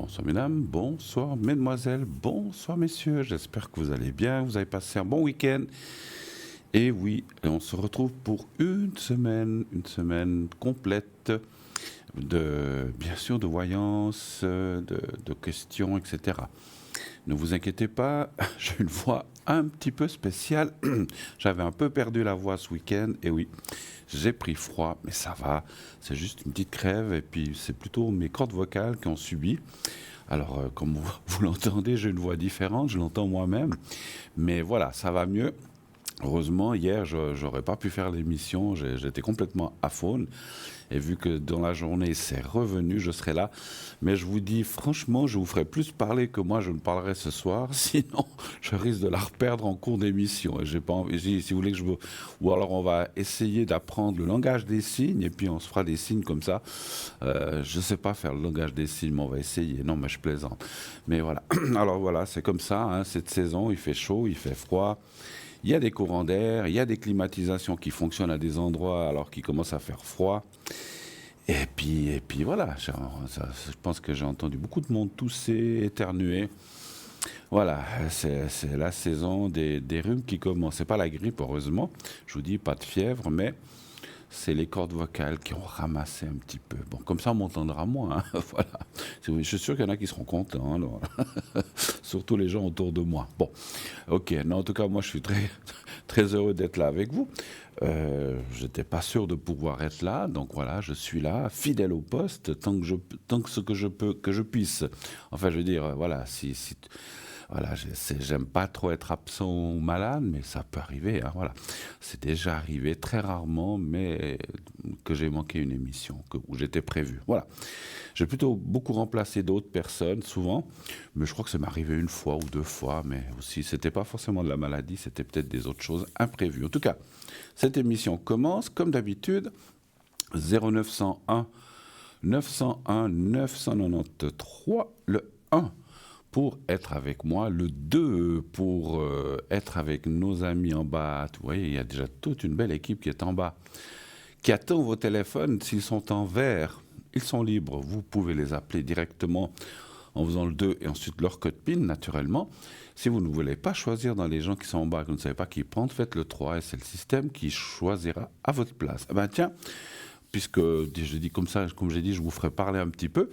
Bonsoir mesdames, bonsoir mesdemoiselles, bonsoir messieurs, j'espère que vous allez bien, vous avez passé un bon week-end. Et oui, on se retrouve pour une semaine complète bien sûr, de voyance, de questions, etc. Ne vous inquiétez pas, j'ai une voix un petit peu spéciale. J'avais un peu perdu la voix ce week-end, et oui, j'ai pris froid, mais ça va. C'est juste une petite crève, et puis c'est plutôt mes cordes vocales qui ont subi. Alors, comme vous l'entendez, j'ai une voix différente, je l'entends moi-même. Mais voilà, ça va mieux. Heureusement, hier, je n'aurais pas pu faire l'émission, j'étais complètement aphone. Et vu que dans la journée, c'est revenu, je serai là. Mais je vous dis, franchement, je vous ferai plus parler que moi, je ne parlerai ce soir. Sinon, je risque de la reperdre en cours d'émission. Et j'ai pas envie, si vous voulez que je vous... Ou alors, on va essayer d'apprendre le langage des signes, et puis on se fera des signes comme ça. Je ne sais pas faire le langage des signes, mais on va essayer. Non, mais je plaisante. Mais voilà. Alors voilà, c'est comme ça, hein, cette saison, il fait chaud, il fait froid. Il y a des courants d'air, il y a des climatisations qui fonctionnent à des endroits alors qu'il commence à faire froid. Et puis voilà, je pense que j'ai entendu beaucoup de monde tousser, éternuer. Voilà, c'est la saison des rhumes qui commence. C'est pas la grippe, heureusement. Je vous dis, pas de fièvre, mais c'est les cordes vocales qui ont ramassé un petit peu. Bon, comme ça, on m'entendra moins. Hein, voilà. Je suis sûr qu'il y en a qui seront contents. Alors. Surtout les gens autour de moi. Bon, ok. Non, en tout cas, moi, je suis très, très heureux d'être là avec vous. Je n'étais pas sûr de pouvoir être là, donc voilà, je suis là, fidèle au poste, tant que ce que je peux, que je puisse. Enfin, je veux dire, voilà, voilà, j'aime pas trop être absent ou malade, mais ça peut arriver. Hein, voilà, c'est déjà arrivé très rarement, mais que j'ai manqué une émission où j'étais prévu. Voilà, j'ai plutôt beaucoup remplacé d'autres personnes, souvent, mais je crois que ça m'est arrivé une fois ou deux fois, mais aussi c'était pas forcément de la maladie, c'était peut-être des autres choses imprévues. En tout cas, cette émission commence comme d'habitude 0901 901 993, le 1 pour être avec moi, le 2 pour être avec nos amis en bas. Vous voyez, il y a déjà toute une belle équipe qui est en bas, qui attend vos téléphones. S'ils sont en vert, ils sont libres. Vous pouvez les appeler directement en faisant le 2 et ensuite leur code PIN, naturellement. Si vous ne voulez pas choisir dans les gens qui sont en bas, que vous ne savez pas qui prendre, faites le 3 et c'est le système qui choisira à votre place. Ah ben tiens, puisque je dis comme ça, comme j'ai dit, je vous ferai parler un petit peu.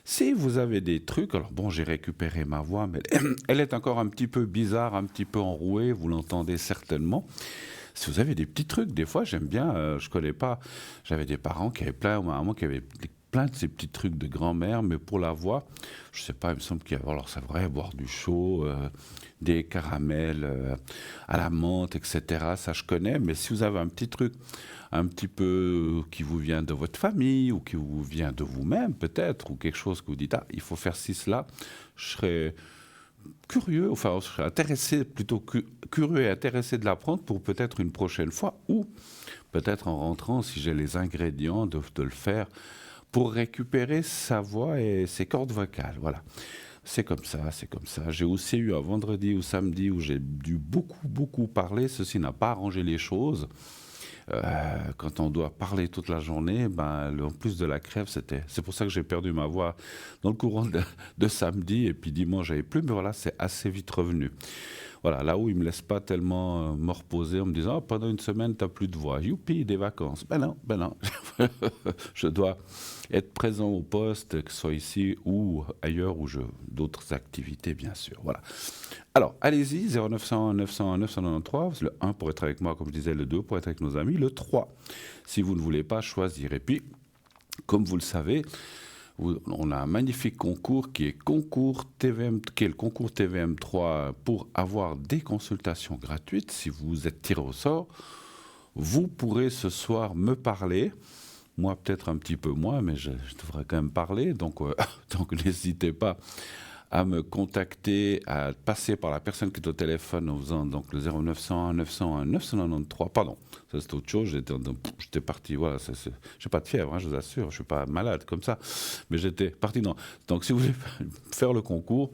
Si vous avez des trucs, alors bon, j'ai récupéré ma voix, mais elle est encore un petit peu bizarre, un petit peu enrouée, vous l'entendez certainement. Si vous avez des petits trucs, des fois, j'aime bien, je connais pas, j'avais des parents qui avaient plein, ou ma maman qui avait plein de ces petits trucs de grand-mère, mais pour la voix, je sais pas, il me semble qu'il y a, alors c'est vrai, boire du chaud, des caramels à la menthe, etc., ça je connais, mais si vous avez un petit truc un petit peu qui vous vient de votre famille ou qui vous vient de vous-même peut-être, ou quelque chose que vous dites, ah, il faut faire ci, cela, je serais curieux, enfin, je serais intéressé, plutôt curieux et intéressé de l'apprendre pour peut-être une prochaine fois, ou peut-être en rentrant, si j'ai les ingrédients, de le faire pour récupérer sa voix et ses cordes vocales. Voilà. C'est comme ça, c'est comme ça. J'ai aussi eu un vendredi ou samedi où j'ai dû beaucoup parler. Ceci n'a pas arrangé les choses. Quand on doit parler toute la journée, ben, en plus de la crève, c'est pour ça que j'ai perdu ma voix dans le courant de samedi, et puis dimanche, j'avais plus, mais voilà, c'est assez vite revenu. Voilà, là où ils ne me laissent pas tellement me reposer en me disant, oh, pendant une semaine, tu n'as plus de voix. Youpi, des vacances. Ben non. Je dois être présent au poste, que ce soit ici ou ailleurs, ou d'autres activités, bien sûr. Voilà. Alors, allez-y, 0901 901 993, le 1 pour être avec moi, comme je disais, le 2 pour être avec nos amis, le 3 si vous ne voulez pas choisir. Et puis, comme vous le savez, on a un magnifique concours qui est le concours TVM3 pour avoir des consultations gratuites. Si vous êtes tiré au sort, vous pourrez ce soir me parler. Moi, peut-être un petit peu moins, mais je devrais quand même parler. Donc n'hésitez pas à me contacter, à passer par la personne qui est au téléphone en faisant donc le 0901 901 993. Pardon, ça c'est autre chose. J'étais parti, voilà, j'ai pas de fièvre, hein, je vous assure, je suis pas malade comme ça, mais j'étais parti dans. Donc si vous voulez faire le concours,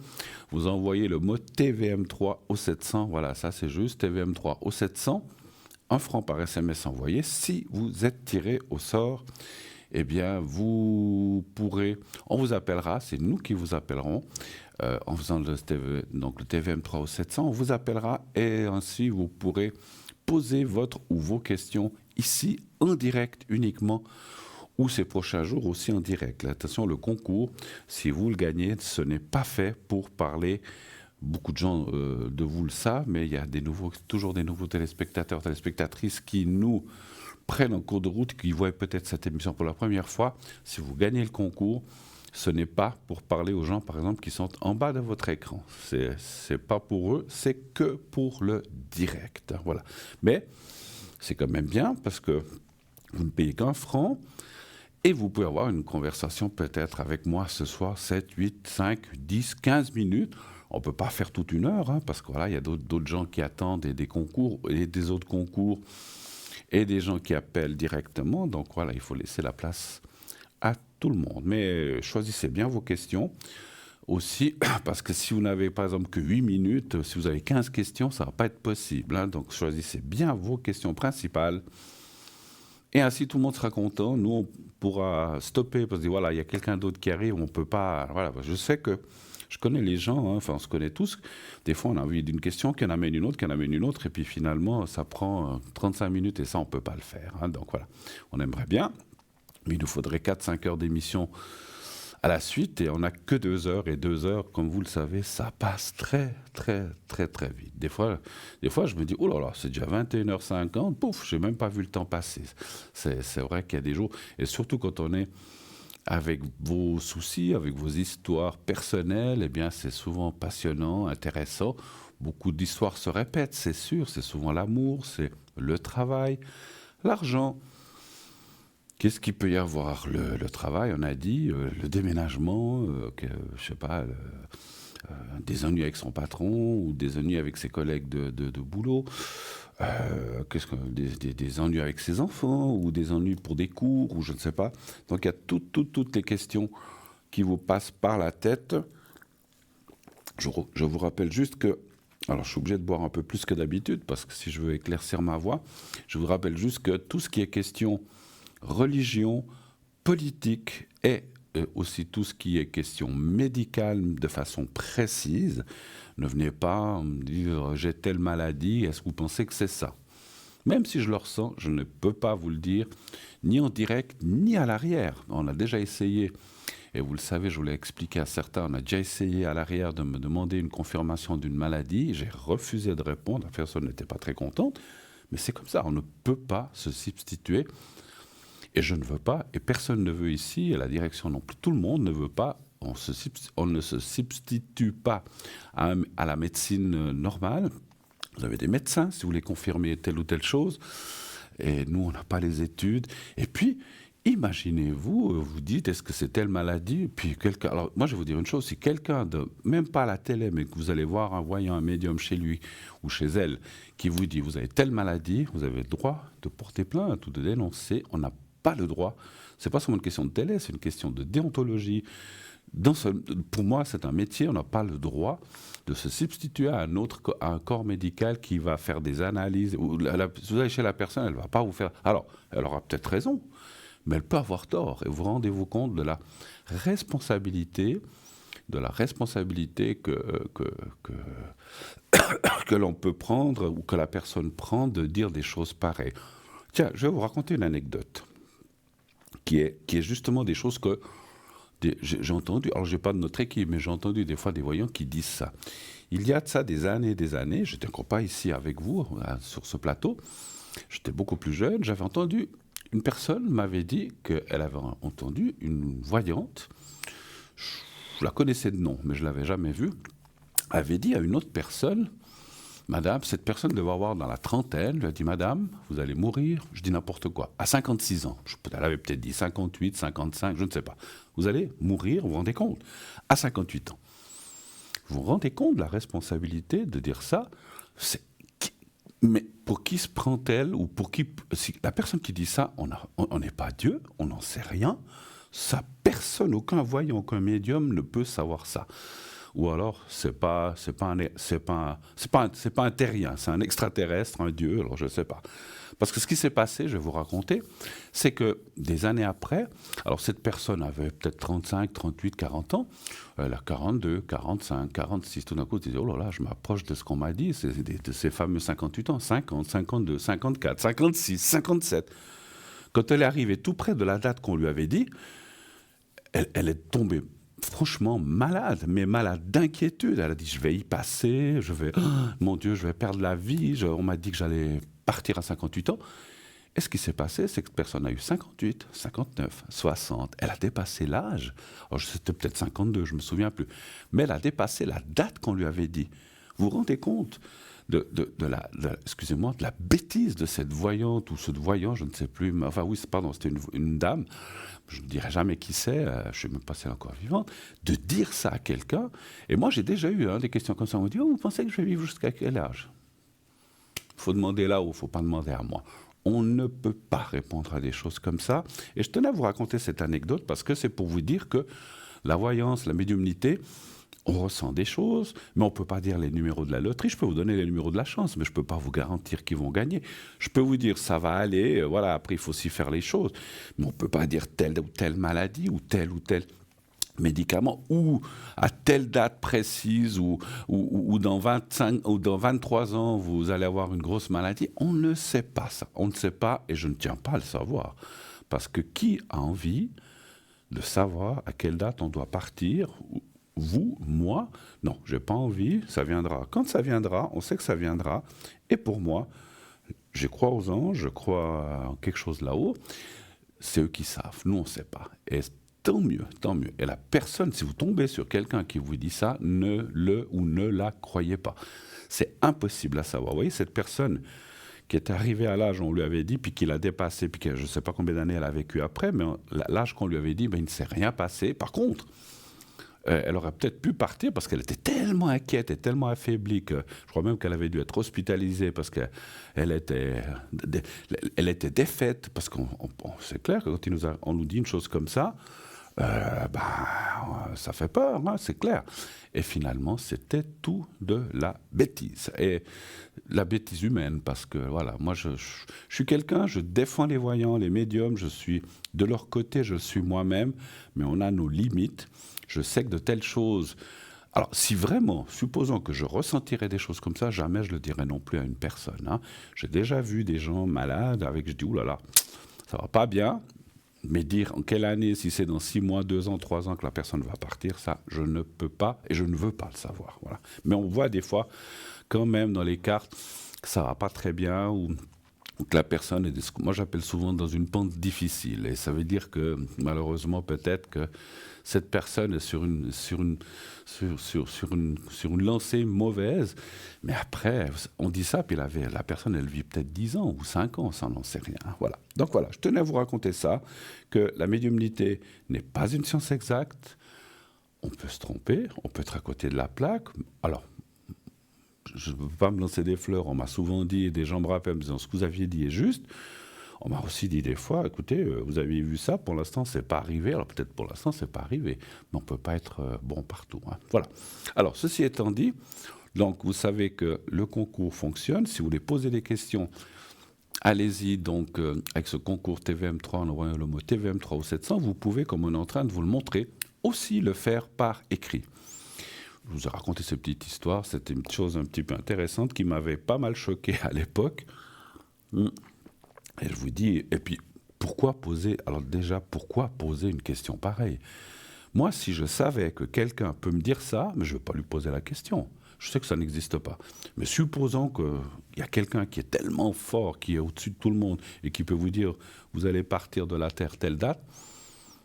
vous envoyez le mot TVM3 au 700, voilà, ça c'est juste, TVM3 au 700, 1 franc par SMS envoyé, si vous êtes tiré au sort. eh bien, on vous appellera, c'est nous qui vous appellerons, en faisant donc le TVM 3 au 700, on vous appellera et ainsi vous pourrez poser votre ou vos questions ici en direct uniquement ou ces prochains jours aussi en direct. Là, attention, le concours, si vous le gagnez, ce n'est pas fait pour parler. Beaucoup de gens de vous le savent, mais il y a toujours des nouveaux téléspectateurs, téléspectatrices qui nous prennent en cours de route, qui voient peut-être cette émission pour la première fois. Si vous gagnez le concours, ce n'est pas pour parler aux gens, par exemple, qui sont en bas de votre écran. C'est pas pour eux, c'est que pour le direct. Voilà. Mais c'est quand même bien parce que vous ne payez qu'un franc et vous pouvez avoir une conversation peut-être avec moi ce soir, 7, 8, 5, 10, 15 minutes. On ne peut pas faire toute une heure, parce que voilà, il y a d'autres gens qui attendent des concours et des autres concours et des gens qui appellent directement. Donc voilà, il faut laisser la place à tout le monde. Mais choisissez bien vos questions aussi, parce que si vous n'avez par exemple que 8 minutes, si vous avez 15 questions, ça ne va pas être possible. Donc choisissez bien vos questions principales. Et ainsi, tout le monde sera content. Nous, on pourra stopper parce que voilà, il y a quelqu'un d'autre qui arrive, on ne peut pas. Voilà, je sais que je connais les gens, enfin, on se connaît tous. Des fois, on a envie d'une question, qui en amène une autre, qui en amène une autre, et puis finalement, ça prend 35 minutes et ça, on ne peut pas le faire. Donc voilà, on aimerait bien, mais il nous faudrait 4-5 heures d'émission à la suite et on n'a que 2 heures. Et 2 heures, comme vous le savez, ça passe très, très, très, très vite. Des fois je me dis, oh là là, c'est déjà 21h50, pouf, je n'ai même pas vu le temps passer. C'est vrai qu'il y a des jours, et surtout quand on est avec vos soucis, avec vos histoires personnelles, eh bien, c'est souvent passionnant, intéressant. Beaucoup d'histoires se répètent, c'est sûr. C'est souvent l'amour, c'est le travail, l'argent. Qu'est-ce qu'il peut y avoir? Le travail, on a dit, le déménagement, je sais pas, des ennuis avec son patron ou des ennuis avec ses collègues de boulot, des ennuis avec ses enfants ou des ennuis pour des cours ou je ne sais pas. Donc il y a toutes les questions qui vous passent par la tête. Je vous rappelle juste que, alors je suis obligé de boire un peu plus que d'habitude parce que si je veux éclaircir ma voix, je vous rappelle juste que tout ce qui est question religion, politique et aussi tout ce qui est question médicale de façon précise. Ne venez pas me dire j'ai telle maladie, est-ce que vous pensez que c'est ça? Même si je le ressens, je ne peux pas vous le dire, ni en direct, ni à l'arrière. On a déjà essayé, et vous le savez, je vous l'ai expliqué à certains, on a déjà essayé à l'arrière de me demander une confirmation d'une maladie. J'ai refusé de répondre, la personne n'était pas très contente, mais c'est comme ça, on ne peut pas se substituer. Et je ne veux pas, et personne ne veut ici, et la direction non plus, tout le monde ne veut pas, on ne se substitue pas à la médecine normale. Vous avez des médecins, si vous voulez confirmer telle ou telle chose, et nous, on n'a pas les études. Et puis, imaginez-vous, vous dites, est-ce que c'est telle maladie? Puis quelqu'un, alors moi, je vais vous dire une chose, si quelqu'un, même pas à la télé, mais que vous allez voir un voyant, un médium chez lui ou chez elle, qui vous dit, vous avez telle maladie, vous avez le droit de porter plainte ou de dénoncer, on n'a pas le droit. C'est pas seulement une question de télé, c'est une question de déontologie. Pour moi, c'est un métier, on n'a pas le droit de se substituer à un corps médical qui va faire des analyses. Vous allez chez la personne, elle ne va pas vous faire... Alors, elle aura peut-être raison, mais elle peut avoir tort. Et vous rendez-vous compte de la responsabilité que l'on peut prendre ou que la personne prend de dire des choses pareilles. Tiens, je vais vous raconter une anecdote qui est justement des choses que j'ai entendu, alors je n'ai pas de notre équipe, mais j'ai entendu des fois des voyants qui disent ça. Il y a de ça des années, j'étais encore pas ici avec vous, sur ce plateau, j'étais beaucoup plus jeune, j'avais entendu, une personne m'avait dit qu'elle avait entendu une voyante, je la connaissais de nom, mais je ne l'avais jamais vue, avait dit à une autre personne, Madame, cette personne devait avoir dans la trentaine, lui a dit, Madame, vous allez mourir, je dis n'importe quoi, à 56 ans. Elle avait peut-être dit 58, 55, je ne sais pas. Vous allez mourir, vous vous rendez compte, à 58 ans. Vous vous rendez compte de la responsabilité de dire ça? Mais pour qui se prend-elle ou pour qui... Si la personne qui dit ça, on n'est pas Dieu, on n'en sait rien. Ça, personne, aucun voyant, aucun médium ne peut savoir ça. Ou alors, c'est pas un terrien, c'est un extraterrestre, un dieu, alors je ne sais pas. Parce que ce qui s'est passé, je vais vous raconter, c'est que des années après, alors cette personne avait peut-être 35, 38, 40 ans, elle a 42, 45, 46, tout d'un coup, tu dis, oh là là, je m'approche de ce qu'on m'a dit, de ces fameux 58 ans, 50, 52, 54, 56, 57. Quand elle est arrivée tout près de la date qu'on lui avait dit, elle est tombée franchement malade, mais malade d'inquiétude. Elle a dit, je vais y passer, mon Dieu, je vais perdre la vie, on m'a dit que j'allais partir à 58 ans. Et ce qui s'est passé, c'est que cette personne a eu 58, 59, 60. Elle a dépassé l'âge. C'était peut-être 52, je ne me souviens plus. Mais elle a dépassé la date qu'on lui avait dit. Vous vous rendez compte de la bêtise de cette voyante ou ce voyant, je ne sais plus. Enfin oui, pardon, c'était une dame. Je ne dirai jamais qui c'est, je ne sais même pas si elle est encore vivante, de dire ça à quelqu'un. Et moi, j'ai déjà eu des questions comme ça. On me dit, oh, vous pensez que je vais vivre jusqu'à quel âge ? Il faut demander là-haut, il ne faut pas demander à moi. On ne peut pas répondre à des choses comme ça. Et je tenais à vous raconter cette anecdote parce que c'est pour vous dire que la voyance, la médiumnité, on ressent des choses, mais on ne peut pas dire les numéros de la loterie. Je peux vous donner les numéros de la chance, mais je ne peux pas vous garantir qu'ils vont gagner. Je peux vous dire ça va aller, voilà, après il faut aussi faire les choses. Mais on ne peut pas dire telle ou telle maladie ou tel médicament, ou à telle date précise, ou dans 25 ou dans 23 ans, vous allez avoir une grosse maladie. On ne sait pas ça. On ne sait pas, et je ne tiens pas à le savoir. Parce que qui a envie de savoir à quelle date on doit partir ? Vous, moi, non, j'ai pas envie, ça viendra. Quand ça viendra, on sait que ça viendra. Et pour moi, je crois aux anges, je crois en quelque chose là-haut. C'est eux qui savent, nous on ne sait pas. Et tant mieux, tant mieux. Et la personne, si vous tombez sur quelqu'un qui vous dit ça, ne la croyez pas. C'est impossible à savoir. Vous voyez, cette personne qui est arrivée à l'âge, on lui avait dit, puis qui l'a dépassé, puis je ne sais pas combien d'années elle a vécu après, mais l'âge qu'on lui avait dit, il ne s'est rien passé. Par contre, elle aurait peut-être pu partir parce qu'elle était tellement inquiète et tellement affaiblie que je crois même qu'elle avait dû être hospitalisée parce qu'elle était défaite. Parce qu'on c'est clair que quand on nous dit une chose comme ça, ça fait peur, hein, c'est clair. Et finalement, c'était tout de la bêtise. Et la bêtise humaine, parce que voilà, moi je suis quelqu'un, je défends les voyants, les médiums, je suis de leur côté, je suis moi-même, mais on a nos limites. Je sais que de telles choses... Alors, si vraiment, supposons que je ressentirais des choses comme ça, jamais je le dirais non plus à une personne. Hein. J'ai déjà vu des gens malades avec, je dis, oulala, ça va pas bien, mais dire en quelle année, si c'est dans 6 mois, 2 ans, 3 ans que la personne va partir, ça, je ne peux pas et je ne veux pas le savoir. Voilà. Mais on voit des fois, quand même, dans les cartes, que ça va pas très bien ou que la personne est, moi j'appelle souvent dans une pente difficile. Et ça veut dire que, malheureusement, peut-être que cette personne est sur une lancée mauvaise, mais après, on dit ça, puis la personne, elle vit peut-être 10 ans ou 5 ans, ça n'en sait rien. Voilà. Donc voilà, je tenais à vous raconter ça, que la médiumnité n'est pas une science exacte, on peut se tromper, on peut être à côté de la plaque. Alors, je ne veux pas me lancer des fleurs, on m'a souvent dit, des gens me rappellent en me disant ce que vous aviez dit est juste. On m'a aussi dit des fois, écoutez, vous avez vu ça, pour l'instant, c'est pas arrivé. Alors peut-être pour l'instant, c'est pas arrivé, mais on peut pas être bon partout. Hein. Voilà. Alors, ceci étant dit, donc vous savez que le concours fonctionne. Si vous voulez poser des questions, allez-y donc avec ce concours TVM3 en envoyant le mot TVM3 au 700. Vous pouvez, comme on est en train de vous le montrer, aussi le faire par écrit. Je vous ai raconté cette petite histoire. C'était une chose un petit peu intéressante qui m'avait pas mal choqué à l'époque. Et je vous dis, et puis, pourquoi poser une question pareille ? Moi, si je savais que quelqu'un peut me dire ça, mais je ne vais pas lui poser la question. Je sais que ça n'existe pas. Mais supposons qu'il y a quelqu'un qui est tellement fort, qui est au-dessus de tout le monde, et qui peut vous dire, vous allez partir de la Terre telle date,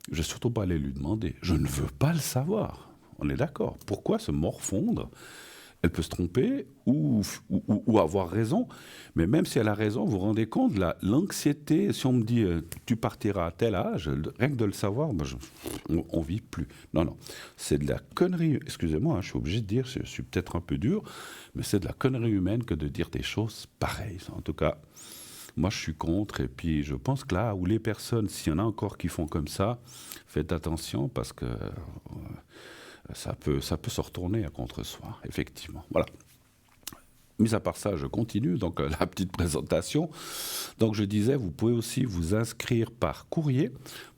je ne vais surtout pas aller lui demander. Je ne veux pas le savoir. On est d'accord. Pourquoi se morfondre ? Elle peut se tromper ou avoir raison, mais même si elle a raison, vous vous rendez compte, l'anxiété, si on me dit tu partiras à tel âge, rien que de le savoir, on ne vit plus. Non, c'est de la connerie, excusez-moi, je suis obligé de dire, je suis peut-être un peu dur, mais c'est de la connerie humaine que de dire des choses pareilles. En tout cas, moi je suis contre, et puis je pense que là où les personnes, s'il y en a encore qui font comme ça, faites attention parce que... ça peut se retourner contre soi, effectivement. Voilà. mis à part ça, je continue, donc la petite présentation. Donc je disais, vous pouvez aussi vous inscrire par courrier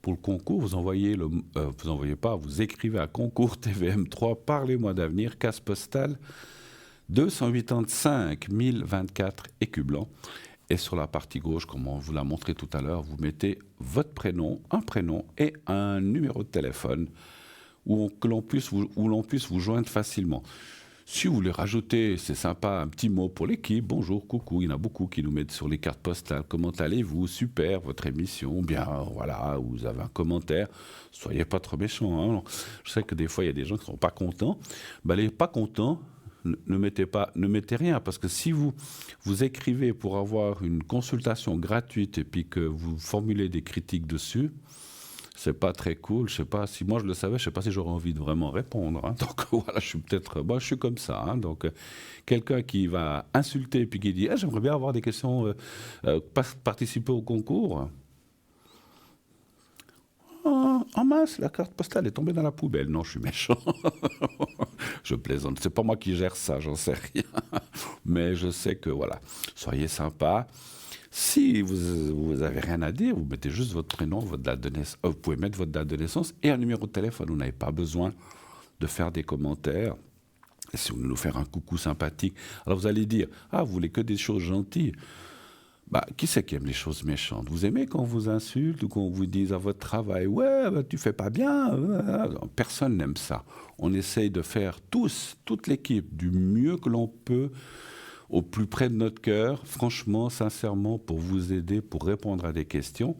pour le concours. Vous écrivez à concours TVM3, parlez-moi d'avenir, case postale 285 024 Écublens. Et sur la partie gauche, comme on vous l'a montré tout à l'heure, vous mettez votre prénom et un numéro de téléphone où l'on puisse vous joindre facilement. Si vous voulez rajouter, c'est sympa, un petit mot pour l'équipe, bonjour, coucou, il y en a beaucoup qui nous mettent sur les cartes postales, comment allez-vous, super, votre émission, bien, voilà, vous avez un commentaire, soyez pas trop méchants, hein. Je sais que des fois, il y a des gens qui ne sont pas contents, les pas contents, ne mettez rien, parce que si vous écrivez pour avoir une consultation gratuite et puis que vous formulez des critiques dessus, c'est pas très cool. Je sais pas si moi je le savais, je sais pas si j'aurais envie de vraiment répondre, hein. Donc voilà, je suis comme ça, hein. Donc quelqu'un qui va insulter et puis qui dit j'aimerais bien avoir des questions, participer au concours. Oh mince, la carte postale est tombée dans la poubelle. Non, je suis méchant. Je plaisante. C'est pas moi qui gère ça, j'en sais rien. Mais je sais que voilà, soyez sympa. Si vous avez rien à dire, vous mettez juste votre prénom, votre date de naissance. Vous pouvez mettre votre date de naissance et un numéro de téléphone. Vous n'avez pas besoin de faire des commentaires. Et si vous voulez nous faire un coucou sympathique, alors vous allez dire vous voulez que des choses gentilles. Qui c'est qui aime les choses méchantes? Vous aimez quand on vous insulte ou qu'on vous dise à votre travail tu fais pas bien? Personne n'aime ça. On essaye de faire toute l'équipe, du mieux que l'on peut, au plus près de notre cœur, franchement, sincèrement, pour vous aider, pour répondre à des questions.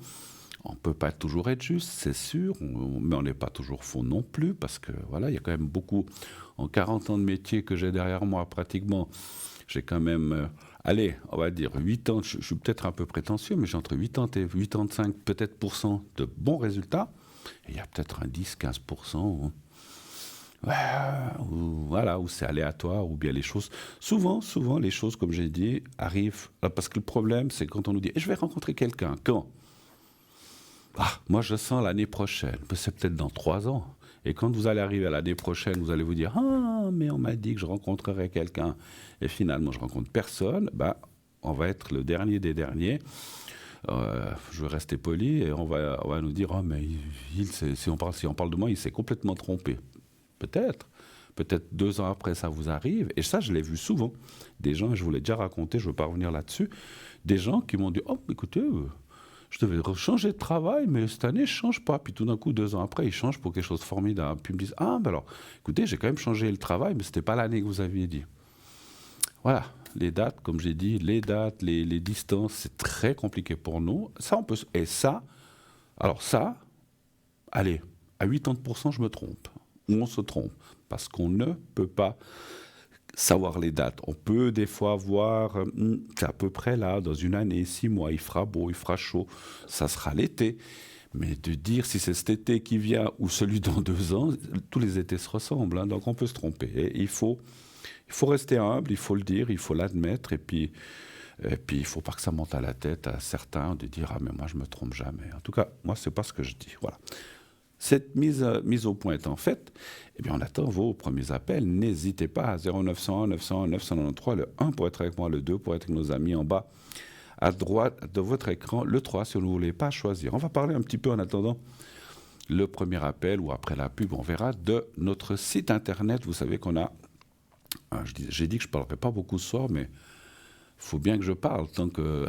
On ne peut pas toujours être juste, c'est sûr, mais on n'est pas toujours faux non plus, parce que voilà, il y a quand même beaucoup, en 40 ans de métier que j'ai derrière moi, pratiquement, j'ai quand même, on va dire 8 ans, je suis peut-être un peu prétentieux, mais j'ai entre 80 et 85 peut-être % de bons résultats, et il y a peut-être un 10-15%, où c'est aléatoire, ou bien les choses... Souvent, les choses, comme j'ai dit, arrivent... Parce que le problème, c'est quand on nous dit je vais rencontrer quelqu'un. Quand? Moi, je sens l'année prochaine. C'est peut-être dans 3 ans. Et quand vous allez arriver à l'année prochaine, vous allez vous dire mais on m'a dit que je rencontrerais quelqu'un. Et finalement, je rencontre personne. On va être le dernier des derniers. Je vais rester poli et on va nous dire mais si on parle de moi, il s'est complètement trompé. Peut-être 2 ans après, ça vous arrive. Et ça, je l'ai vu souvent. Des gens, je vous l'ai déjà raconté, je ne veux pas revenir là-dessus, des gens qui m'ont dit écoutez, je devais changer de travail, mais cette année, je ne change pas. Puis tout d'un coup, 2 ans après, ils changent pour quelque chose de formidable. Puis ils me disent alors, écoutez, j'ai quand même changé le travail, mais ce n'était pas l'année que vous aviez dit. Voilà, les dates, comme j'ai dit, les distances, c'est très compliqué pour nous. Allez, à 80%, je me trompe. Ou on se trompe, parce qu'on ne peut pas savoir les dates. On peut des fois voir, c'est à peu près là, dans une année, 6 mois, il fera beau, il fera chaud, ça sera l'été. Mais de dire si c'est cet été qui vient ou celui dans 2 ans, tous les étés se ressemblent, hein, donc on peut se tromper. Et il faut rester humble, il faut le dire, il faut l'admettre, et puis il ne faut pas que ça monte à la tête à certains de dire mais moi je ne me trompe jamais. En tout cas, moi, ce n'est pas ce que je dis. Voilà. Cette mise au point étant faite, on attend vos premiers appels. N'hésitez pas à 0901 901 993, le 1 pour être avec moi, le 2 pour être avec nos amis en bas, à droite de votre écran, le 3 si vous ne voulez pas choisir. On va parler un petit peu en attendant le premier appel ou après la pub, on verra, de notre site internet. Vous savez qu'on a... J'ai dit que je ne parlerai pas beaucoup ce soir, mais... il faut bien que je parle tant qu'on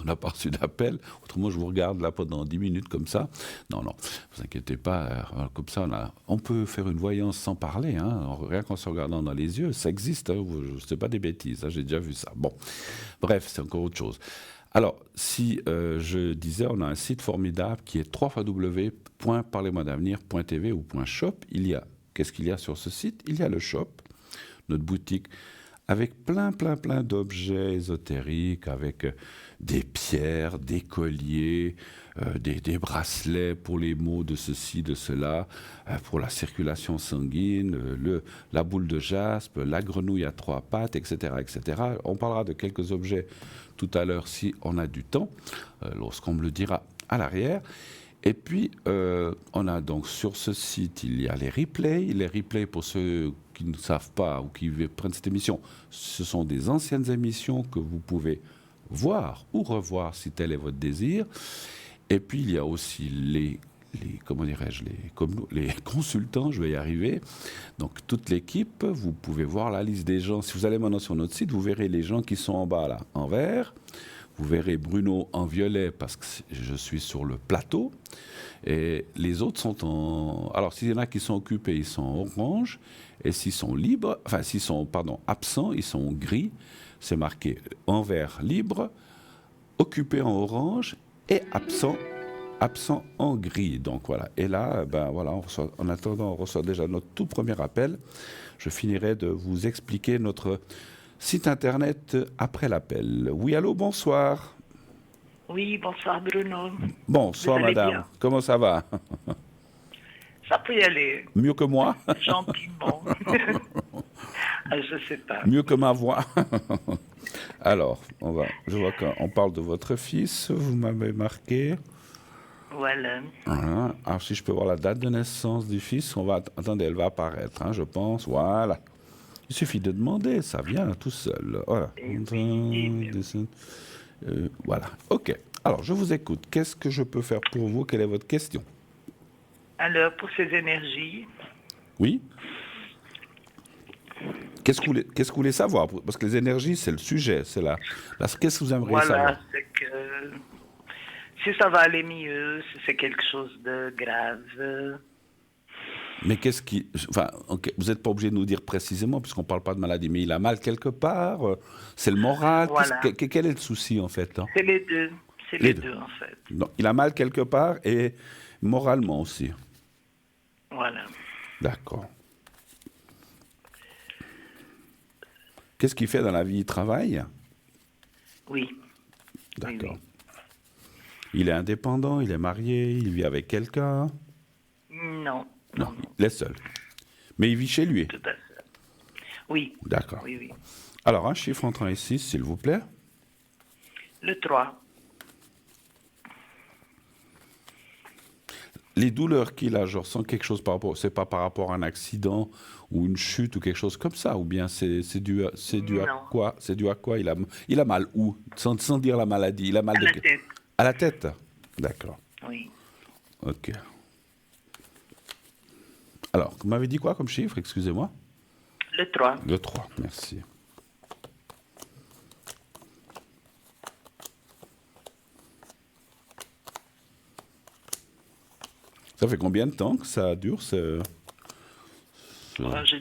n'a pas reçu d'appel. Autrement, je vous regarde là pendant 10 minutes comme ça. Non, vous inquiétez pas. Comme ça, on peut faire une voyance sans parler, hein, rien qu'en se regardant dans les yeux. Ça existe, hein, ce n'est pas des bêtises, hein, j'ai déjà vu ça. Bon, bref, c'est encore autre chose. Alors, si je disais, on a un site formidable qui est www.parlez-moi-d'avenir.tv ou .shop. Qu'est-ce qu'il y a sur ce site? Il y a le shop, notre boutique, avec plein d'objets ésotériques, avec des pierres, des colliers, des bracelets pour les maux de ceci, de cela, pour la circulation sanguine, la boule de jaspe, la grenouille à 3 pattes, etc., etc. On parlera de quelques objets tout à l'heure si on a du temps, lorsqu'on me le dira à l'arrière. Et puis, on a donc sur ce site, il y a les replays pour ceux qui ne savent pas ou qui prennent cette émission, ce sont des anciennes émissions que vous pouvez voir ou revoir si tel est votre désir. Et puis il y a aussi comment dirais-je, les consultants, je vais y arriver. Donc toute l'équipe, vous pouvez voir la liste des gens. Si vous allez maintenant sur notre site, vous verrez les gens qui sont en bas là, en vert. Vous verrez Bruno en violet parce que je suis sur le plateau. Et les autres sont en... Alors s'il y en a qui sont occupés, ils sont en orange. Et s'ils sont libres, enfin s'ils sont, absents, ils sont en gris. C'est marqué en vert libre, occupé en orange et absent en gris. Donc voilà. Et là, en attendant, on reçoit déjà notre tout premier appel. Je finirai de vous expliquer notre site internet après l'appel. Oui, allô, bonsoir. Oui, bonsoir Bruno. Bonsoir madame. Bien. Comment ça va? Ça peut y aller. Mieux que moi? Gentiment. Je sais pas. Mieux que ma voix. Alors, je vois qu'on parle de votre fils, vous m'avez marqué. Voilà. Alors, si je peux voir la date de naissance du fils, attendez, elle va apparaître, je pense. Voilà. Il suffit de demander, ça vient tout seul. Voilà. Voilà. OK. Alors, je vous écoute. Qu'est-ce que je peux faire pour vous? Quelle est votre question? Alors, pour ces énergies. Oui. Qu'est-ce que vous voulez savoir? Parce que les énergies, c'est le sujet. Qu'est-ce que vous aimeriez savoir? Voilà, c'est que si ça va aller mieux, si c'est quelque chose de grave. Mais qu'est-ce qui... Enfin, vous n'êtes pas obligé de nous dire précisément, puisqu'on ne parle pas de maladie, mais il a mal quelque part? C'est le moral? Voilà. Quel est le souci, en fait? C'est les deux. C'est les deux, en fait. Non, il a mal quelque part et moralement aussi. Voilà. D'accord. Qu'est-ce qu'il fait dans la vie? Il travaille? Oui. D'accord. Oui. Il est indépendant? Il est marié? Il vit avec quelqu'un? Non. Non, il est seul. Mais il vit chez lui? Tout à fait. Oui. D'accord. Oui. Alors, un chiffre entre 1 et 6, s'il vous plaît. Le 3. Les douleurs qu'il a, je ressens quelque chose c'est pas par rapport à un accident ou une chute ou quelque chose comme ça, ou bien c'est dû à quoi? C'est dû à quoi? Il a mal où? Sans dire la maladie, il a mal à la tête. À la tête? D'accord. Oui. OK. Alors, vous m'avez dit quoi comme chiffre, excusez-moi? Le 3. Le 3, merci. Ça fait combien de temps que ça dure Je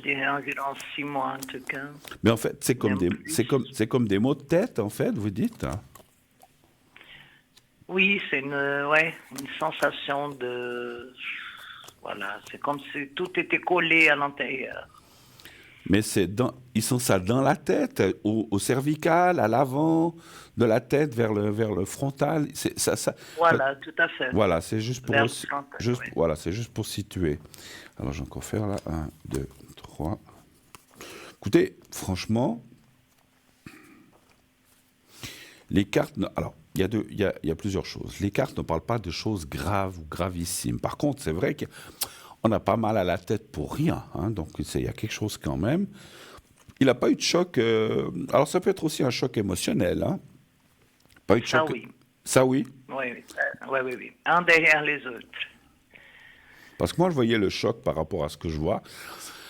dirais environ 6 mois en tout cas. Mais en fait, c'est comme des maux de tête, en fait, vous dites? Oui, c'est une sensation de... Voilà, c'est comme si tout était collé à l'intérieur. Mais ils sont ça dans la tête, au cervical, à l'avant, de la tête vers le frontal. Voilà, tout à fait. Voilà, c'est juste pour frontal, voilà, c'est juste pour situer. Alors j'ai encore faire là 1, 2, 3. Écoutez, franchement, les cartes. Alors, il y a plusieurs choses. Les cartes ne parlent pas de choses graves ou gravissimes. Par contre, c'est vrai qu'on n'a pas mal à la tête pour rien. Donc, il y a quelque chose quand même. Il n'a pas eu de choc. Alors, ça peut être aussi un choc émotionnel. Pas eu de choc. Oui. Ça, oui? Oui. Un derrière les autres. Parce que moi, je voyais le choc par rapport à ce que je vois.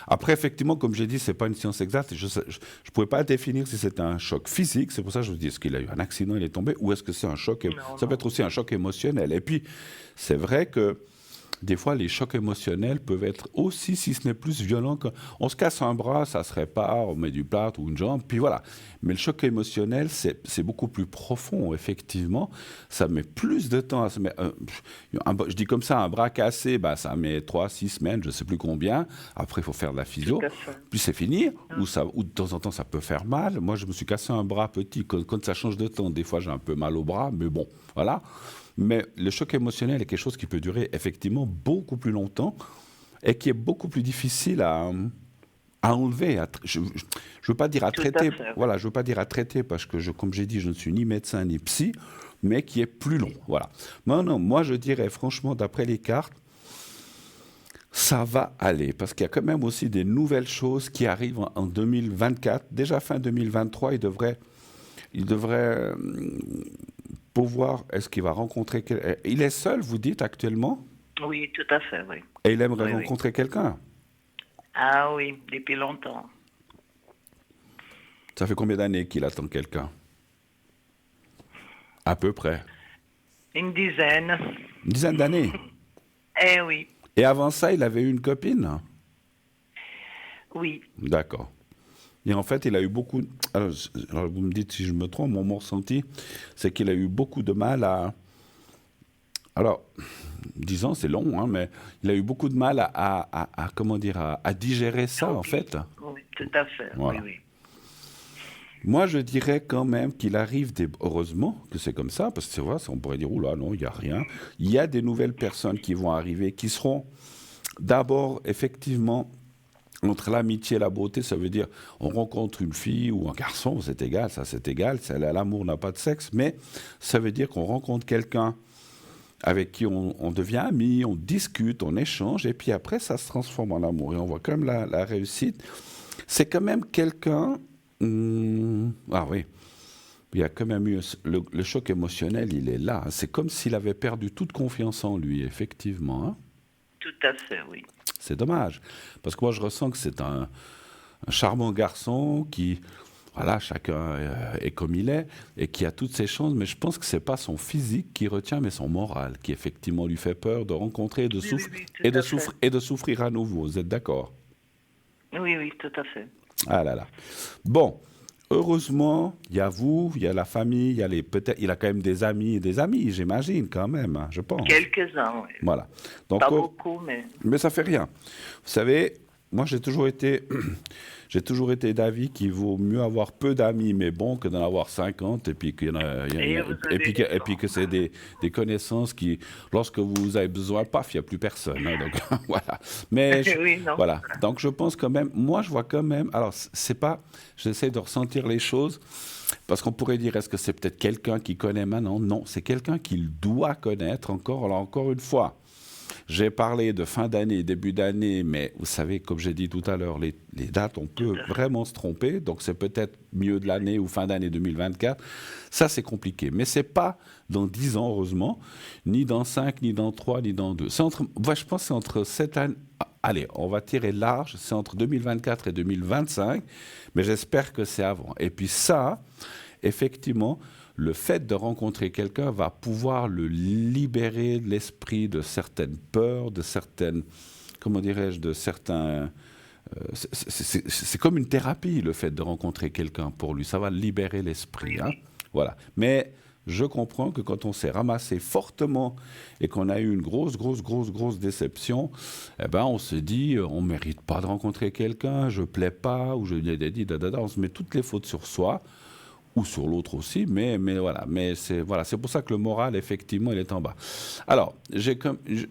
Après, effectivement, comme j'ai dit, ce n'est pas une science exacte. Je ne pouvais pas définir si c'était un choc physique. C'est pour ça que je vous dis, est-ce qu'il a eu un accident, il est tombé, ou est-ce que c'est un choc... Ça peut être aussi un choc émotionnel. Et puis, c'est vrai que des fois, les chocs émotionnels peuvent être aussi, si ce n'est plus violent. On se casse un bras, ça se répare, on met du plâtre ou une jambe, puis voilà. Mais le choc émotionnel, c'est beaucoup plus profond, effectivement. Ça met plus de temps à se mettre... je dis comme ça, un bras cassé, ça met 3-6 semaines, je ne sais plus combien. Après, il faut faire de la physio. Puis c'est fini. Ou de temps en temps, ça peut faire mal. Moi, je me suis cassé un bras petit. Quand ça change de temps, des fois, j'ai un peu mal au bras, mais bon, voilà. Mais le choc émotionnel est quelque chose qui peut durer effectivement beaucoup plus longtemps et qui est beaucoup plus difficile à enlever. Je ne veux pas dire à traiter. Voilà, je veux pas dire à traiter parce que, comme j'ai dit, je ne suis ni médecin ni psy, mais qui est plus long. Voilà. Non, moi je dirais franchement, d'après les cartes, Ça va aller, parce qu'il y a quand même aussi des nouvelles choses qui arrivent en 2024. Déjà fin 2023, il devrait pouvoir, est-ce qu'il va rencontrer quelqu'un? Il est seul, vous dites, actuellement? Oui, tout à fait, oui. Et il aimerait Oui, oui. rencontrer quelqu'un? Ah oui, depuis longtemps. Ça fait combien d'années qu'il attend quelqu'un? À peu près. Une dizaine. Une dizaine d'années. Eh oui, Et avant ça, il avait eu une copine? oui. D'accord. Et en fait, il a eu beaucoup. Alors, vous me dites si je me trompe, mon ressenti, c'est qu'il a eu beaucoup de mal à. Alors, 10 ans, c'est long, hein, mais il a eu beaucoup de mal comment dire, à digérer ça, en Oui, fait. oui, tout à fait. Oui, Voilà. oui. Moi, je dirais quand même qu'il arrive heureusement que c'est comme ça, parce que c'est vrai, on pourrait dire, oula, non, il n'y a rien. Il y a des nouvelles personnes qui vont arriver, qui seront d'abord, effectivement, entre l'amitié et la beauté, ça veut dire on rencontre une fille ou un garçon, c'est égal, ça c'est égal, l'amour n'a pas de sexe, mais ça veut dire qu'on rencontre quelqu'un avec qui on devient amis, on discute, on échange, et puis après ça se transforme en amour, et on voit quand même la réussite. C'est quand même quelqu'un... ah oui, il y a quand même eu le choc émotionnel, il est là. C'est comme s'il avait perdu toute confiance en lui, effectivement, hein. Tout à fait, oui. C'est dommage, parce que moi je ressens que c'est un charmant garçon qui, voilà, chacun est comme il est, et qui a toutes ses chances, mais je pense que c'est pas son physique qui retient, mais son moral, qui effectivement lui fait peur de rencontrer et de, Oui, oui, oui, et tout de, à fait. et de souffrir à nouveau. Vous êtes d'accord? Oui, oui, tout à fait. Ah là là. Bon, heureusement, il y a vous, il y a la famille, peut-être, il a quand même des amis et des amis, j'imagine, quand même, hein, je pense. Quelques-uns, oui. Voilà. Donc, Pas beaucoup, mais... mais ça fait rien. Vous savez, moi j'ai toujours été, j'ai toujours été d'avis qu'il vaut mieux avoir peu d'amis, mais bon, que d'en avoir 50, et puis, Et vous avez et puis raison. que c'est des connaissances qui, lorsque vous avez besoin, paf, il n'y a plus personne, hein, donc voilà. Mais Oui, non. voilà. Donc je pense quand même, moi je vois quand même, alors c'est pas, j'essaie de ressentir les choses, parce qu'on pourrait dire, est-ce que c'est peut-être quelqu'un qui connaît maintenant? Non, c'est quelqu'un qu'il doit connaître encore, alors encore une fois. J'ai parlé de fin d'année, début d'année, mais vous savez, comme j'ai dit tout à l'heure, les dates, on peut vraiment se tromper. Donc c'est peut-être milieu de l'année ou fin d'année 2024. Ça, c'est compliqué. Mais ce n'est pas dans 10 ans, heureusement, ni dans 5, ni dans 3, ni dans 2. Moi, je pense que c'est entre 7 années. Allez, on va tirer large, c'est entre 2024 et 2025, mais j'espère que c'est avant. Et puis ça, effectivement, le fait de rencontrer quelqu'un va pouvoir le libérer de l'esprit de certaines peurs, de certaines, comment dirais-je, de certains... c'est comme une thérapie, le fait de rencontrer quelqu'un pour lui. Ça va libérer l'esprit, hein. Voilà. Mais je comprends que quand on s'est ramassé fortement et qu'on a eu une grosse déception, eh ben on se dit, on ne mérite pas de rencontrer quelqu'un, je ne plais pas, ou je lui ai dit, on se met toutes les fautes sur soi, ou sur l'autre aussi, mais voilà. Mais c'est pour ça que le moral, effectivement, il est en bas. Alors, j'ai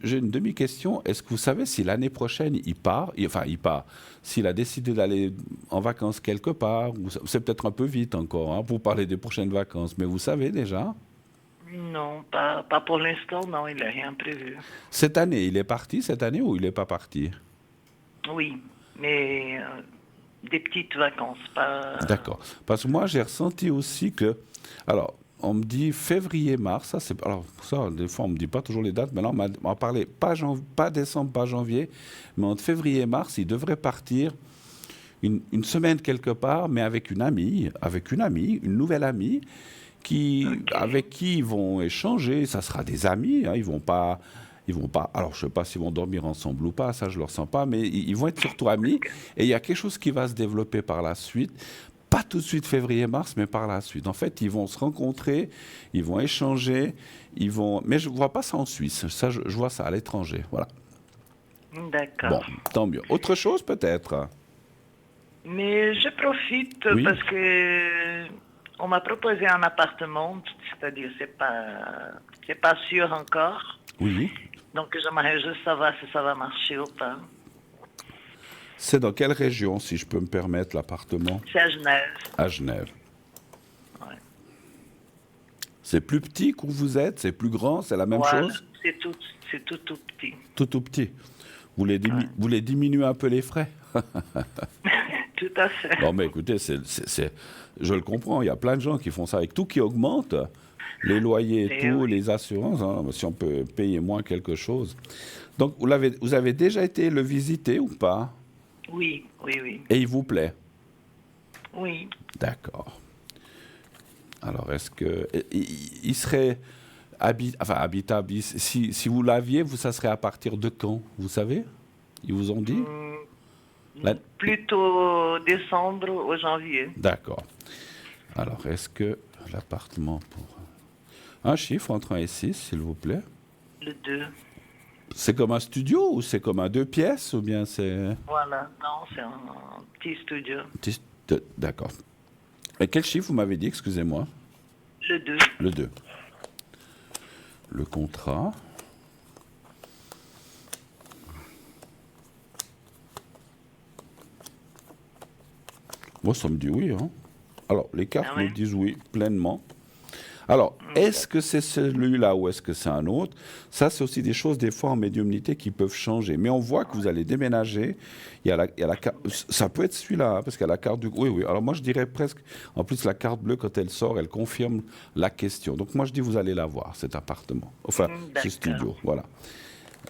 une demi-question. Est-ce que vous savez si l'année prochaine, il part, s'il a décidé d'aller en vacances quelque part, ou c'est peut-être un peu vite encore, hein, pour parler des prochaines vacances, mais vous savez déjà? Non, pas pour l'instant, non, il n'a rien prévu. Cette année, il est parti cette année ou il n'est pas parti? Oui, mais des petites vacances, pas... D'accord. Parce que moi, j'ai ressenti aussi que... Alors, on me dit février-mars, ça c'est... Alors, ça, des fois, on ne me dit pas toujours les dates. Maintenant, on m'a parlé pas décembre, pas janvier, mais entre février et mars, il devrait partir une semaine quelque part, mais avec une amie, une nouvelle amie, avec qui ils vont échanger. Ça sera des amis, hein, ils vont pas, alors je ne sais pas s'ils vont dormir ensemble ou pas, ça je ne le ressens pas, mais ils vont être surtout amis. Et il y a quelque chose qui va se développer par la suite. Pas tout de suite février-mars, mais par la suite. En fait, ils vont se rencontrer, ils vont échanger, mais je ne vois pas ça en Suisse. Ça, je vois ça à l'étranger. Voilà. Bon, D'accord. tant mieux. Autre chose peut-être? Mais je profite Oui. parce que on m'a proposé un appartement, c'est-à-dire c'est pas sûr encore. Oui. Donc j'aimerais juste savoir si ça va marcher ou pas. C'est dans quelle région, si je peux me permettre, l'appartement? C'est à Genève. À Genève. Ouais. C'est plus petit qu'où vous êtes? C'est plus grand? C'est la même Voilà, chose? c'est tout petit. Tout petit. Vous voulez diminuer un peu les frais? Tout à fait. Non, mais écoutez, je le comprends. Il y a plein de gens qui font ça avec tout qui augmente, les loyers et Et tout, oui. les assurances. Hein, si on peut payer moins quelque chose. Donc, vous avez déjà été le visiter ou pas? Oui, oui, oui. Et il vous plaît? Oui. D'accord. Alors, est-ce que il serait habitable si vous l'aviez, ça serait à partir de quand? Vous savez? Ils vous ont dit? La- Plutôt décembre ou janvier. D'accord. Alors, est-ce que l'appartement pour un chiffre entre 1 et 6, s'il vous plaît? Le 2. C'est comme un studio ou c'est comme un 2 pièces ou bien c'est... Voilà. Non, c'est un petit studio. D'accord. Et quel chiffre vous m'avez dit, excusez-moi? Le 2. Le 2. Le contrat. Moi, ça me dit oui. Hein. Alors, les cartes Ah ouais? me disent oui, pleinement. Alors, est-ce que c'est celui-là ou est-ce que c'est un autre? Ça, c'est aussi des choses, des fois, en médiumnité qui peuvent changer. Mais on voit que vous allez déménager. Il y a la carte. Ça peut être celui-là, hein, parce qu'il y a la carte du... Oui, oui. Alors, moi, je dirais presque... En plus, la carte bleue, quand elle sort, elle confirme la question. Donc, moi, je dis, vous allez la voir, cet appartement. Enfin, ce D'accord. studio, voilà.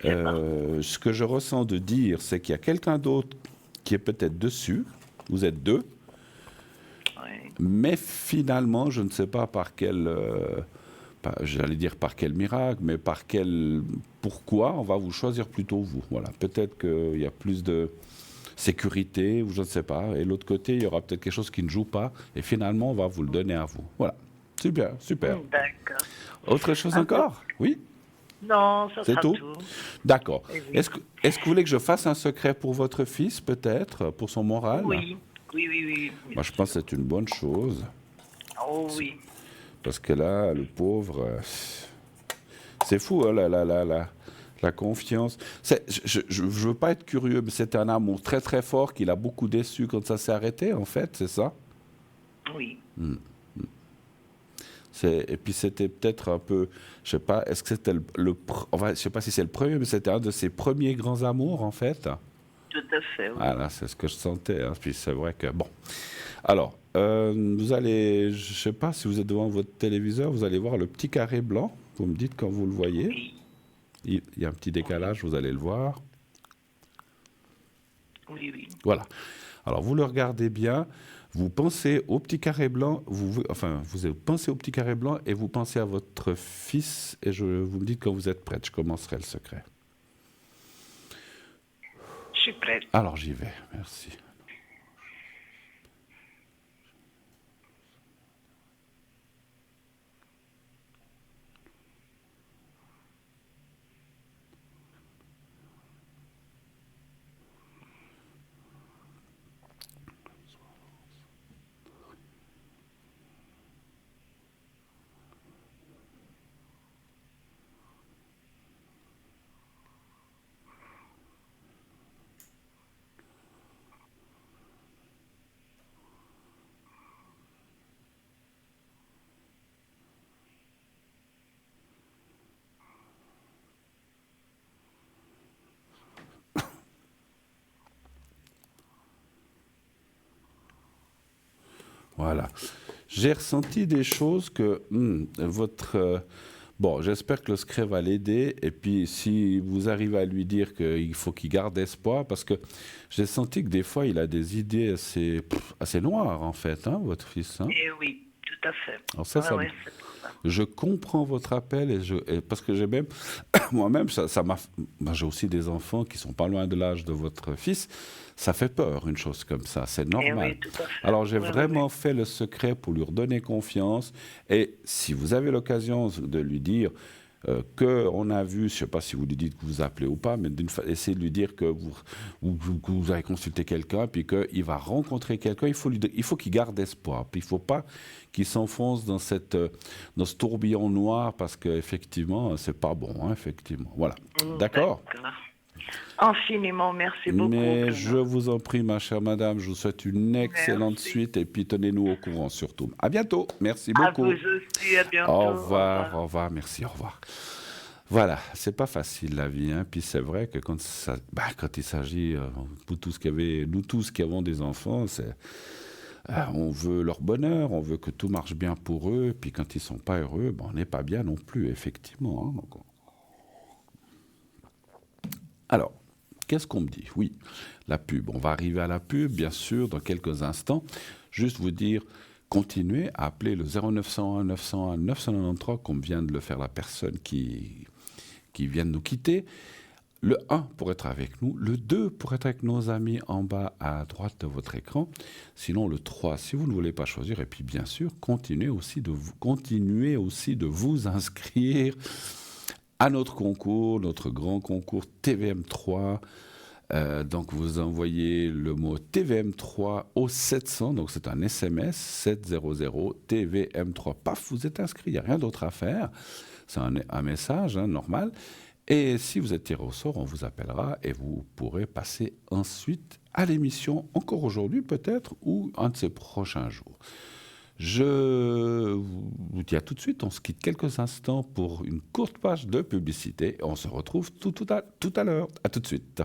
C'est bon. Ce que je ressens de dire, c'est qu'il y a quelqu'un d'autre qui est peut-être dessus. Vous êtes deux. Oui. Mais finalement, je ne sais pas par quel, j'allais dire par quel miracle, mais par quel, pourquoi on va vous choisir plutôt vous. Voilà, peut-être qu'il y a plus de sécurité, ou je ne sais pas. Et l'autre côté, il y aura peut-être quelque chose qui ne joue pas, et finalement, on va vous le donner à vous. Voilà, super, super. D'accord. Autre chose Un peu- encore? Oui, Non, ça c'est sera tout? tout. D'accord. Eh oui. Est-ce que vous voulez que je fasse un secret pour votre fils, peut-être, pour son moral? Oui. Oui, oui, oui. Moi, je pense que c'est une bonne chose. Oh oui. Parce que là, le pauvre, c'est fou, hein, la confiance. Je ne veux pas être curieux, mais c'était un amour très très fort qu'il a beaucoup déçu quand ça s'est arrêté, en fait, c'est ça? Oui. Et puis c'était peut-être un peu, je sais pas, est-ce que c'était enfin, je sais pas si c'est le premier, mais c'était un de ses premiers grands amours, en fait. Tout à fait. Oui. Voilà, c'est ce que je sentais. Hein. Puis c'est vrai que, bon. Alors, vous allez, je sais pas si vous êtes devant votre téléviseur, vous allez voir le petit carré blanc. Vous me dites quand vous le voyez. Oui. Il y a un petit décalage, vous allez le voir. Oui, oui. Voilà. Alors, vous le regardez bien. Vous pensez au petit carré blanc. Vous pensez au petit carré blanc et vous pensez à votre fils. Et vous me dites quand vous êtes prête. Je commencerai le secret. Je suis prête. Alors, j'y vais. Merci. Voilà. J'ai ressenti des choses que bon, j'espère que le secret va l'aider. Et puis, si vous arrivez à lui dire qu'il faut qu'il garde espoir, parce que j'ai senti que des fois, il a des idées assez noires, en fait, hein, votre fils. Hein. Et oui, tout à fait. Alors ça, Ouais, ouais, c'est pour ça. je comprends votre appel parce que j'ai même moi-même ça m'a. Moi, j'ai aussi des enfants qui sont pas loin de l'âge de votre fils. Ça fait peur une chose comme ça, c'est Et normal. oui, tout à fait. Alors j'ai Ouais, ouais, vraiment ouais. fait le secret pour lui redonner confiance. Et si vous avez l'occasion de lui dire que on a vu, je ne sais pas si vous lui dites que vous appelez ou pas, mais essayez de lui dire que que vous avez consulté quelqu'un, puis qu'il va rencontrer quelqu'un, il faut qu'il garde espoir. Puis il ne faut pas qu'il s'enfonce dans dans ce tourbillon noir, parce qu'effectivement, c'est pas bon, hein, effectivement. Voilà. D'accord? Infiniment, merci beaucoup. Mais Bruno. je vous en prie, ma chère madame, je vous souhaite une excellente Merci. suite, et puis tenez-nous au courant surtout. À bientôt. Merci À beaucoup. vous aussi, à bientôt. Au revoir, merci, au revoir. Voilà, c'est pas facile la vie, hein. Puis c'est vrai que quand il s'agit, pour tous nous tous qui avons des enfants, on veut leur bonheur, on veut que tout marche bien pour eux. Puis quand ils sont pas heureux, on n'est pas bien non plus, effectivement, hein. Alors, qu'est-ce qu'on me dit? Oui, la pub. On va arriver à la pub, bien sûr, dans quelques instants. Juste vous dire, continuez à appeler le 0901 901 993, comme vient de le faire la personne qui vient de nous quitter. Le 1 pour être avec nous, le 2 pour être avec nos amis en bas à droite de votre écran, sinon le 3 si vous ne voulez pas choisir, et puis bien sûr, continuez aussi de vous inscrire à notre concours, notre grand concours TVM3. Donc vous envoyez le mot TVM3 au 700, donc c'est un SMS 700 TVM3. Paf, vous êtes inscrit, il n'y a rien d'autre à faire. C'est un message normal. Et si vous êtes tiré au sort, on vous appellera et vous pourrez passer ensuite à l'émission, encore aujourd'hui peut-être, ou un de ces prochains jours. Je vous dis à tout de suite, on se quitte quelques instants pour une courte page de publicité. On se retrouve tout à l'heure. À tout de suite.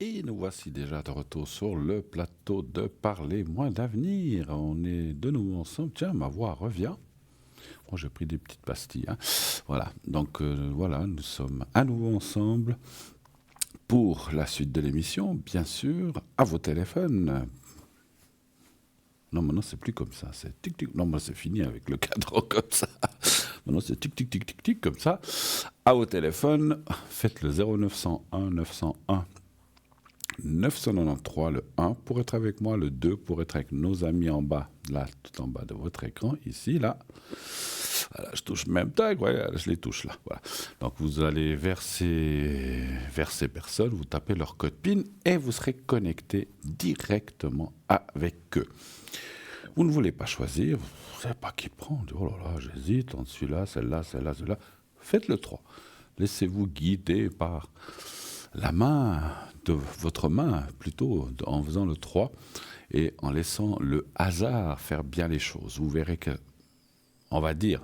Et nous voici déjà de retour sur le plateau de Parlez-moi d'avenir. On est de nouveau ensemble. Tiens, ma voix revient. Moi, j'ai pris des petites pastilles, hein. Voilà. Donc, voilà, nous sommes à nouveau ensemble pour la suite de l'émission, bien sûr, à vos téléphones. Non, maintenant, c'est plus comme ça. C'est tic-tic. Non, moi, c'est fini avec le cadran comme ça. Maintenant, c'est tic-tic-tic-tic-tic comme ça. À vos téléphones, faites le 0901 901 993, le 1 pour être avec moi, le 2 pour être avec nos amis en bas, là, tout en bas de votre écran, ici, là. Voilà, je touche même tag, ouais, je les touche là. Voilà. Donc vous allez vers ces personnes, vous tapez leur code PIN et vous serez connecté directement avec eux. Vous ne voulez pas choisir, vous ne savez pas qui prendre. Oh là là, j'hésite entre celui-là, celle-là, celle-là, celle-là. Faites le 3. Laissez-vous guider par la main de votre main, plutôt, en faisant le 3 et en laissant le hasard faire bien les choses. Vous verrez que, on va dire,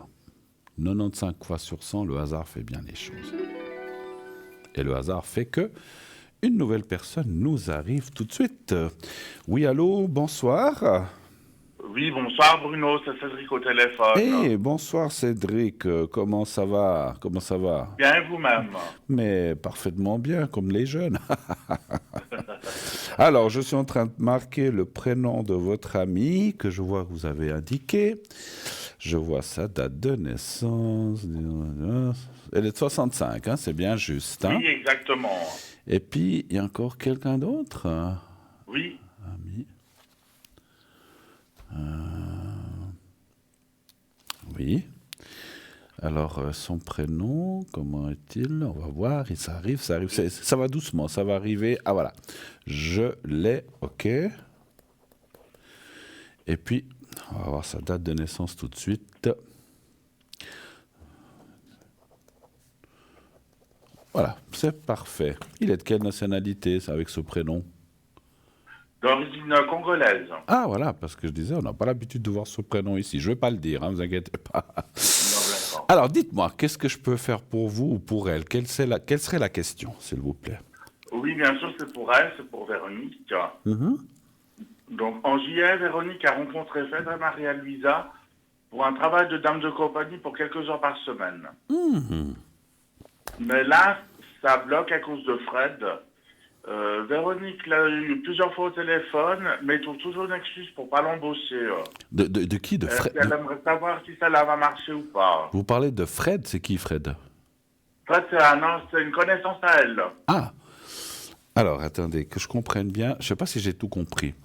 95 fois sur 100, le hasard fait bien les choses. Et le hasard fait que une nouvelle personne nous arrive tout de suite. Oui, allô, bonsoir. Oui, bonsoir Bruno, c'est Cédric au téléphone. Eh, bonsoir Cédric, comment ça va? Comment ça va? Bien et vous-même? Mais parfaitement bien, comme les jeunes. Alors, je suis en train de marquer le prénom de votre ami que je vois que vous avez indiqué. Je vois sa date de naissance. Elle est de 65, hein, c'est bien juste. Hein? Oui, exactement. Et puis, il y a encore quelqu'un d'autre? Oui. Ami. Oui. Alors, son prénom, comment est-il? On va voir, ça arrive. Ça va doucement, ça va arriver. Ah, voilà. Je l'ai, ok. Et puis, on va voir sa date de naissance tout de suite. Voilà, c'est parfait. Il est de quelle nationalité, avec ce prénom? D'origine congolaise. Ah, voilà, parce que je disais, on n'a pas l'habitude de voir ce prénom ici. Je ne vais pas le dire, hein, vous inquiétez pas. Non, Alors, dites-moi, qu'est-ce que je peux faire pour vous ou pour elle? Quelle serait la question, s'il vous plaît? Oui, bien sûr, c'est pour elle, c'est pour Véronique. Mm-hmm. Donc, en juillet, Véronique a rencontré Fred et Maria-Luisa pour un travail de dame de compagnie pour quelques heures par semaine. Mm-hmm. Mais là, ça bloque à cause de Fred. Véronique l'a eu plusieurs fois au téléphone, mais il trouve toujours une excuse pour pas l'embaucher. De qui? De Fred? Elle aimerait savoir si ça va marcher ou pas. Vous parlez de Fred? C'est qui, Fred? Fred, c'est une connaissance à elle. Ah! Alors, attendez, que je comprenne bien. Je ne sais pas si j'ai tout compris.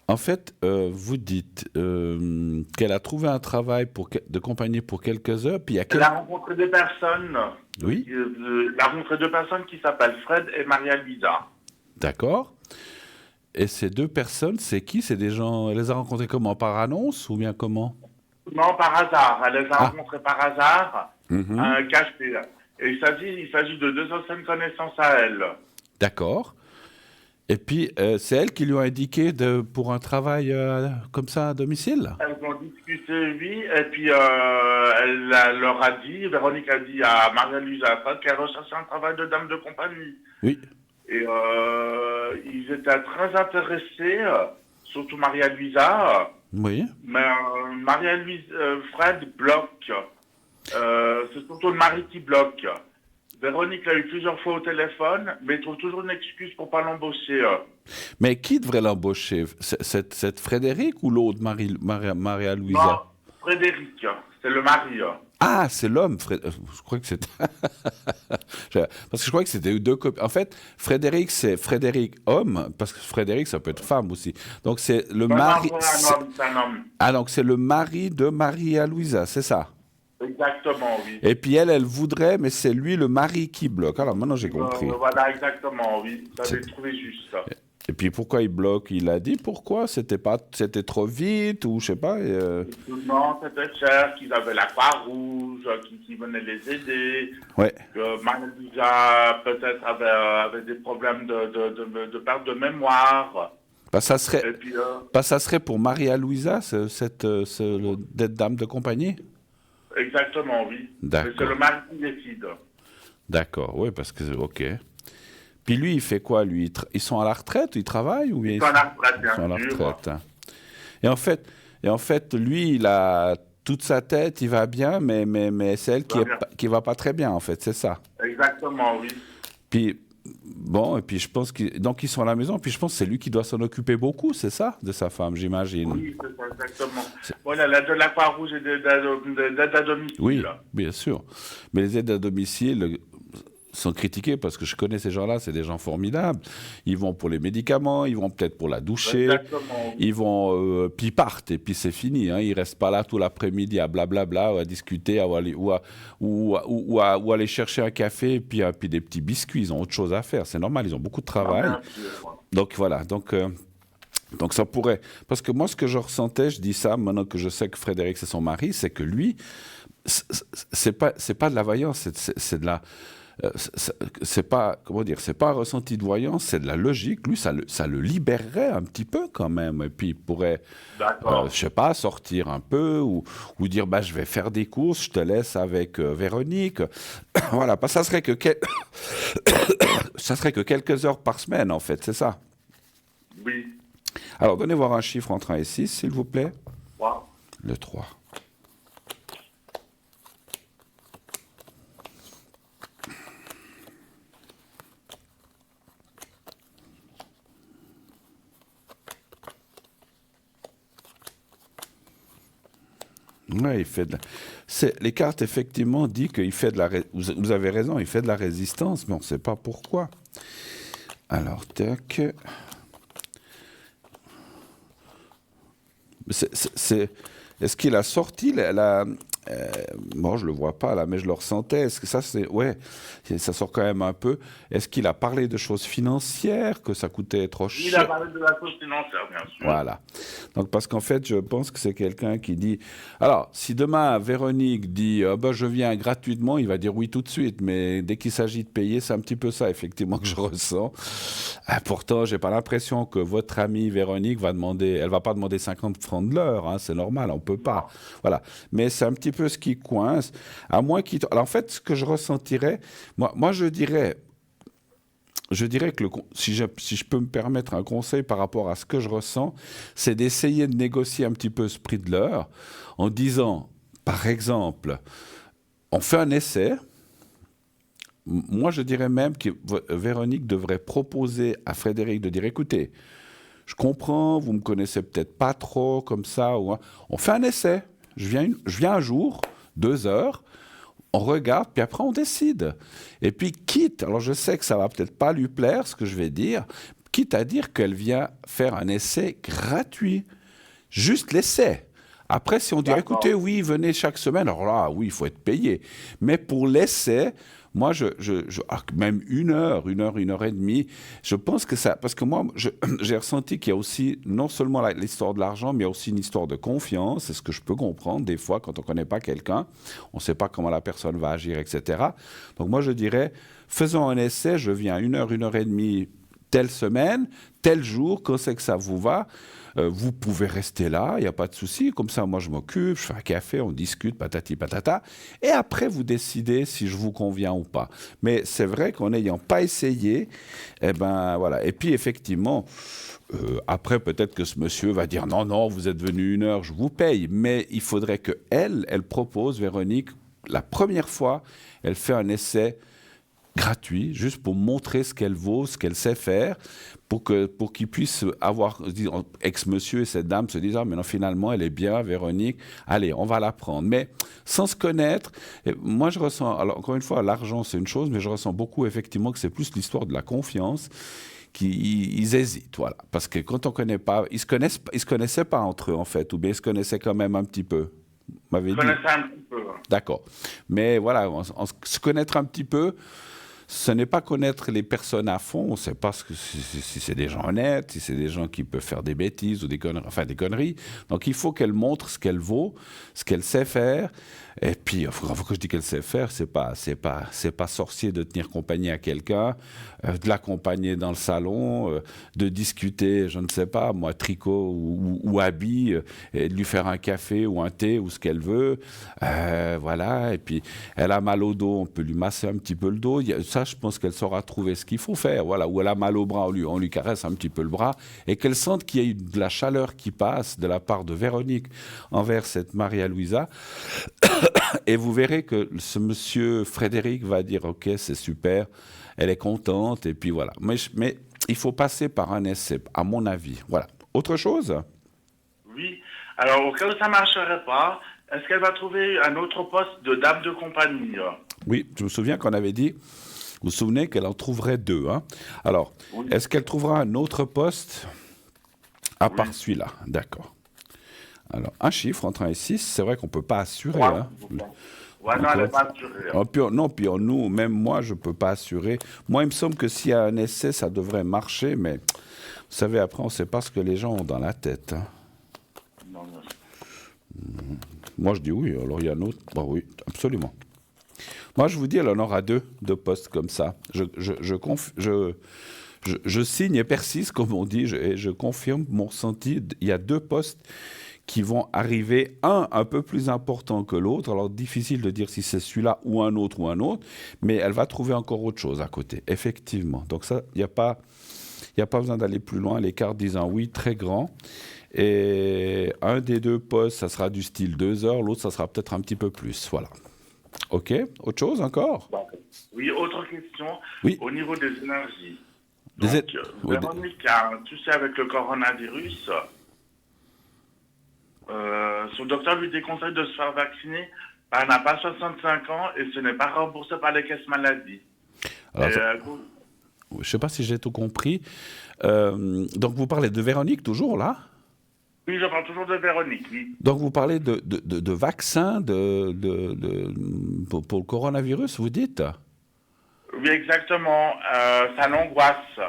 En fait, vous dites qu'elle a trouvé un travail de compagnie pour quelques heures, puis il y a Elle a rencontré des personnes. Oui. Elle a rencontré deux personnes qui s'appellent Fred et Maria-Luisa. D'accord. et ces deux personnes, c'est qui? C'est des gens, elle les a rencontrés comment? Par annonce ou bien comment? Non, par hasard. Elle les a Ah. rencontrés par hasard, Mhm. à un café. Et il s'agit de deux anciennes connaissances à elle. D'accord. Et puis, c'est elle qui lui a indiqué pour un travail comme ça à domicile? Elles ont discuté, oui, et puis leur a dit, Véronique a dit à Maria-Louise Affat qu'elle recherchait un travail de dame de compagnie. Oui. Et ils étaient très intéressés, surtout Maria-Louisa, Oui. mais Maria-Louise, Fred bloque. C'est surtout le mari qui bloque. Véronique l'a eu plusieurs fois au téléphone, mais il trouve toujours une excuse pour pas l'embaucher. Mais qui devrait l'embaucher? Cette Frédéric ou l'autre, Maria Non, Louisa? Frédéric, c'est le mari. Ah, c'est l'homme. Je crois que c'était. Parce que je crois que c'était deux copies. En fait, Frédéric, c'est Frédéric homme, parce que Frédéric, ça peut être femme aussi. Donc, c'est le Non, mari. non, c'est un homme, c'est un homme. Ah, donc c'est le mari de Maria Louisa, c'est ça? Exactement, oui. Et puis elle voudrait, mais c'est lui le mari qui bloque. Alors maintenant j'ai compris. Voilà, exactement, oui. Vous avez trouvé juste. Et puis pourquoi il bloque? Il a dit pourquoi? C'était trop vite ou je sais pas. Non, c'était cher, qu'ils avaient la Croix-Rouge, qui venait les aider. Ouais. Que Marie-Lisa peut-être avait des problèmes de perte de mémoire. Bah, ça serait, Et puis, ça serait pour Maria Louisa, d'être dame de compagnie? exactement, oui. D'accord. Mais c'est le mari qui décide. D'accord, oui, parce que ok. Puis lui, il fait quoi, lui? Ils sont à la retraite, ils travaillent ou bien Ils sont à la retraite, bien ils sont à la sûr. retraite, hein. Et en fait, lui, il a toute sa tête, il va bien, mais c'est elle qui va pas très bien, en fait, c'est ça. Exactement, oui. Puis, bon, et puis je pense donc ils sont à la maison, puis je pense que c'est lui qui doit s'en occuper beaucoup, c'est ça, de sa femme, j'imagine. Oui, c'est ça, exactement. Voilà, l'aide de la Croix-Rouge et d'aide à domicile. Oui, bien sûr. Mais les aides à domicile sont critiquées parce que je connais ces gens-là, c'est des gens formidables. Ils vont pour les médicaments, ils vont peut-être pour la doucher, Exactement. ils vont, puis ils partent et puis c'est fini. Hein. Ils restent pas là tout l'après-midi à blablabla, ou à discuter, ou à aller chercher un café et puis des petits biscuits. Ils ont autre chose à faire. C'est normal, ils ont beaucoup de travail. Bien sûr. Donc voilà, donc ça pourrait. Parce que moi, ce que je ressentais, je dis ça maintenant que je sais que Frédéric c'est son mari, c'est que lui, c'est pas de la voyance, c'est de la. C'est pas, comment dire, c'est pas un ressenti de voyance, c'est de la logique. Lui, ça le libérerait un petit peu quand même. Et puis il pourrait, je sais pas, sortir un peu ou dire, bah, je vais faire des courses, je te laisse avec Véronique. Voilà, ça serait que ça serait que quelques heures par semaine en fait, c'est ça. Oui. Alors, donnez voir un chiffre entre 1 et 6, s'il vous plaît. 3. Le 3. Ouais, il fait de les cartes, effectivement, disent qu'il fait de la... Vous avez raison, il fait de la résistance, mais on ne sait pas pourquoi. Alors, tac... Est-ce qu'il a sorti bon, je le vois pas là, mais je le ressentais. Est-ce que ça, ouais, ça sort quand même un peu. Est-ce qu'il a parlé de choses financières, que ça coûtait trop cher? Il a parlé de la chose financière, bien sûr. Voilà. Donc, parce qu'en fait, je pense que c'est quelqu'un qui dit... Alors, si demain, Véronique dit bah, « je viens gratuitement », il va dire oui tout de suite. Mais dès qu'il s'agit de payer, c'est un petit peu ça, effectivement, que je ressens. Pourtant, j'ai pas l'impression que votre amie Véronique va demander... Elle va pas demander 50 francs de l'heure, hein, c'est normal, on peut pas. Voilà. Mais c'est un petit peu ce qui coince. À moins qu'il... Alors, en fait, ce que je ressentirais... Moi je dirais... que si je peux me permettre un conseil par rapport à ce que je ressens, c'est d'essayer de négocier un petit peu ce prix de l'heure en disant, par exemple, on fait un essai. Moi, je dirais même que Véronique devrait proposer à Frédéric de dire, écoutez, je comprends, vous me connaissez peut-être pas trop comme ça. On fait un essai. Je viens un jour, 2 heures. On regarde, puis après on décide. Et puis quitte, alors je sais que ça va peut-être pas lui plaire ce que je vais dire, quitte à dire qu'elle vient faire un essai gratuit. Juste l'essai. Après, si on dit, écoutez, oui, venez chaque semaine, alors là, oui, il faut être payé. Mais pour l'essai, moi, même une heure et demie, je pense que ça... Parce que moi, j'ai ressenti qu'il y a aussi, non seulement l'histoire de l'argent, mais il y a aussi une histoire de confiance. C'est ce que je peux comprendre des fois quand on ne connaît pas quelqu'un. On ne sait pas comment la personne va agir, etc. Donc moi, je dirais, faisons un essai, je viens une heure et demie, telle semaine, tel jour, quand c'est que ça vous va. Vous pouvez rester là, il n'y a pas de souci. Comme ça, moi, je m'occupe, je fais un café, on discute, patati patata. Et après, vous décidez si je vous conviens ou pas. Mais c'est vrai qu'en n'ayant pas essayé, eh ben voilà. Et puis, effectivement, après, peut-être que ce monsieur va dire non, non, vous êtes venu une heure, je vous paye. Mais il faudrait que elle propose, Véronique, la première fois, elle fait un essai gratuit, juste pour montrer ce qu'elle vaut, ce qu'elle sait faire, pour qu'il puisse avoir, ex-monsieur et cette dame se disent, ah, mais non, finalement, elle est bien, Véronique, allez, on va la prendre. Mais sans se connaître, moi, je ressens, alors encore une fois, l'argent, c'est une chose, mais je ressens beaucoup, effectivement, que c'est plus l'histoire de la confiance. Ils hésitent, voilà. Parce que quand on ne connaît pas, ils se connaissaient pas entre eux, en fait, ou bien ils se connaissaient quand même un petit peu. Vous m'avez dit. Je connaissais un petit peu. D'accord. Mais voilà, se connaître un petit peu, ce n'est pas connaître les personnes à fond. On ne sait pas si c'est des gens honnêtes, si c'est des gens qui peuvent faire des bêtises ou des conneries. Donc il faut qu'elle montre ce qu'elle vaut, ce qu'elle sait faire. Et puis, quand je dis qu'elle sait faire, c'est pas sorcier de tenir compagnie à quelqu'un, de l'accompagner dans le salon, de discuter, je ne sais pas, moi, tricot ou habit, et de lui faire un café ou un thé ou ce qu'elle veut. Voilà. Et puis, elle a mal au dos, on peut lui masser un petit peu le dos. Ça, je pense qu'elle saura trouver ce qu'il faut faire. Voilà. Ou elle a mal au bras, on lui caresse un petit peu le bras et qu'elle sente qu'il y a eu de la chaleur qui passe de la part de Véronique envers cette Maria Luisa. Et vous verrez que ce monsieur Frédéric va dire « Ok, c'est super, elle est contente. » Et puis voilà. Mais il faut passer par un essai, à mon avis. Voilà. Autre chose ? Oui. Alors, au cas où ça ne marcherait pas, est-ce qu'elle va trouver un autre poste de dame de compagnie? Oui, je me souviens qu'on avait dit, vous vous souvenez qu'elle en trouverait 2. Hein. Alors, oui. Est-ce qu'elle trouvera un autre poste à part celui-là? D'accord. Alors, un chiffre entre 1 et 6, c'est vrai qu'on ne peut pas assurer. Ouais, hein. Ouais, non, elle n'est pas assurée. Non, puis nous, même moi, je ne peux pas assurer. Moi, il me semble que s'il y a un essai, ça devrait marcher, mais vous savez, après, on ne sait pas ce que les gens ont dans la tête. Hein. Non, non. Moi, je dis oui, alors il y a un autre. Bah oui, absolument. Moi, je vous dis, elle en aura 2 postes comme ça. Je signe et persiste, comme on dit, et je confirme mon ressenti. Il y a 2 postes qui vont arriver, un peu plus important que l'autre. Alors, difficile de dire si c'est celui-là ou un autre, mais elle va trouver encore autre chose à côté, effectivement. Donc ça, il n'y a pas besoin d'aller plus loin. L'écart disant oui, très grand. Et un des 2 postes, ça sera du style 2 heures, l'autre, ça sera peut-être un petit peu plus. Voilà. OK. Autre chose encore? Oui, autre question. Oui. Au niveau des énergies. Donc, Véronique a un souci avec le coronavirus. Son docteur lui déconseille de se faire vacciner. Elle n'a pas 65 ans et ce n'est pas remboursé par les caisses maladie. Alors, je ne sais pas si j'ai tout compris. Donc, vous parlez de Véronique toujours, là? Oui, je parle toujours de Véronique, oui. Donc, vous parlez de vaccin pour le coronavirus, vous dites? Oui, exactement. Ça l'angoisse.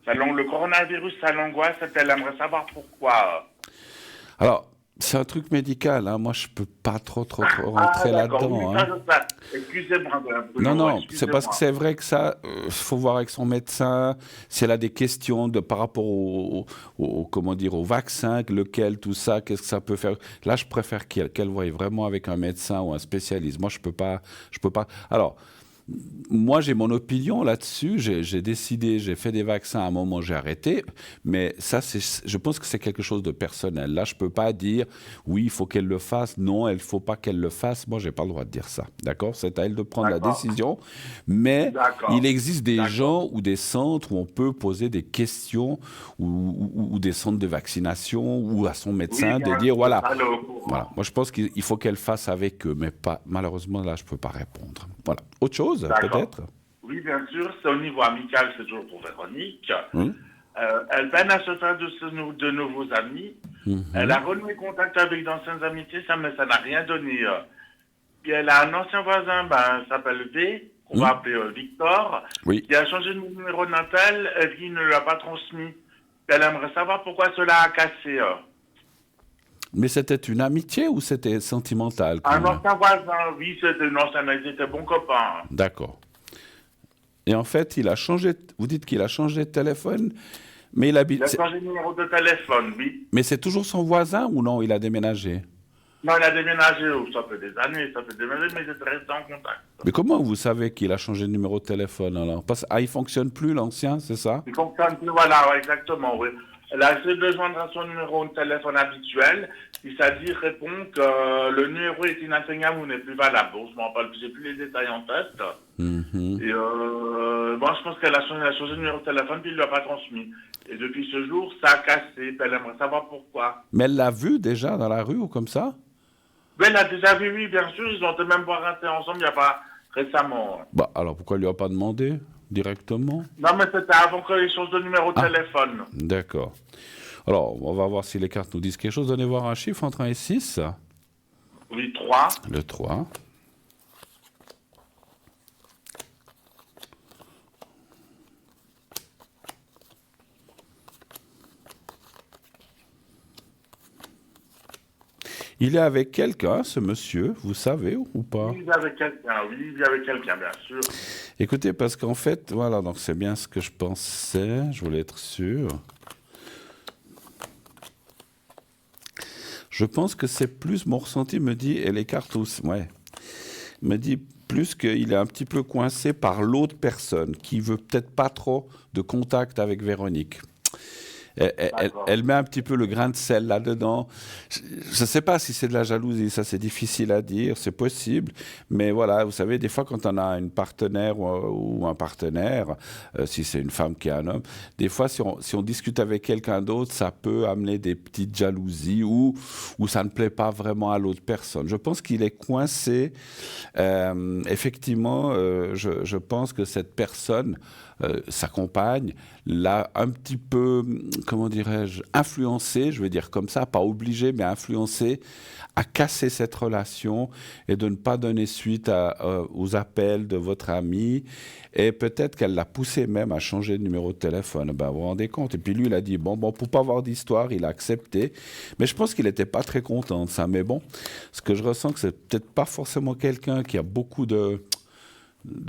Le coronavirus, ça l'angoisse et elle aimerait savoir pourquoi. Alors, c'est un truc médical, hein. Moi je peux pas trop rentrer là-dedans. Oui, ça. Excusez-moi. Non, c'est parce que c'est vrai que ça, faut voir avec son médecin, si elle a des questions par rapport au vaccin, lequel, tout ça, qu'est-ce que ça peut faire. Là, je préfère qu'elle voie vraiment avec un médecin ou un spécialiste. Moi, je peux pas. Alors, moi, j'ai mon opinion là-dessus. J'ai décidé, j'ai fait des vaccins à un moment, j'ai arrêté. Mais ça, je pense que c'est quelque chose de personnel. Là, je ne peux pas dire, oui, il faut qu'elle le fasse. Non, il ne faut pas qu'elle le fasse. Moi, je n'ai pas le droit de dire ça. D'accord? C'est à elle de prendre la décision. Mais il existe des gens ou des centres où on peut poser des questions ou des centres de vaccination ou à son médecin de dire, voilà. Moi, je pense qu'il faut qu'elle fasse avec eux. Mais malheureusement, là, je ne peux pas répondre. Voilà. Autre chose, peut-être? Oui, bien sûr. C'est au niveau amical, c'est toujours pour Véronique. Elle peine à se faire de nouveaux amis. Elle a renoué contact avec d'anciennes amitiés, mais ça n'a rien donné. elle a un ancien voisin, s'appelle V, qu'on va appeler Victor, Oui. qui a changé de numéro de Natal et qui ne l'a pas transmis. Elle aimerait savoir pourquoi cela a cassé. Mais c'était une amitié ou c'était sentimental quand Un même? ancien voisin, oui, c'était une ancienne, ils étaient bons copains. D'accord. Et en fait, il a changé, vous dites qu'il a changé de téléphone, mais il Il habite, a changé de numéro de téléphone, oui. mais c'est toujours son voisin ou non? Il a déménagé? Non, il a déménagé, ça fait des années, mais ils étaient restés en contact. Mais comment vous savez qu'il a changé de numéro de téléphone alors? Il fonctionne plus l'ancien, c'est ça? Il fonctionne plus, voilà, ouais, exactement, oui. Elle a essayé de joindre à son numéro de téléphone habituel. Il s'est dit, répond que le numéro est inatteignable ou n'est plus valable. Bon, je m'en rappelle, j'ai plus les détails en tête. Mhm. Et moi, je pense qu'elle a changé de numéro de téléphone, puis il ne l'a pas transmis. Et depuis ce jour, ça a cassé, puis elle aimerait savoir pourquoi. Mais elle l'a vu déjà dans la rue ou comme ça? Mais elle a déjà vu, oui, bien sûr, ils ont été même boire un thé ensemble il n'y a pas récemment. Bah alors pourquoi il lui a pas demandé directement? Non, mais c'était avant qu'il change de numéro de téléphone. D'accord. Alors, on va voir si les cartes nous disent quelque chose. Donnez voir un chiffre entre 1 et 6. Oui, 3. Le 3. Il est avec quelqu'un, ce monsieur, vous savez ou pas? Oui, il y avait quelqu'un, bien sûr. Écoutez, parce qu'en fait, voilà, donc c'est bien ce que je pensais, je voulais être sûr. Je pense que c'est plus, mon ressenti me dit, et les cartes aussi, ouais, me dit plus qu'il est un petit peu coincé par l'autre personne qui veut peut-être pas trop de contact avec Véronique. Elle met un petit peu le grain de sel là-dedans. Je ne sais pas si c'est de la jalousie, ça c'est difficile à dire, c'est possible. Mais voilà, vous savez, des fois quand on a une partenaire ou un partenaire, si c'est une femme qui a un homme, des fois si on discute avec quelqu'un d'autre, ça peut amener des petites jalousies ou ça ne plaît pas vraiment à l'autre personne. Je pense qu'il est coincé. Effectivement, je pense que cette personne, sa compagne, l'a un petit peu, comment dirais-je, influencé, je vais dire comme ça, pas obligé, mais influencé à casser cette relation et de ne pas donner suite aux appels de votre ami. Et peut-être qu'elle l'a poussé même à changer de numéro de téléphone. Ben, vous vous rendez compte? Et puis lui, il a dit, bon, pour pas avoir d'histoire, il a accepté. Mais je pense qu'il n'était pas très content de ça. Mais bon, ce que je ressens, que c'est peut-être pas forcément quelqu'un qui a beaucoup de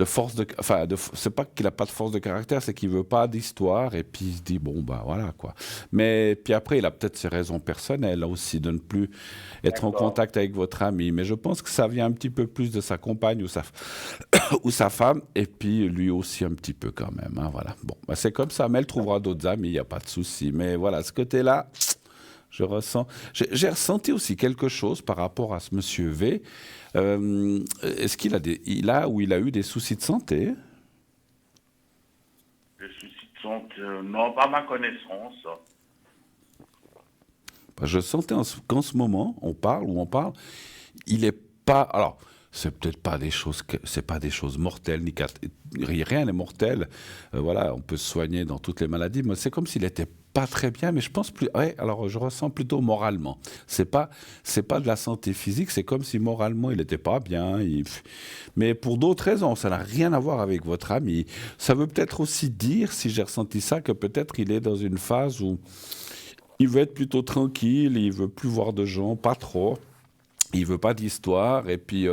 force de, enfin, c'est pas qu'il a pas de force de caractère, c'est qu'il veut pas d'histoire et puis il se dit bon bah voilà quoi. Mais puis après il a peut-être ses raisons personnelles aussi de ne plus être en contact avec votre ami. Mais je pense que ça vient un petit peu plus de sa compagne ou sa femme et puis lui aussi un petit peu quand même. Hein, voilà. Bon, bah, c'est comme ça. Mais elle trouvera d'autres amis, il y a pas de souci. Mais voilà, ce côté-là. Je ressens. J'ai ressenti aussi quelque chose par rapport à ce monsieur V. Est-ce qu'il a il a eu des soucis de santé? Les soucis de santé, non, pas à ma connaissance. Je sentais qu'en ce moment, on parle, il est pas. Alors, c'est peut-être pas des choses, c'est pas des choses mortelles, rien n'est mortel. Voilà, on peut se soigner dans toutes les maladies, mais c'est comme s'il était pas très bien. Mais je pense plus. Ouais, alors je ressens plutôt moralement. C'est pas de la santé physique. C'est comme si moralement il était pas bien. Mais pour d'autres raisons, ça n'a rien à voir avec votre ami. Ça veut peut-être aussi dire, si j'ai ressenti ça, que peut-être il est dans une phase où il veut être plutôt tranquille, il veut plus voir de gens, pas trop. Il veut pas d'histoire et puis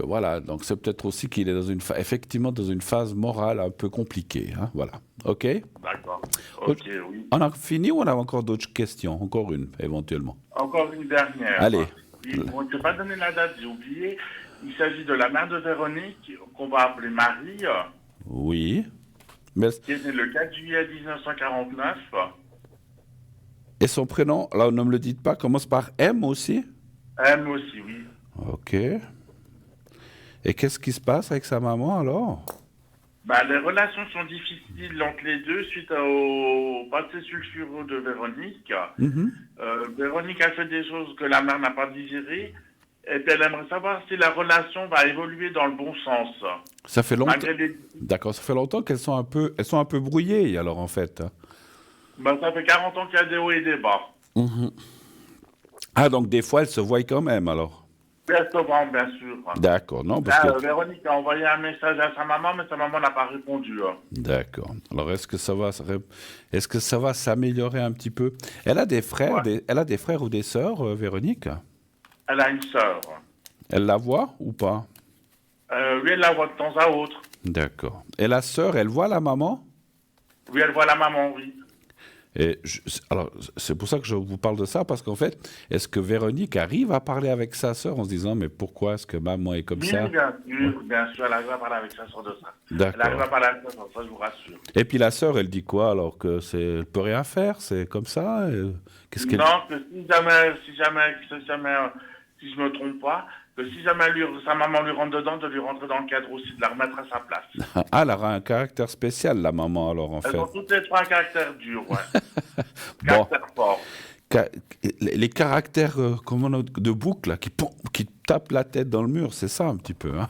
voilà. Donc c'est peut-être aussi qu'il est effectivement dans une phase morale un peu compliquée. Hein, voilà. Ok. D'accord. Ok, oui. On a fini ou on a encore d'autres questions? Encore une éventuellement. Encore une dernière. Allez. On ne s'est pas donné la date, j'ai oublié. Il s'agit de la mère de Véronique, qu'on va appeler Marie, Oui. Mais... qui est née le 4 juillet 1949. Et son prénom, là, ne me le dites pas, commence par M aussi? M aussi, oui. Ok. Et qu'est-ce qui se passe avec sa maman alors? Les relations sont difficiles entre les deux suite au passé sulfureux de Véronique. Véronique a fait des choses que la mère n'a pas digérées. Et puis elle aimerait savoir si la relation va évoluer dans le bon sens. Ça fait longtemps. D'accord, ça fait longtemps elles sont un peu brouillées alors en fait. Ça fait 40 ans qu'il y a des hauts et des bas. Ah, donc des fois, elles se voient quand même, alors? Bien souvent, bien sûr. D'accord, non, parce Là, que... Véronique a envoyé un message à sa maman, mais sa maman n'a pas répondu. D'accord. Alors, est-ce que ça va s'améliorer un petit peu? Elle a des frères, Ouais. elle a des frères ou des sœurs, Véronique? Elle a une sœur. Elle la voit ou pas? Oui, elle la voit de temps à autre. D'accord. Et la sœur, elle voit la maman? Oui, elle voit la maman, oui. Et alors, c'est pour ça que je vous parle de ça, parce qu'en fait, est-ce que Véronique arrive à parler avec sa sœur en se disant, mais pourquoi est-ce que maman est comme Oui, ça? bien sûr, elle arrive à parler avec sa sœur de ça. D'accord. Elle arrive à parler avec sa sœur, ça je vous rassure. Et puis la sœur, elle dit quoi alors que elle peut rien faire, c'est comme ça? Qu'est-ce qu'elle... Non, que si je me trompe pas, que si jamais sa maman lui rentre dedans, de lui rentrer dans le cadre aussi, de la remettre à sa place. Ah, elle a un caractère spécial, la maman, alors en Elles fait. ont toutes les trois un caractère dur, ouais. Bon. Caractère fort. Les caractères de boucle là, qui tapent la tête dans le mur, c'est ça un petit peu. Hein.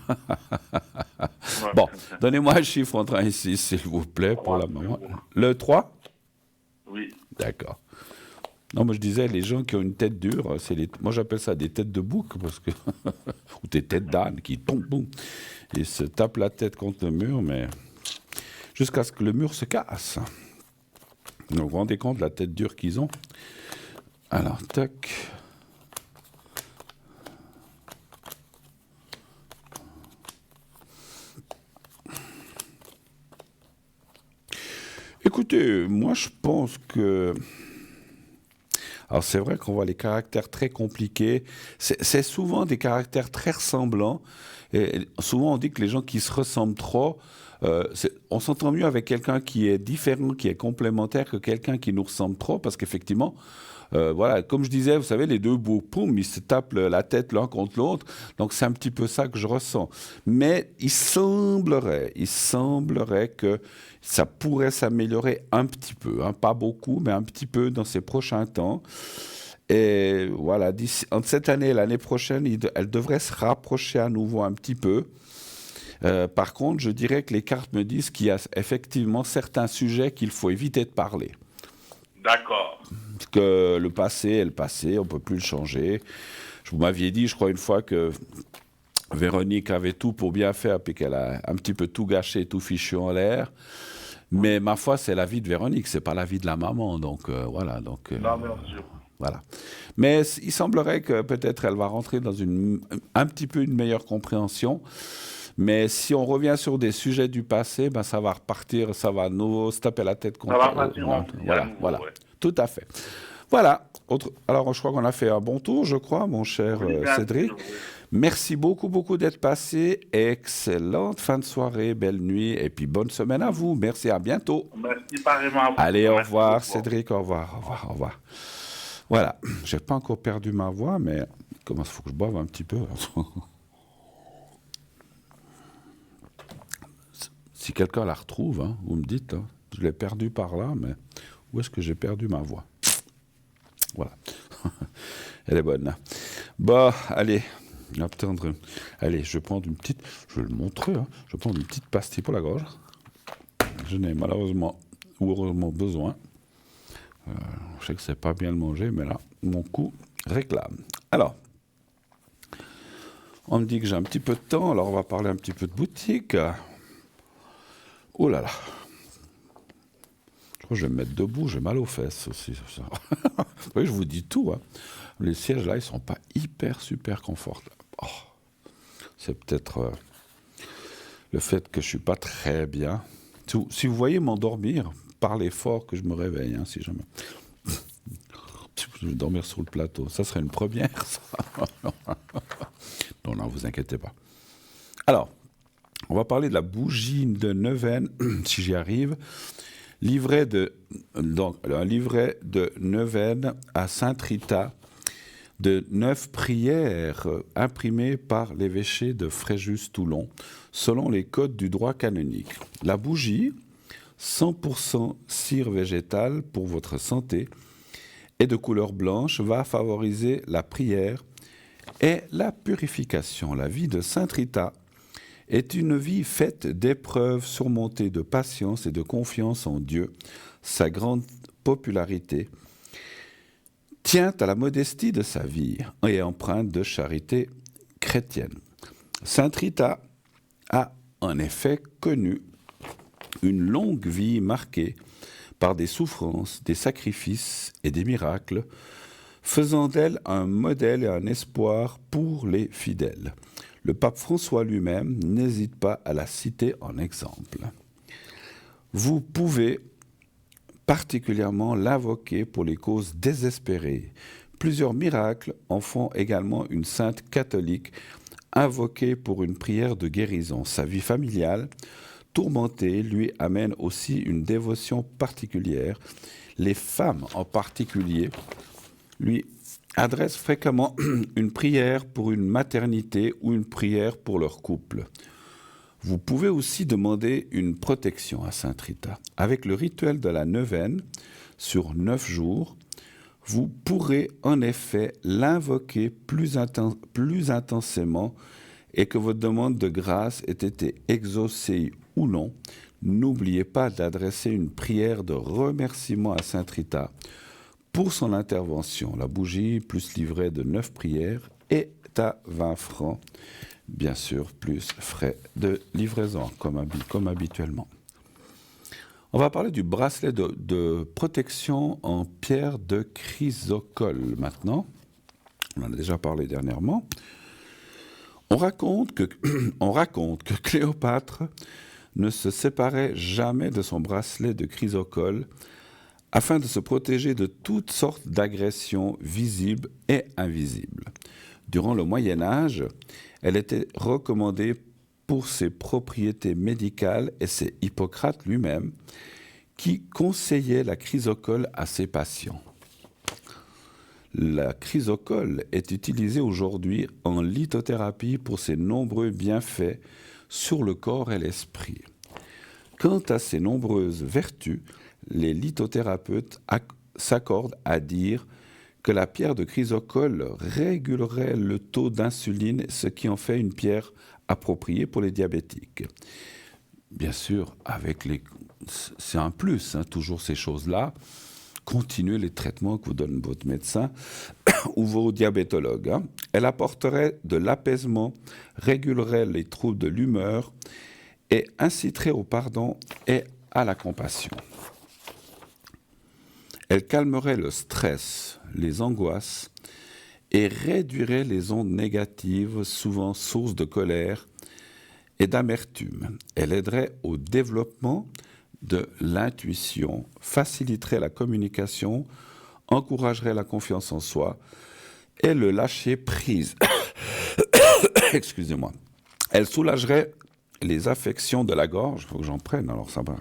Ouais. Bon, donnez-moi un chiffre entre 1 et 6, s'il vous plaît, pour la maman. Le 3? Oui. D'accord. Non, moi je disais, les gens qui ont une tête dure, moi j'appelle ça des têtes de bouc, parce que ou des têtes d'âne qui tombent, boum, et se tapent la tête contre le mur, mais jusqu'à ce que le mur se casse. Donc vous vous rendez compte de la tête dure qu'ils ont? Alors, tac. Écoutez, moi je pense que... Alors c'est vrai qu'on voit les caractères très compliqués. C'est souvent des caractères très ressemblants. Et souvent on dit que les gens qui se ressemblent trop, on s'entend mieux avec quelqu'un qui est différent, qui est complémentaire, que quelqu'un qui nous ressemble trop, parce qu'effectivement, voilà, comme je disais, vous savez, les deux bouts, poum, ils se tapent la tête l'un contre l'autre. Donc c'est un petit peu ça que je ressens. Mais il semblerait que ça pourrait s'améliorer un petit peu, hein, pas beaucoup, mais un petit peu dans ces prochains temps. Et voilà, entre cette année et l'année prochaine, elle devrait se rapprocher à nouveau un petit peu. Par contre, je dirais que les cartes me disent qu'il y a effectivement certains sujets qu'il faut éviter de parler. D'accord. Parce que le passé est le passé, on ne peut plus le changer. Vous m'aviez dit, je crois, une fois que Véronique avait tout pour bien faire, puis qu'elle a un petit peu tout gâché, tout fichu en l'air. Mais ma foi, c'est la vie de Véronique, c'est pas la vie de la maman. Donc voilà. Donc, Non, bien sûr. voilà. Mais il semblerait que peut-être elle va rentrer dans un petit peu une meilleure compréhension. Mais si on revient sur des sujets du passé, ben ça va repartir, ça va nous se taper la tête contre... Ça va partir en couille à nouveau, voilà. ouais. Tout à fait. Voilà. Alors, je crois qu'on a fait un bon tour, je crois, mon cher bien Cédric. sûr, oui. Merci beaucoup d'être passé. Excellente fin de soirée, belle nuit, et puis bonne semaine à vous. Merci, à bientôt. Merci pareillement à vous. Allez, au Merci revoir, beaucoup. Cédric, au revoir. Voilà, j'ai pas encore perdu ma voix, mais il faut que je boive un petit peu. Si quelqu'un la retrouve, hein, vous me dites, hein, je l'ai perdue par là, mais où est-ce que j'ai perdu ma voix? Voilà. Elle est bonne. Bon, allez. Allez, je vais prendre une petite... Je vais le montrer. Hein, je vais prendre une petite pastille pour la gorge. Je n'ai malheureusement ou heureusement besoin. Je sais que c'est pas bien le manger, mais là, mon cou réclame. Alors, on me dit que j'ai un petit peu de temps, alors on va parler un petit peu de boutique. Oh là là. Je crois que je vais me mettre debout, j'ai mal aux fesses aussi. Ça. Oui, je vous dis tout. Hein. Les sièges là, ils sont pas super confortables. Oh. C'est peut-être le fait que je suis pas très bien. Si vous voyez m'endormir, parlez fort que je me réveille, hein, si jamais. Je vais dormir sur le plateau. Ça serait une première, ça. Non, vous inquiétez pas. Alors, on va parler de la bougie de neuvaine, si j'y arrive. Un livret de neuvaine à Sainte-Rita de 9 prières imprimées par l'évêché de Fréjus-Toulon, selon les codes du droit canonique. La bougie, 100% cire végétale pour votre santé, et de couleur blanche, va favoriser la prière et la purification. La vie de Sainte Rita est une vie faite d'épreuves surmontées de patience et de confiance en Dieu. Sa grande popularité tient à la modestie de sa vie et empreinte de charité chrétienne. Sainte Rita a en effet connu une longue vie marquée par des souffrances, des sacrifices et des miracles, faisant d'elle un modèle et un espoir pour les fidèles. Le pape François lui-même n'hésite pas à la citer en exemple. Vous pouvez particulièrement l'invoquer pour les causes désespérées. Plusieurs miracles en font également une sainte catholique invoquée pour une prière de guérison. Sa vie familiale, tourmentée, lui amène aussi une dévotion particulière. Les femmes en particulier lui adressent fréquemment une prière pour une maternité ou une prière pour leur couple. Vous pouvez aussi demander une protection à Sainte Rita. Avec le rituel de la neuvaine, sur 9 jours, vous pourrez en effet l'invoquer plus intensément et que votre demande de grâce ait été exaucée ou non. N'oubliez pas d'adresser une prière de remerciement à Sainte Rita pour son intervention. La bougie plus livret de 9 prières est à 20 francs. Bien sûr, plus frais de livraison, comme habituellement. On va parler du bracelet de protection en pierre de chrysocole maintenant. On en a déjà parlé dernièrement. On raconte que Cléopâtre ne se séparait jamais de son bracelet de chrysocole afin de se protéger de toutes sortes d'agressions visibles et invisibles. Durant le Moyen-Âge, elle était recommandée pour ses propriétés médicales et c'est Hippocrate lui-même qui conseillait la chrysocole à ses patients. La chrysocole est utilisée aujourd'hui en lithothérapie pour ses nombreux bienfaits sur le corps et l'esprit. Quant à ses nombreuses vertus, les lithothérapeutes s'accordent à dire que la pierre de chrysocole régulerait le taux d'insuline, ce qui en fait une pierre appropriée pour les diabétiques. Bien sûr, c'est un plus, toujours ces choses-là. Continuez les traitements que vous donne votre médecin ou vos diabétologues. Elle apporterait de l'apaisement, régulerait les troubles de l'humeur et inciterait au pardon et à la compassion. Elle calmerait le stress, les angoisses et réduirait les ondes négatives, souvent sources de colère et d'amertume. Elle aiderait au développement de l'intuition, faciliterait la communication, encouragerait la confiance en soi et le lâcher prise. Excusez-moi. Elle soulagerait les affections de la gorge, il faut que j'en prenne, alors ça va.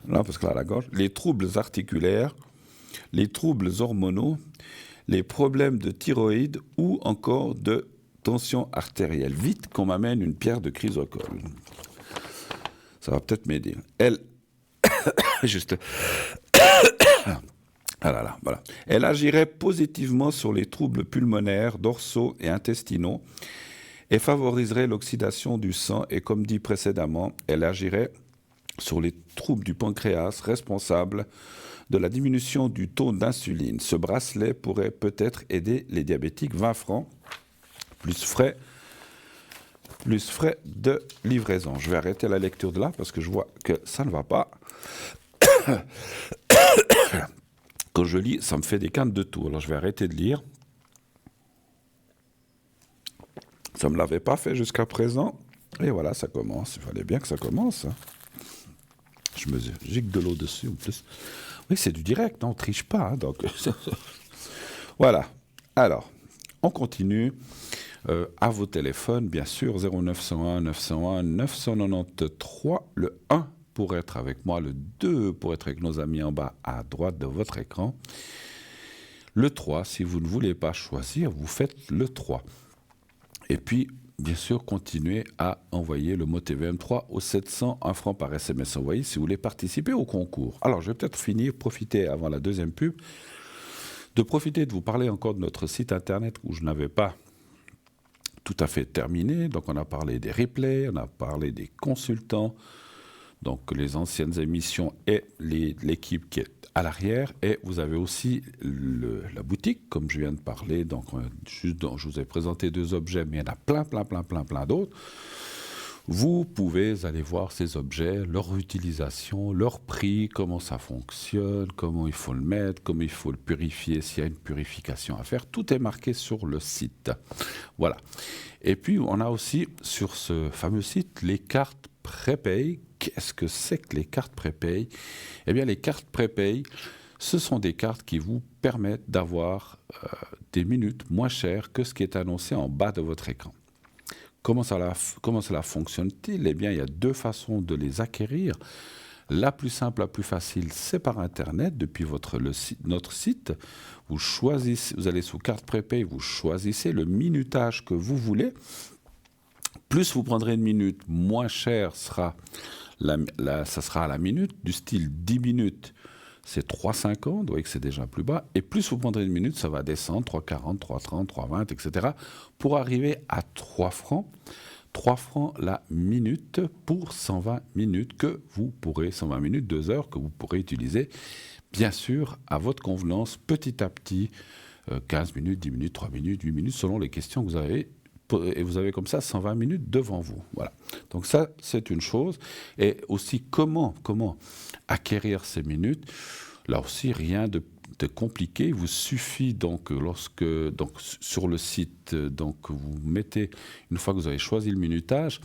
Là, parce que là, la gorge, les troubles articulaires, les troubles hormonaux, les problèmes de thyroïde ou encore de tension artérielle. Vite qu'on m'amène une pierre de chrysocole. Ça va peut-être m'aider. Elle, juste, ah là là, voilà. Elle agirait positivement sur les troubles pulmonaires, dorsaux et intestinaux et favoriserait l'oxydation du sang. Et comme dit précédemment, elle agirait sur les troubles du pancréas responsables de la diminution du taux d'insuline. Ce bracelet pourrait peut-être aider les diabétiques. 20 francs, plus frais de livraison. Je vais arrêter la lecture de là parce que je vois que ça ne va pas. Quand je lis, ça me fait des quintes de tout. Alors je vais arrêter de lire. Ça ne me l'avait pas fait jusqu'à présent. Et voilà, ça commence. Il fallait bien que ça commence. Je me gicle de l'eau dessus en plus. Oui, c'est du direct, on ne triche pas. Donc voilà. Alors, on continue. À vos téléphones, bien sûr, 0901 901 993, le 1 pour être avec moi, le 2 pour être avec nos amis en bas à droite de votre écran, le 3, si vous ne voulez pas choisir, vous faites le 3. Et puis, bien sûr, continuez à envoyer le mot TVM3 au 700, 1 franc par SMS envoyé si vous voulez participer au concours. Alors, je vais peut-être profiter avant la deuxième pub, de vous parler encore de notre site internet où je n'avais pas tout à fait terminé. Donc on a parlé des replays, on a parlé des consultants, donc les anciennes émissions et l'équipe qui est à l'arrière. Et vous avez aussi la boutique, comme je viens de parler. Donc, je vous ai présenté 2 objets, mais il y en a plein d'autres. Vous pouvez aller voir ces objets, leur utilisation, leur prix, comment ça fonctionne, comment il faut le mettre, comment il faut le purifier, s'il y a une purification à faire. Tout est marqué sur le site. Voilà. Et puis, on a aussi sur ce fameux site les cartes prépay. Qu'est-ce que c'est que les cartes prépay ? Eh bien, les cartes prépay, ce sont des cartes qui vous permettent d'avoir des minutes moins chères que ce qui est annoncé en bas de votre écran. Comment cela fonctionne-t-il ? Eh bien, il y a 2 façons de les acquérir. La plus simple, la plus facile, c'est par Internet, depuis notre site. Vous allez sous carte prépay, vous choisissez le minutage que vous voulez. Plus vous prendrez une minute, moins cher ça sera à la minute, du style 10 minutes. C'est 3,50, vous voyez que c'est déjà plus bas. Et plus vous prendrez une minute, ça va descendre, 3,40, 3,30, 3,20, etc. pour arriver à 3 francs. 3 francs la minute pour 120 minutes 120 minutes, 2 heures que vous pourrez utiliser, bien sûr, à votre convenance, petit à petit, 15 minutes, 10 minutes, 3 minutes, 8 minutes, selon les questions que vous avez. Et vous avez comme ça 120 minutes devant vous. Voilà. Donc ça, c'est une chose. Et aussi, comment acquérir ces minutes ? Là aussi, rien de compliqué. Il vous suffit donc, sur le site, donc vous mettez, une fois que vous avez choisi le minutage,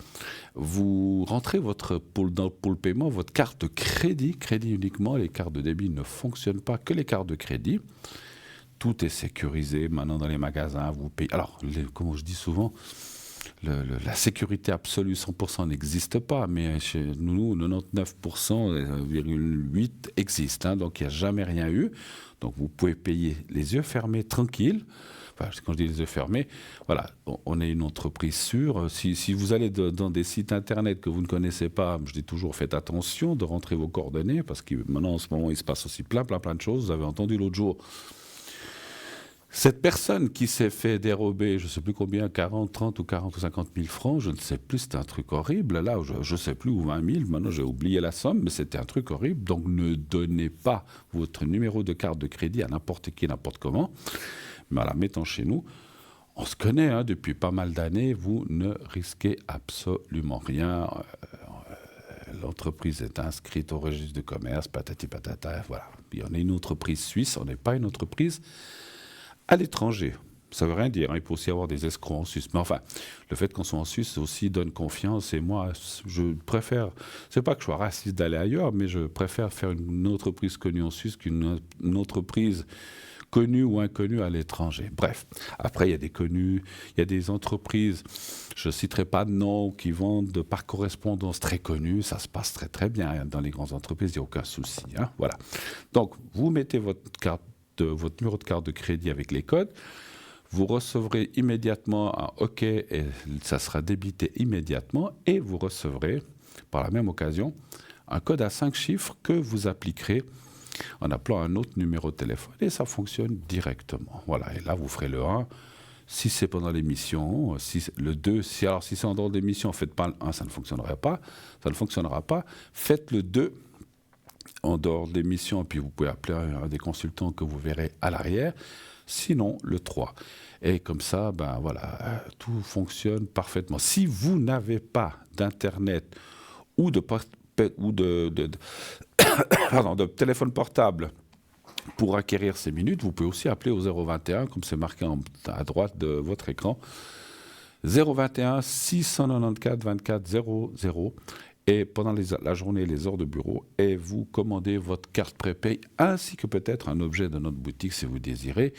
vous rentrez pour le paiement, votre carte de crédit uniquement. Les cartes de débit ne fonctionnent pas, que les cartes de crédit. Tout est sécurisé maintenant dans les magasins. Vous payez. Alors, comme je dis souvent, la sécurité absolue 100% n'existe pas, mais chez nous, 99,8% existe. Hein, donc, il n'y a jamais rien eu. Donc, vous pouvez payer les yeux fermés, tranquille. Enfin, quand je dis les yeux fermés, voilà, on est une entreprise sûre. Si vous allez dans des sites internet que vous ne connaissez pas, je dis toujours, faites attention de rentrer vos coordonnées, parce que maintenant, en ce moment, il se passe aussi plein de choses. Vous avez entendu l'autre jour cette personne qui s'est fait dérober, je ne sais plus combien, 40, 30 ou 40 ou 50 000 francs, je ne sais plus, c'était un truc horrible. Là, je ne sais plus, ou 20 000, maintenant j'ai oublié la somme, mais c'était un truc horrible. Donc ne donnez pas votre numéro de carte de crédit à n'importe qui, n'importe comment. Mais en la mettant chez nous, on se connaît hein, depuis pas mal d'années, vous ne risquez absolument rien. L'entreprise est inscrite au registre de commerce, patati patata, voilà. Puis on est une entreprise suisse, on n'est pas une entreprise à l'étranger. Ça ne veut rien dire, hein. Il peut aussi y avoir des escrocs en Suisse. Mais enfin, le fait qu'on soit en Suisse aussi donne confiance. Et moi, je préfère, c'est pas que je sois raciste d'aller ailleurs, mais je préfère faire une entreprise connue en Suisse qu'une entreprise connue ou inconnue à l'étranger. Bref, après, il y a des connus, il y a des entreprises, je ne citerai pas de nom, qui vendent par correspondance très connues. Ça se passe très très bien dans les grandes entreprises, il n'y a aucun souci. Hein. Voilà. Donc, vous mettez votre numéro de carte de crédit avec les codes, vous recevrez immédiatement un OK et ça sera débité immédiatement et vous recevrez par la même occasion un code à 5 chiffres que vous appliquerez en appelant un autre numéro de téléphone et ça fonctionne directement. Voilà, et là vous ferez le 1 si c'est pendant l'émission, le 2, si c'est en dehors de l'émission, faites pas le 1, ça ne fonctionnera pas. Faites le 2 en dehors de l'émission, et puis vous pouvez appeler un des consultants que vous verrez à l'arrière, sinon le 3. Et comme ça, ben voilà, tout fonctionne parfaitement. Si vous n'avez pas d'Internet ou de téléphone portable pour acquérir ces minutes, vous pouvez aussi appeler au 021, comme c'est marqué à droite de votre écran, 021 694 24 00. Et pendant la journée, les heures de bureau, et vous commandez votre carte prépay, ainsi que peut-être un objet de notre boutique si vous désirez.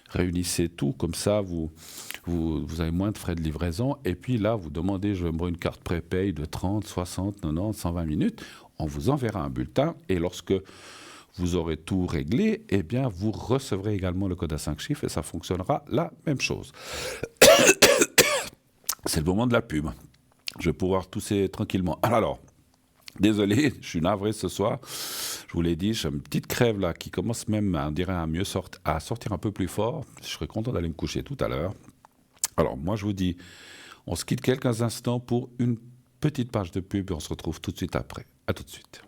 Réunissez tout, comme ça vous avez moins de frais de livraison. Et puis là, vous demandez, je veux une carte prépay de 30, 60, 90, 120 minutes. On vous enverra un bulletin, et lorsque vous aurez tout réglé, eh bien, vous recevrez également le code à 5 chiffres, et ça fonctionnera la même chose. C'est le moment de la pub. Je vais pouvoir tousser tranquillement. Alors, désolé, je suis navré ce soir. Je vous l'ai dit, j'ai une petite crève là qui commence même, on dirait, à sortir un peu plus fort. Je serais content d'aller me coucher tout à l'heure. Alors, moi, je vous dis, on se quitte quelques instants pour une petite page de pub et on se retrouve tout de suite après. À tout de suite.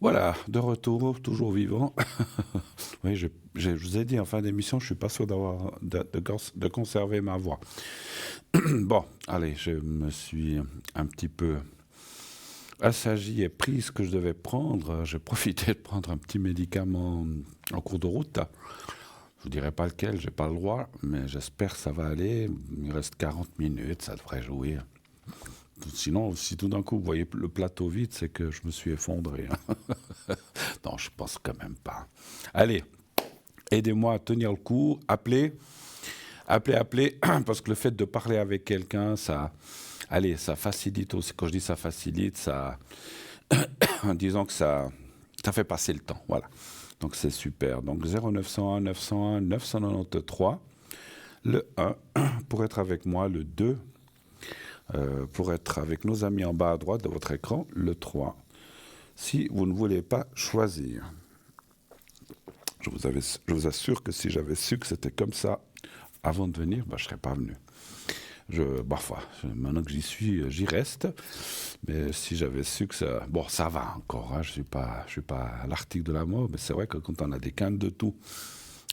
Voilà, de retour, toujours vivant. Oui, je vous ai dit en fin d'émission, je suis pas sûr de conserver ma voix. Bon, allez, je me suis un petit peu assagi et pris ce que je devais prendre. J'ai profité de prendre un petit médicament en cours de route. Je vous dirai pas lequel, j'ai pas le droit, mais j'espère que ça va aller. Il reste 40 minutes, ça devrait jouer. Sinon, si tout d'un coup vous voyez le plateau vide, c'est que je me suis effondré. Non, je pense quand même pas. Allez, aidez-moi à tenir le coup. Appelez, parce que le fait de parler avec quelqu'un, ça facilite aussi. Quand je dis ça facilite, ça, disons que ça fait passer le temps. Voilà. Donc c'est super. Donc 0901 901 993, le 1 pour être avec moi, le 2. Pour être avec nos amis en bas à droite de votre écran, le 3, si vous ne voulez pas choisir. Je vous assure que si j'avais su que c'était comme ça avant de venir, je ne serais pas venu. Maintenant que j'y suis, j'y reste. Mais si j'avais su que ça... Bon, ça va encore, hein, je suis pas à l'article de la mort, mais c'est vrai que quand on a des quintes de tout,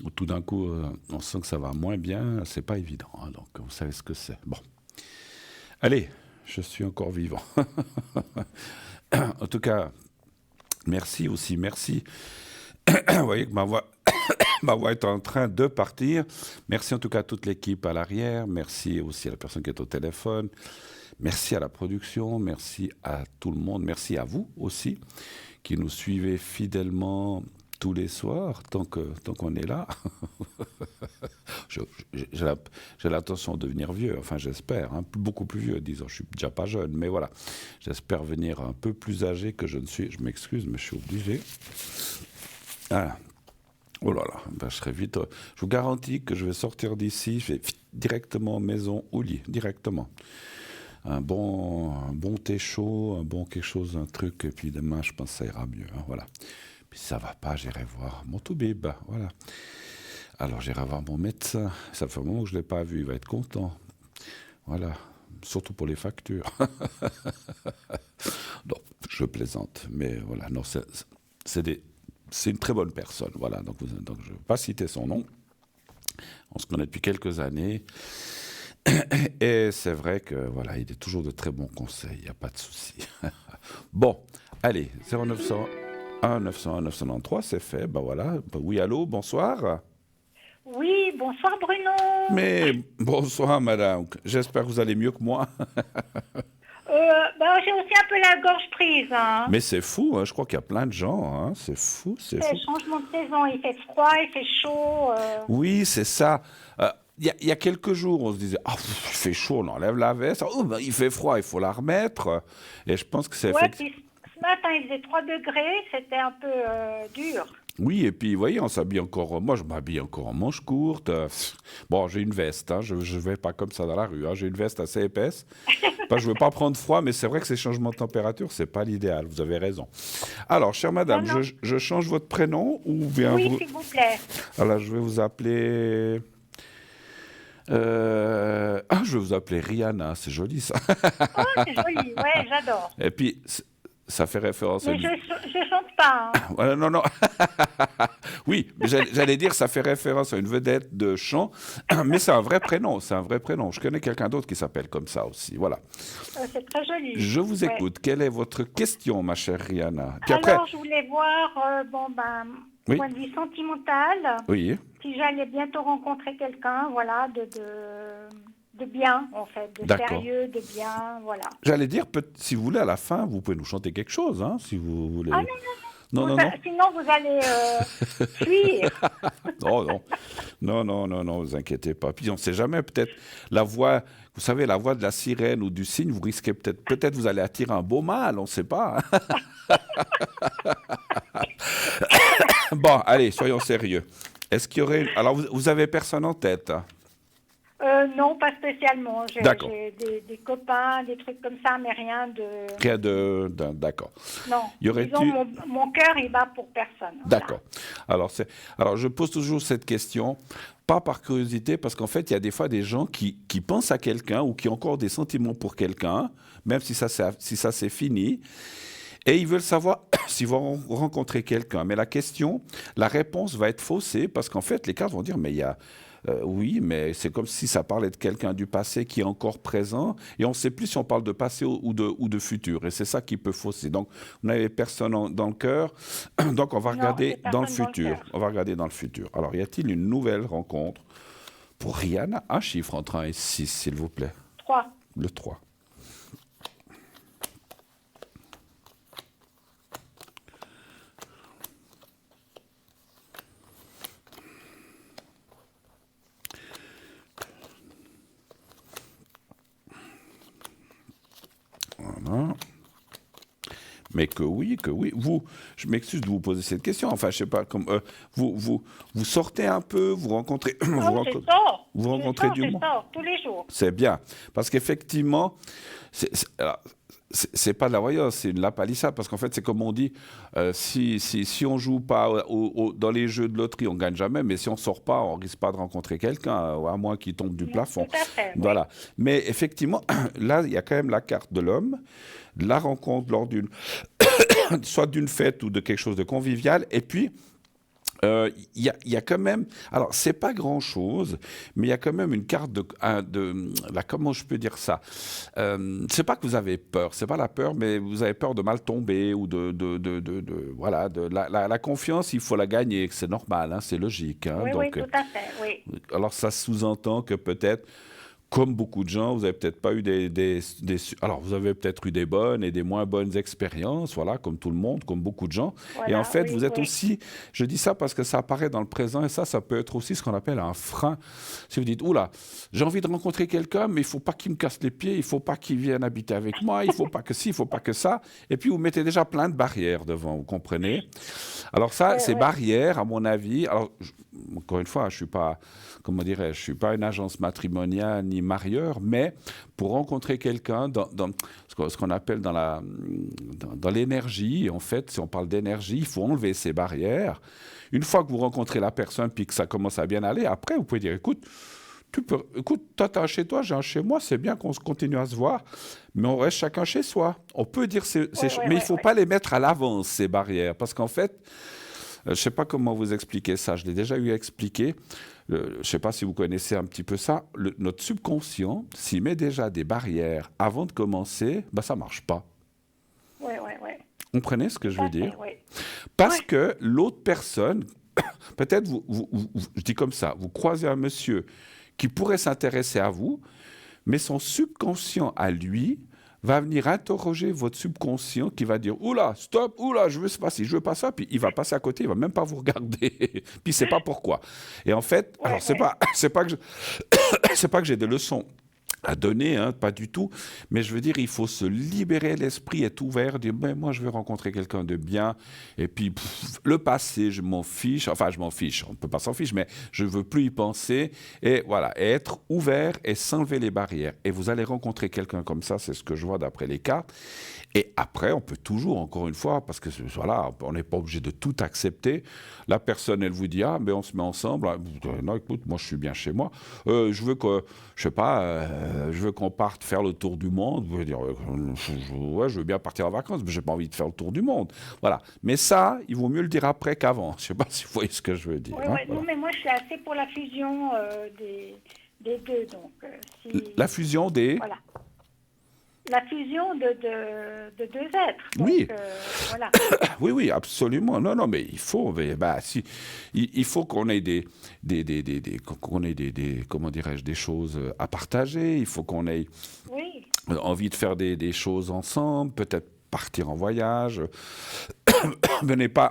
ou tout d'un coup, on sent que ça va moins bien, c'est pas évident. Hein, donc, vous savez ce que c'est. Bon. Allez, je suis encore vivant. En tout cas, merci aussi, merci. Vous voyez que ma voix est en train de partir. Merci en tout cas à toute l'équipe à l'arrière. Merci aussi à la personne qui est au téléphone. Merci à la production. Merci à tout le monde. Merci à vous aussi qui nous suivez fidèlement tous les soirs, tant qu'on est là. J'ai l'intention de devenir vieux, enfin j'espère, hein, beaucoup plus vieux, disons, je suis déjà pas jeune, mais voilà, j'espère venir un peu plus âgé que je ne suis, je m'excuse, mais je suis obligé. Ah. Oh là là, je serai vite, je vous garantis que je vais sortir d'ici, je vais directement maison ou lit, directement. Un bon thé chaud, un bon quelque chose, un truc, et puis demain je pense que ça ira mieux, hein, voilà. Puis si ça va pas, j'irai voir mon toubib, voilà. Alors j'irai voir mon médecin, ça fait un moment que je ne l'ai pas vu, il va être content. Voilà, surtout pour les factures. Non, je plaisante, mais voilà, non, c'est une très bonne personne, voilà, donc je ne vais pas citer son nom. On se connaît depuis quelques années, et c'est vrai que voilà, il est toujours de très bons conseils, il n'y a pas de souci. Bon, allez, 0901 901 993, c'est fait, voilà. Oui, allô, bonsoir. Oui, bonsoir Bruno. Mais bonsoir madame, j'espère que vous allez mieux que moi. J'ai aussi un peu la gorge prise. Hein. Mais c'est fou, hein, je crois qu'il y a plein de gens, hein, c'est fou. C'est le changement de saison, il fait froid, il fait chaud. Oui, c'est ça. Il y a quelques jours, on se disait, il fait chaud, on enlève la veste. Il fait froid, il faut la remettre. Et je pense que c'est... Puis ce matin, il faisait 3 degrés, c'était un peu dur. Oui, et puis, vous voyez, on s'habille encore... Moi, je m'habille encore en manches courtes. Bon, j'ai une veste, hein, je ne vais pas comme ça dans la rue. Hein, j'ai une veste assez épaisse. Je ne veux pas prendre froid, mais c'est vrai que ces changements de température, ce n'est pas l'idéal. Vous avez raison. Alors, chère madame, non. Je change votre prénom ou bien oui, s'il vous plaît. Alors, je vais vous appeler... je vais vous appeler Rihanna, c'est joli ça. Oh, c'est joli, ouais, j'adore. Et puis... Ça fait référence mais à... je chante pas. Hein. Voilà, non. Oui, mais j'allais dire ça fait référence à une vedette de chant, mais c'est un vrai prénom, Je connais quelqu'un d'autre qui s'appelle comme ça aussi, voilà. C'est très joli. Je vous écoute. Quelle est votre question, ma chère Rihanna? Puis après... je voulais voir, oui. point de vue sentimental, oui. Si j'allais bientôt rencontrer quelqu'un, voilà, de bien, en fait, de sérieux, de bien, voilà. J'allais dire, si vous voulez, à la fin, vous pouvez nous chanter quelque chose, hein, si vous voulez. Ah non. Sinon, vous allez fuir. Non, vous inquiétez pas. Puis on ne sait jamais, peut-être, la voix, vous savez, la voix de la sirène ou du cygne, vous risquez peut-être vous allez attirer un beau mâle, on ne sait pas. Bon, allez, soyons sérieux. Est-ce qu'il y aurait... Alors, vous avez personne en tête? Non, pas spécialement. D'accord. J'ai des copains, des trucs comme ça, mais rien de... Rien d'accord. Non, Y aurait-tu... disons, mon cœur, il bat pour personne. D'accord. Alors, je pose toujours cette question, pas par curiosité, parce qu'en fait, il y a des fois des gens qui pensent à quelqu'un ou qui ont encore des sentiments pour quelqu'un, même si ça c'est fini, et ils veulent savoir s'ils vont rencontrer quelqu'un. Mais la réponse va être faussée, parce qu'en fait, les cartes vont dire, mais il y a... oui, mais c'est comme si ça parlait de quelqu'un du passé qui est encore présent, et on ne sait plus si on parle de passé ou de futur, et c'est ça qui peut fausser. Donc, vous n'avez personne dans le cœur, donc on va regarder dans le futur. On va regarder dans le futur. Alors, y a-t-il une nouvelle rencontre pour Rihanna? Un chiffre entre 1 et 6, s'il vous plaît. 3. Le 3. Voilà. Mais que oui. Je m'excuse de vous poser cette question. Enfin, je sais pas, comme vous sortez un peu, vous rencontrez, Je rencontrez du monde. Je sors tous les jours. C'est bien, parce qu'effectivement, c'est pas de la voyance, c'est une lapalissade, parce qu'en fait, c'est comme on dit, si on joue pas dans les jeux de loterie, on gagne jamais, mais si on sort pas, on risque pas de rencontrer quelqu'un, à moins qu'il tombe du plafond. Tout à fait, oui. Voilà. Mais effectivement, là, il y a quand même la carte de l'homme, la rencontre lors soit d'une fête ou de quelque chose de convivial, et puis il y a quand même, alors c'est pas grand chose, mais il y a quand même une carte comment je peux dire ça, c'est pas que vous avez peur, c'est pas la peur, mais vous avez peur de mal tomber ou voilà, la confiance, il faut la gagner, c'est normal, hein, c'est logique, hein, Oui, donc, oui, tout à fait, oui. alors ça sous-entend que peut-être, comme beaucoup de gens, vous avez peut-être pas eu alors vous avez peut-être eu des bonnes et des moins bonnes expériences, voilà, comme tout le monde, comme beaucoup de gens. Voilà, et en fait, oui, vous êtes oui. aussi, je dis ça parce que ça apparaît dans le présent, et ça peut être aussi ce qu'on appelle un frein. Si vous dites, oula, j'ai envie de rencontrer quelqu'un, mais il faut pas qu'il me casse les pieds, il faut pas qu'il vienne habiter avec moi, il faut pas que ci, il faut pas que ça. Et puis vous mettez déjà plein de barrières devant, vous comprenez? Alors ça, ces barrières, à mon avis, alors encore une fois, je suis pas, comment dirais-je, je suis pas une agence matrimoniale ni marieur, mais pour rencontrer quelqu'un dans ce qu'on appelle dans l'énergie, en fait, si on parle d'énergie, il faut enlever ces barrières. Une fois que vous rencontrez la personne puis que ça commence à bien aller, après, vous pouvez dire, écoute, toi, tu as un chez toi, j'ai un chez moi, c'est bien qu'on continue à se voir, mais on reste chacun chez soi. On peut dire mais il ne faut pas les mettre à l'avance, ces barrières, parce qu'en fait, je ne sais pas comment vous expliquer ça, je l'ai déjà eu à expliquer. Je ne sais pas si vous connaissez un petit peu ça. Notre subconscient, s'il met déjà des barrières avant de commencer, ça ne marche pas. Oui. Vous comprenez ce que je veux dire? Oui. Parce que l'autre personne, peut-être, je dis comme ça, vous croisez un monsieur qui pourrait s'intéresser à vous, mais son subconscient à lui va venir interroger votre subconscient qui va dire « Oula, stop, oula, je veux pas ci, je veux pas ça », puis il va passer à côté, il va même pas vous regarder, puis il sait pas pourquoi. Et en fait, alors c'est pas que j'ai des leçons à donner, hein, pas du tout, mais je veux dire, il faut se libérer l'esprit, être ouvert, dire ben, moi je veux rencontrer quelqu'un de bien, et puis le passé, je m'en fiche, on ne peut pas s'en ficher, mais je ne veux plus y penser, et voilà, être ouvert et s'enlever les barrières. Et vous allez rencontrer quelqu'un comme ça, c'est ce que je vois d'après les cartes. Et après, on peut toujours, encore une fois, parce que voilà, on n'est pas obligé de tout accepter. La personne, elle vous dit, ah, mais on se met ensemble. Non, écoute, moi, je suis bien chez moi. Je veux qu'on parte faire le tour du monde. Je veux dire, ouais, je veux bien partir en vacances, mais j'ai pas envie de faire le tour du monde. Voilà. Mais ça, il vaut mieux le dire après qu'avant. Je sais pas si vous voyez ce que je veux dire. Oui, Voilà. non, mais moi, je suis assez pour la fusion des deux. Donc, La fusion des... Voilà. La fusion de deux êtres. Donc, oui. Voilà. Oui, absolument. Non, mais il faut, il faut qu'on ait comment dirais-je, des choses à partager. Il faut qu'on ait envie de faire des choses ensemble, peut-être partir en voyage.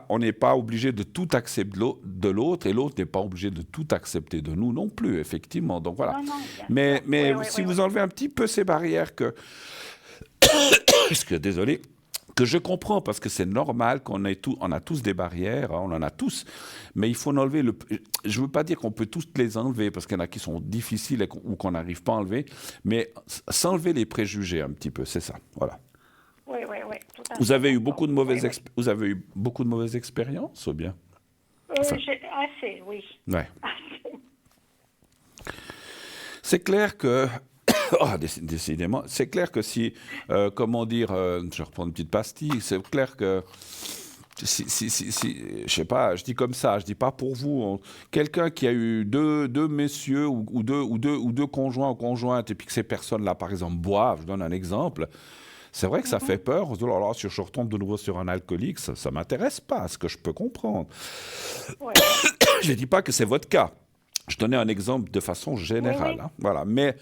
On n'est pas obligé de tout accepter de l'autre, et l'autre n'est pas obligé de tout accepter de nous non plus, effectivement. Donc voilà. Non, mais si vous enlevez un petit peu ces barrières désolé, que je comprends parce que c'est normal on a tous des barrières, hein, on en a tous, mais il faut en enlever je veux pas dire qu'on peut tous les enlever parce qu'il y en a qui sont difficiles ou qu'on n'arrive pas à enlever, mais s'enlever les préjugés un petit peu, c'est ça, voilà. Oui, tout à fait. Vous avez eu beaucoup de vous avez eu beaucoup de mauvaises expériences ou bien? Assez, oui. Ouais. Assez. C'est clair que oh, décidément, c'est clair que si, comment dire, je reprends une petite pastille, c'est clair que si, je sais pas, je dis comme ça, je dis pas pour vous, quelqu'un qui a eu deux messieurs ou deux conjoints ou conjointes et puis que ces personnes-là, par exemple, boivent, je donne un exemple. C'est vrai que ça fait peur. On se dit, oh là là, si je retombe de nouveau sur un alcoolique, ça m'intéresse pas, ce que je peux comprendre. Ouais. Je ne dis pas que c'est votre cas. Je donnais un exemple de façon générale. Oui. Hein, voilà. Mais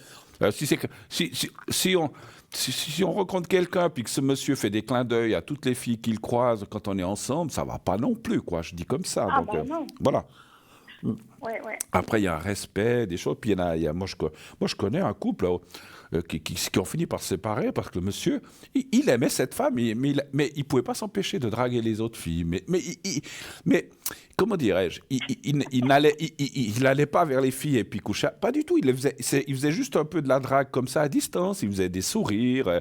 si on rencontre quelqu'un puis que ce monsieur fait des clins d'œil à toutes les filles qu'il croise quand on est ensemble, ça va pas non plus, quoi. Je dis comme ça. Ah, donc, non. voilà. Ouais. Après, il y a un respect, des choses. Puis moi, je connais un couple qui ont fini par se séparer parce que le monsieur, il aimait cette femme, mais il pouvait pas s'empêcher de draguer les autres filles. Mais comment dirais-je, il n'allait pas vers les filles et puis coucher. Pas du tout. Il faisait juste un peu de la drague comme ça à distance. Il faisait des sourires,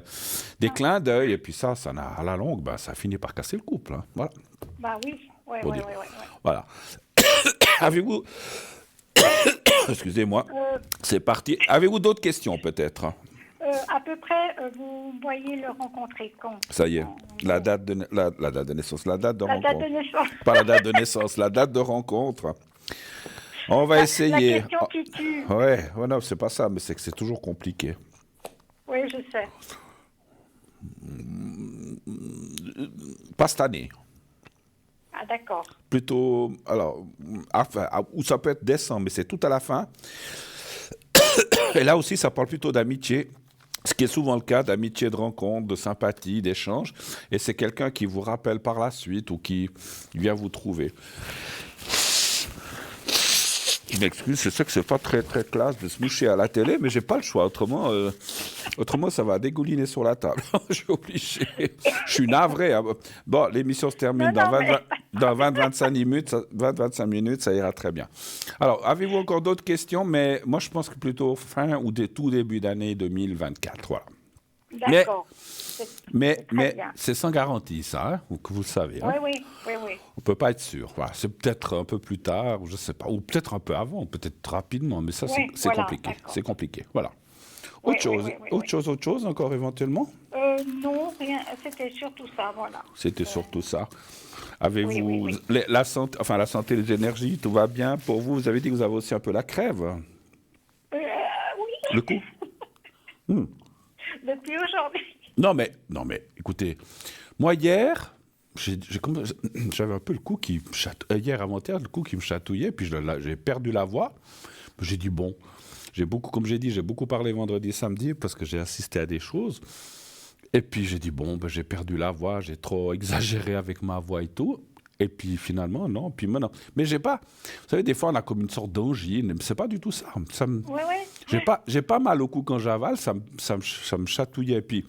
des clins d'œil. Et puis ça à la longue, ça finit par casser le couple. Hein. Voilà. Bah oui. Ouais. Voilà. Avez-vous... Excusez-moi. C'est parti. Avez-vous d'autres questions, peut-être? À peu près, vous voyez le rencontrer quand? Ça y est. La date de naissance. La date de rencontre. La date de naissance. Pas la date de naissance, la date de rencontre. On va essayer. La question qui tue. Ouais, non, c'est pas ça, mais c'est que c'est toujours compliqué. Oui, je sais. Pas cette année. Ah, d'accord. Plutôt, alors, ou ça peut être décembre, mais c'est tout à la fin. Et là aussi, ça parle plutôt d'amitié, ce qui est souvent le cas, d'amitié, de rencontre, de sympathie, d'échange. Et c'est quelqu'un qui vous rappelle par la suite ou qui vient vous trouver. Je m'excuse, je sais que c'est pas très très classe de se moucher à la télé, mais j'ai pas le choix. Autrement, ça va dégouliner sur la table. Je suis obligé. Je suis navré. Hein. Bon, l'émission se termine dans 20-25 minutes. 20-25 minutes, ça ira très bien. Alors, avez-vous encore d'autres questions? Mais moi, je pense que plutôt fin ou tout début d'année 2024. Voilà. D'accord. Mais c'est sans garantie, ça, hein, que vous le savez. Hein. Oui. On ne peut pas être sûr. Voilà. C'est peut-être un peu plus tard, je ne sais pas, ou peut-être un peu avant, peut-être rapidement, mais ça, c'est voilà, compliqué. D'accord. C'est compliqué. Voilà. Autre chose encore éventuellement? Non, rien. C'était surtout ça, voilà. C'était surtout ça. Avez-vous la santé, les énergies, tout va bien pour vous? Vous avez dit que vous avez aussi un peu la crève. Oui. Le coup? Depuis aujourd'hui. Non mais, écoutez, moi hier, j'avais un peu le cou qui hier avant-hier, le cou qui me chatouillait, puis j'ai perdu la voix. J'ai dit bon, comme j'ai dit, j'ai beaucoup parlé vendredi, samedi parce que j'ai assisté à des choses. Et puis j'ai dit bon, j'ai perdu la voix, j'ai trop exagéré avec ma voix et tout. Et puis finalement, non. Puis maintenant, mais j'ai pas. Vous savez, des fois, on a comme une sorte d'angine. Mais c'est pas du tout ça. J'ai pas mal au cou quand j'avale. Ça me chatouillait. Puis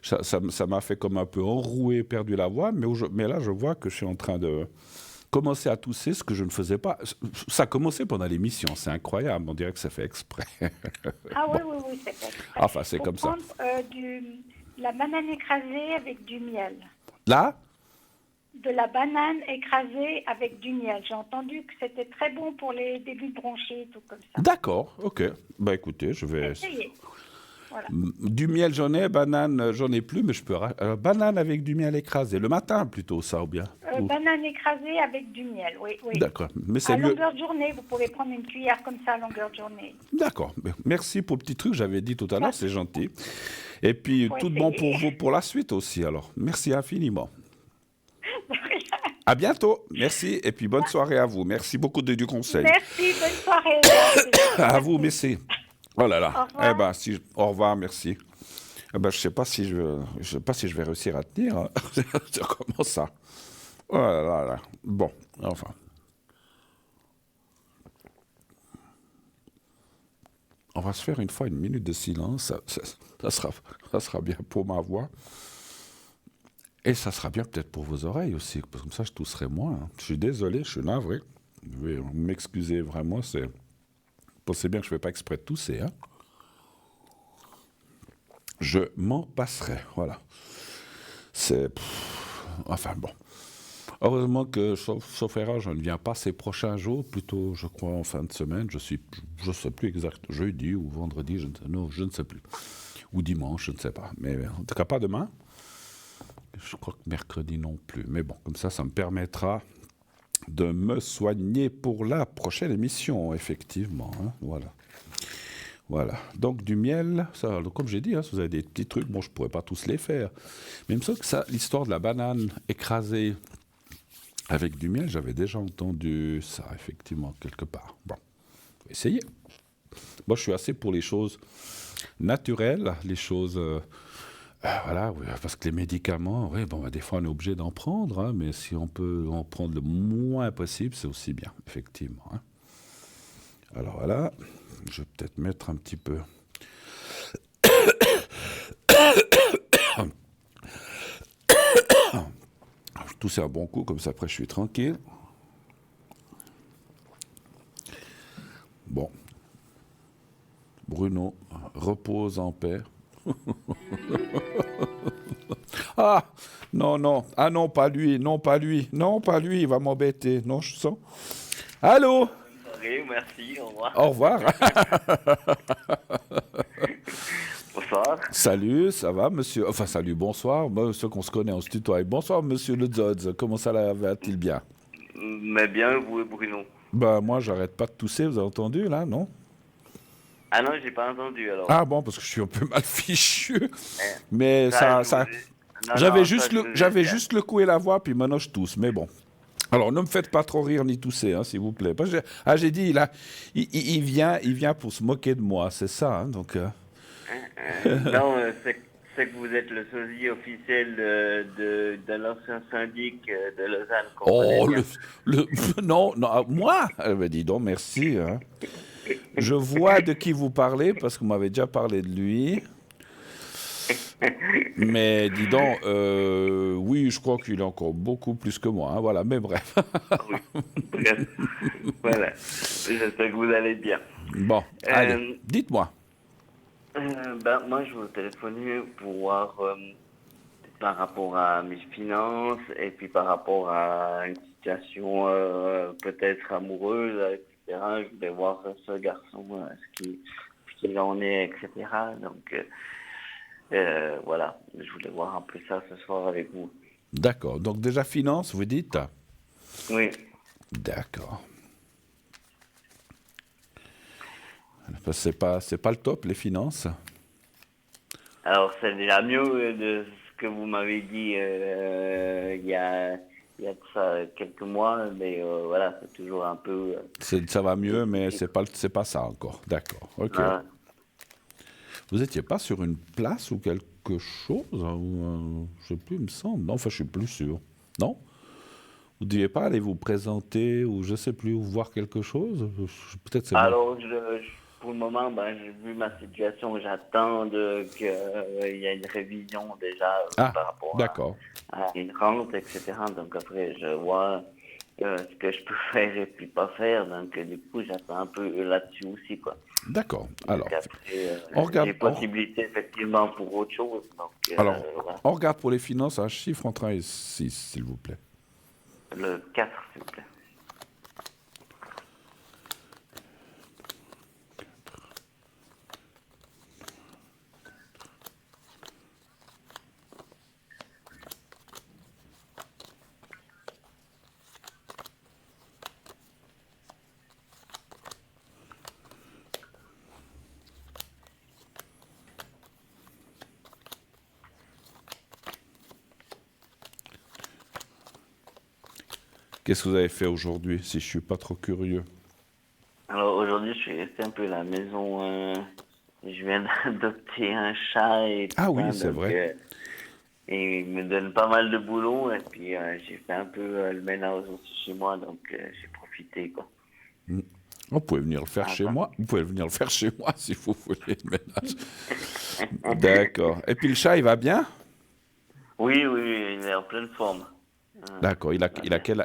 ça m'a fait comme un peu enroué, perdu la voix. Mais là, je vois que je suis en train de commencer à tousser, ce que je ne faisais pas. Ça a commencé pendant l'émission. C'est incroyable. On dirait que c'est fait exprès. Ah oui, c'est fait exprès. Enfin, c'est comme ça. La banane écrasée avec du miel. Là? De la banane écrasée avec du miel. J'ai entendu que c'était très bon pour les débuts de bronchite, tout comme ça. D'accord, ok. Écoutez, je vais essayer. Voilà. Du miel, j'en ai, banane, j'en ai plus, mais je peux... banane avec du miel écrasé, le matin plutôt, ça, ou bien Banane écrasée avec du miel, oui. D'accord, mais c'est à mieux... longueur de journée, vous pouvez prendre une cuillère comme ça à longueur de journée. D'accord, merci pour le petit truc, j'avais dit tout à l'heure, c'est gentil. Et puis, tout de bon pour vous pour la suite aussi, alors. Merci infiniment. À bientôt, merci, et puis bonne soirée à vous. Merci beaucoup du conseil. Merci, bonne soirée. À vous, merci. Oh là là. Au revoir. Au revoir, merci. Je sais pas si je vais réussir à tenir. Hein. Comment ça? Oh là là là. Bon, enfin. On va se faire une fois une minute de silence. Ça sera bien pour ma voix. Et ça sera bien peut-être pour vos oreilles aussi, parce que comme ça je tousserai moins. Hein. Je suis désolé, je suis navré. Vous devez m'excuser vraiment, pensez bien que je ne fais pas exprès de tousser. Hein. Je m'en passerai, voilà. Enfin bon. Heureusement que, sauf erreur, je ne viens pas ces prochains jours, plutôt, je crois, en fin de semaine. Je ne sais plus exact, jeudi ou vendredi, je ne sais plus. Ou dimanche, je ne sais pas. Mais en tout cas, pas demain. Je crois que mercredi non plus. Mais bon, comme ça me permettra de me soigner pour la prochaine émission, effectivement. Hein, voilà. Donc, du miel, ça, comme j'ai dit, hein, si vous avez des petits trucs, bon, je ne pourrais pas tous les faire. Mais il me semble que ça, l'histoire de la banane écrasée avec du miel, j'avais déjà entendu ça, effectivement, quelque part. Bon, essayez. Moi, je suis assez pour les choses naturelles, les choses... voilà, oui, parce que les médicaments, oui, bon, des fois, on est obligé d'en prendre, hein, mais si on peut en prendre le moins possible, c'est aussi bien, effectivement. Hein. Alors voilà, je vais peut-être mettre un petit peu... Je tousse un bon coup, comme ça, après, je suis tranquille. Bon. Bruno repose en paix. Ah, non. Ah non, pas lui, il va m'embêter. Non, je sens. Allô? Oui, merci, au revoir. Au revoir. Bonsoir. Salut, ça va, monsieur? Enfin, salut, bonsoir. Monsieur qu'on se connaît, on se tutoie. Bonsoir, monsieur Le Zodz. Comment ça va-t-il bien? Mais bien, vous et Bruno. Moi, j'arrête pas de tousser, vous avez entendu, là, non? Ah non, j'ai pas entendu, alors. Ah bon, parce que je suis un peu mal fichu. Mais ça... Non, J'avais juste le cou et la voix, puis maintenant je tousse, mais bon. Alors, ne me faites pas trop rire ni tousser, hein, s'il vous plaît. J'ai dit, il vient pour se moquer de moi, c'est ça, hein, donc... Non, c'est que vous êtes le sosie officiel de l'ancien syndic de Lausanne. Oh, non, moi? Dis donc, merci. Hein. Je vois de qui vous parlez, parce que vous m'avez déjà parlé de lui. Mais dis donc, oui, je crois qu'il est encore beaucoup plus que moi. Hein, voilà, mais bref. Oui, bref. Voilà. J'espère que vous allez bien. Bon, allez, dites-moi. Moi, je vous téléphonais pour voir par rapport à mes finances et puis par rapport à une situation peut-être amoureuse, etc. Je voulais voir ce garçon, ce qu'il en est, etc. Donc, voilà, je voulais voir un peu ça ce soir avec vous. D'accord. Donc déjà finance, vous dites? Oui. D'accord. C'est pas le top, les finances. Alors, c'est déjà mieux de ce que vous m'avez dit il y a de ça quelques mois, mais voilà, c'est toujours un peu... Ça va mieux, mais c'est pas ça encore. D'accord, ok. Vous n'étiez pas sur une place ou quelque chose hein, je sais plus, il me semble. Non, enfin, je suis plus sûr. Non? Vous ne deviez pas aller vous présenter ou je sais plus, ou voir quelque chose? Peut-être c'est Alors, pour le moment, j'ai vu ma situation, j'attends qu'il y ait une révision déjà par rapport à une rente, etc. Donc après, je vois ce que je peux faire et puis pas faire. Donc du coup, j'attends un peu là-dessus aussi, quoi. D'accord. Alors, on regarde des possibilités effectivement pour autre chose. Donc, alors, voilà. On regarde pour les finances un chiffre entre 1 et 6, s'il vous plaît. Le 4, s'il vous plaît. Qu'est-ce que vous avez fait aujourd'hui, si je ne suis pas trop curieux? Alors aujourd'hui, je suis resté un peu à la maison. Je viens d'adopter un chat. Oui, c'est vrai. Et il me donne pas mal de boulot. Et puis j'ai fait un peu le ménage aussi chez moi. Donc j'ai profité, quoi. Vous pouvez venir le faire chez moi. Vous pouvez venir le faire chez moi si vous voulez le ménage. D'accord. Et puis le chat, il va bien? Oui, oui, il est en pleine forme. D'accord. Il a quel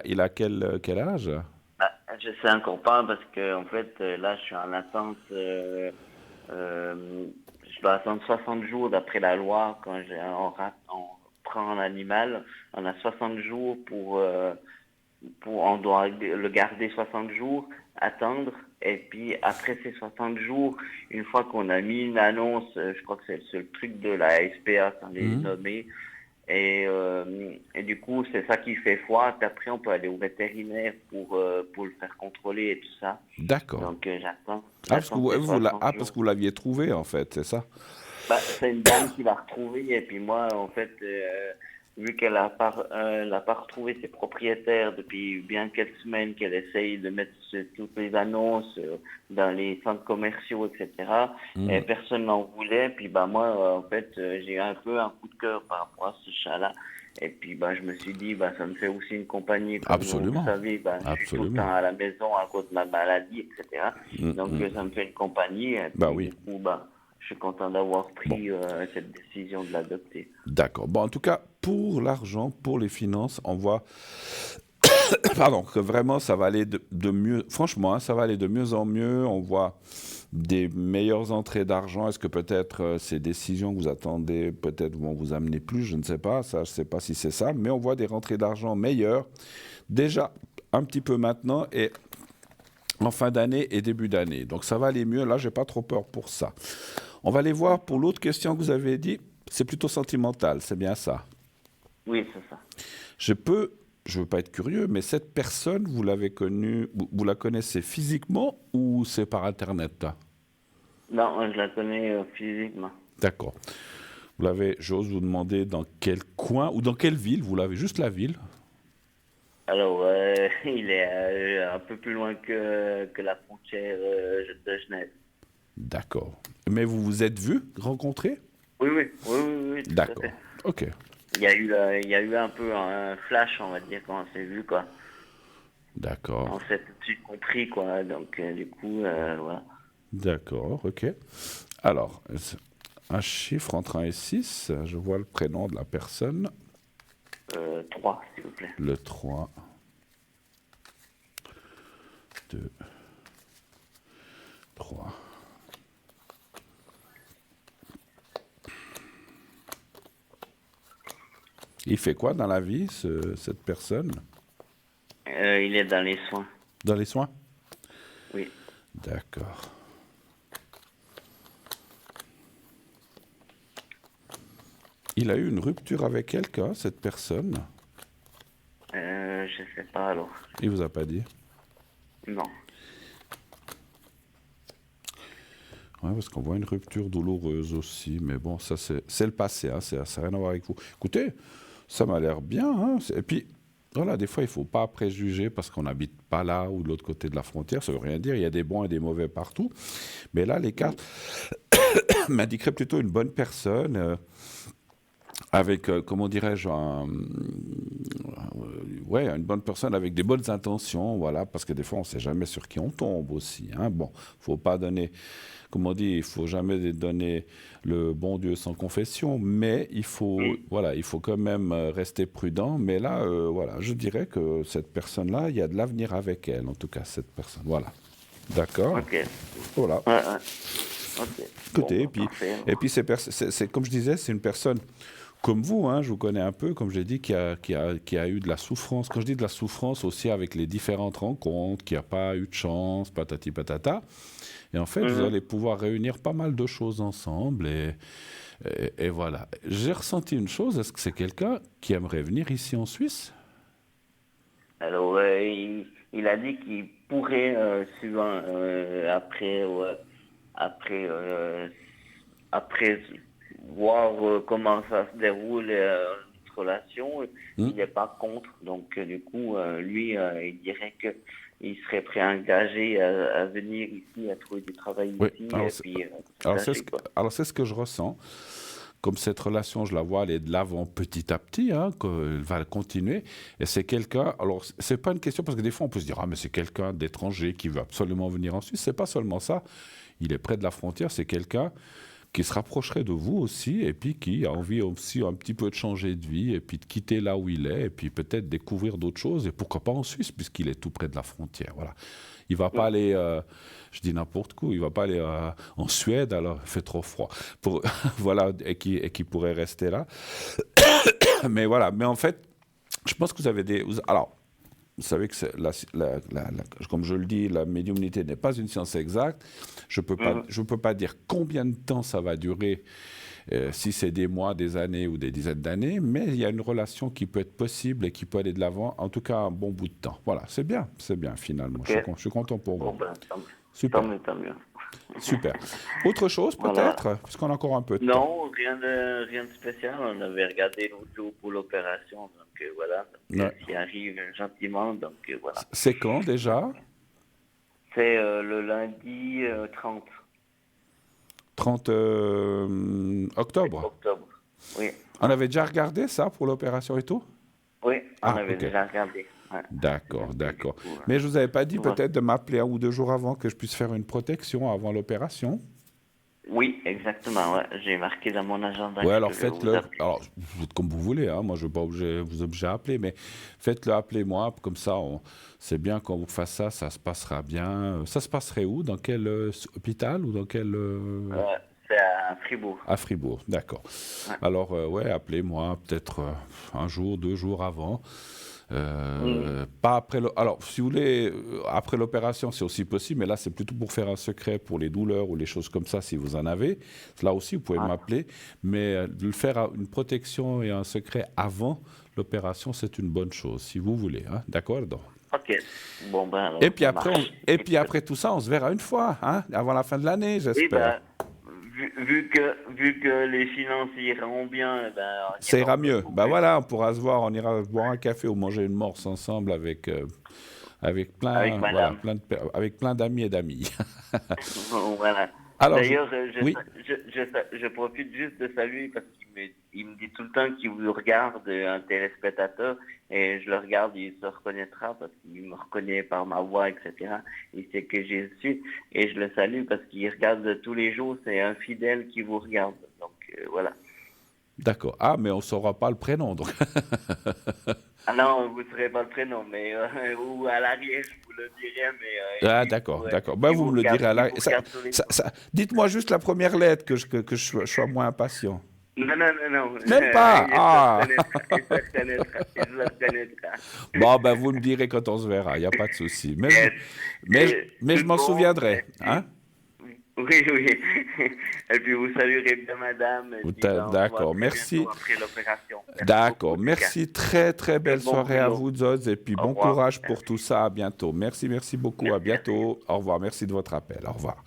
âge? Bah, je sais encore pas parce que en fait là je suis en attente. Je dois attendre 60 jours d'après la loi quand on prend un animal. On a 60 jours on doit le garder 60 jours, attendre. Et puis après ces 60 jours, une fois qu'on a mis une annonce, je crois que c'est le truc de la SPA, sans les nommer. Et du coup, c'est ça qui fait foi. Puis après, on peut aller au vétérinaire pour le faire contrôler et tout ça. D'accord. Donc, j'attends. Parce que vous l'aviez trouvé, en fait, c'est ça? Bah, c'est une dame qui l'a retrouvé. Et puis moi, en fait, vu qu'elle n'a pas retrouvé ses propriétaires depuis bien quelques semaines, qu'elle essaye de mettre toutes les annonces dans les centres commerciaux, etc. Et personne n'en voulait. Puis bah moi, en fait, j'ai eu un peu un coup de cœur par rapport à ce chat-là. Et puis bah je me suis dit bah ça me fait aussi une compagnie. Comme Absolument. vous savez, bah, je suis tout le temps à la maison à cause de ma maladie, etc. Donc ça me fait une compagnie. Et puis, Bah oui. Du coup, bah je suis content d'avoir pris cette décision de l'adopter. D'accord. Bon, en tout cas, pour l'argent, pour les finances, on voit pardon, que vraiment ça va aller de mieux. Franchement, hein, ça va aller de mieux en mieux. On voit des meilleures entrées d'argent. Est-ce que peut-être ces décisions que vous attendez peut-être vont vous amener plus? Je ne sais pas. Ça, je ne sais pas si c'est ça. Mais on voit des rentrées d'argent meilleures déjà un petit peu maintenant et en fin d'année et début d'année. Donc ça va aller mieux. Là, j'ai pas trop peur pour ça. On va aller voir pour l'autre question que vous avez dit. C'est plutôt sentimental, c'est bien ça? Oui, c'est ça. Je veux pas être curieux, mais cette personne, vous l'avez connue, vous la connaissez physiquement ou c'est par Internet là? Non, je la connais physiquement. D'accord. J'ose vous demander dans quel coin ou dans quelle ville? Vous l'avez juste la ville? Alors, il est un peu plus loin que la frontière de Genève. D'accord. Mais vous vous êtes vus, rencontrés? Oui, tout à D'accord. fait. Ok. Il y a eu un peu un flash, on va dire, quand on s'est vu, quoi. D'accord. On s'est tout de suite compris, quoi. Donc, du coup, voilà. D'accord, ok. Alors, un chiffre entre 1 et 6, je vois le prénom de la personne. 3, s'il vous plaît. Le 3. 2. 3. Il fait quoi dans la vie, cette personne? Il est dans les soins. Dans les soins? Oui. D'accord. Il a eu une rupture avec quelqu'un, cette personne? Je sais pas, alors. Il vous a pas dit? Non. Oui, parce qu'on voit une rupture douloureuse aussi, mais bon, ça c'est le passé, hein, ça n'a rien à voir avec vous. Écoutez, ça m'a l'air bien, hein, et puis, voilà, des fois, il ne faut pas préjuger parce qu'on n'habite pas là ou de l'autre côté de la frontière, ça ne veut rien dire, il y a des bons et des mauvais partout, mais là, les cartes m'indiqueraient plutôt une bonne personne, avec, comment dirais-je, une bonne personne avec des bonnes intentions, voilà, parce que des fois, on ne sait jamais sur qui on tombe aussi, hein. Bon, il ne faut pas donner... Comme on dit, il ne faut jamais donner le bon Dieu sans confession, mais il faut quand même rester prudent. Mais là, voilà, je dirais que cette personne-là, il y a de l'avenir avec elle, en tout cas, cette personne. Voilà. D'accord? Ok. Voilà. Ouais. Ok. Écoutez, Bon, et puis c'est comme je disais, c'est une personne comme vous, hein, je vous connais un peu, comme j'ai dit, qui a eu de la souffrance. Quand je dis de la souffrance aussi avec les différentes rencontres, qui n'a pas eu de chance, patati patata. Et en fait, vous allez pouvoir réunir pas mal de choses ensemble. Et voilà. J'ai ressenti une chose. Est-ce que c'est quelqu'un qui aimerait venir ici en Suisse? Alors, il a dit qu'il pourrait, suivant, après voir comment ça se déroule notre relation, il n'est pas contre. Donc, du coup, lui, il dirait que il serait prêt à engager à venir ici, à trouver du travail ici. Alors, c'est ce que je ressens. Comme cette relation, je la vois aller de l'avant petit à petit, hein, qu'elle va continuer. Et c'est quelqu'un... Alors, c'est pas une question, parce que des fois, on peut se dire « Ah, mais c'est quelqu'un d'étranger qui veut absolument venir en Suisse. » C'est pas seulement ça. Il est près de la frontière. C'est quelqu'un qui se rapprocherait de vous aussi, et puis qui a envie aussi un petit peu de changer de vie, et puis de quitter là où il est, et puis peut-être découvrir d'autres choses, et pourquoi pas en Suisse, puisqu'il est tout près de la frontière. Voilà. Il ne va pas aller, je dis n'importe quoi, il ne va pas aller en Suède, alors il fait trop froid, voilà, et qui pourrait rester là. Mais voilà, mais en fait, je pense que vous avez des... Alors, vous savez que comme je le dis, la médiumnité n'est pas une science exacte. Je ne peux pas dire combien de temps ça va durer, si c'est des mois, des années ou des dizaines d'années, mais il y a une relation qui peut être possible et qui peut aller de l'avant, en tout cas un bon bout de temps. Voilà, c'est bien finalement. Okay. Je suis content pour vous. Bon, Super. Tant mieux. Super. Autre chose peut-être, voilà. puisqu'on a encore un peu de temps. Non, rien de spécial. On avait regardé l'autre jour pour l'opération, donc voilà. Donc, s'y arrive gentiment, donc voilà. C'est quand déjà? C'est le lundi 30. 30 octobre. Octobre, oui. On avait déjà regardé ça pour l'opération et tout? Oui, on avait ok. déjà regardé. Ouais. D'accord. Mais je ne vous avais pas dit Ouais. peut-être de m'appeler 1 ou 2 jours avant que je puisse faire une protection avant l'opération? Oui, exactement. Ouais. J'ai marqué dans mon agenda. Oui, alors que je vais faites-le. vous appeler. Alors, vous êtes comme vous voulez, hein. Moi, je ne vais pas vous obliger à appeler, mais faites-le, appelez-moi. Comme ça, c'est bien qu'on vous fasse ça, ça se passera bien. Ça se passerait où? Dans quel hôpital ou dans quel... C'est à Fribourg. À Fribourg, d'accord. Ouais. Alors, appelez-moi peut-être 1 jour, 2 jours avant. Pas après. Alors, si vous voulez, après l'opération, c'est aussi possible, mais là, c'est plutôt pour faire un secret pour les douleurs ou les choses comme ça, si vous en avez. Là aussi, vous pouvez m'appeler, mais de le faire une protection et un secret avant l'opération, c'est une bonne chose, si vous voulez. Hein, d'accord? Ok. Bon, ben, alors, Et puis après tout ça, on se verra une fois, hein, avant la fin de l'année, j'espère. Vu que les finances iront bien, ça ira mieux. Voilà, on pourra se voir, on ira boire un café ou manger une morse ensemble avec plein d'amis et d'amis. Voilà. Alors, d'ailleurs, oui. je profite juste de saluer parce qu'il me dit tout le temps qu'il vous regarde, un téléspectateur, et je le regarde, il se reconnaîtra parce qu'il me reconnaît par ma voix, etc. Il sait que j'ai su, et je le salue parce qu'il regarde tous les jours, c'est un fidèle qui vous regarde. Donc, voilà. D'accord. Ah, mais on ne saura pas le prénom, donc. Ah non, vous ne saurez pas le prénom, mais ou à l'arrière, je vous le dirai. Mais, d'accord. Ben, vous me le direz à l'arrière. Dites-moi juste la première lettre que je sois moins impatient. Non. Même pas. Il se reconnaîtra. Bon, ben vous me direz quand on se verra, il n'y a pas de souci. Mais je m'en souviendrai. Hein? Oui. Et puis vous saluerez bien madame. D'accord, merci. Après l'opération. D'accord, merci. Très, très belle soirée à vous, Zoz. Et puis bon courage pour tout ça. À bientôt. Merci beaucoup. À bientôt. Au revoir. Merci de votre appel. Au revoir.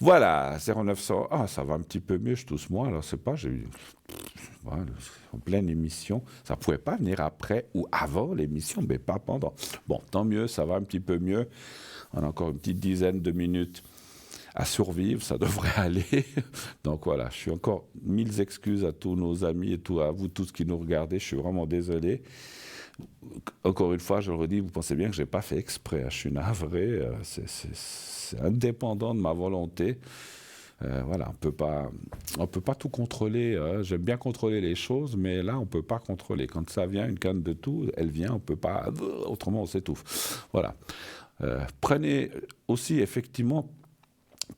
Voilà, 0900. Ah, ça va un petit peu mieux, je tousse moins. Alors, c'est pas, j'ai eu. Voilà, en pleine émission. Ça pouvait pas venir après ou avant l'émission, mais pas pendant. Bon, tant mieux, ça va un petit peu mieux. On a encore une petite dizaine de minutes à survivre, ça devrait aller. Donc voilà, je suis encore 1000 excuses à tous nos amis et à vous tous qui nous regardez. Je suis vraiment désolé. Encore une fois, je le redis, vous pensez bien que je n'ai pas fait exprès. Je suis navré. C'est indépendant de ma volonté. Voilà, on peut pas tout contrôler. J'aime bien contrôler les choses, mais là, on ne peut pas contrôler. Quand ça vient, une canne de tout, elle vient, on ne peut pas. Autrement, on s'étouffe. Voilà. Prenez aussi, effectivement,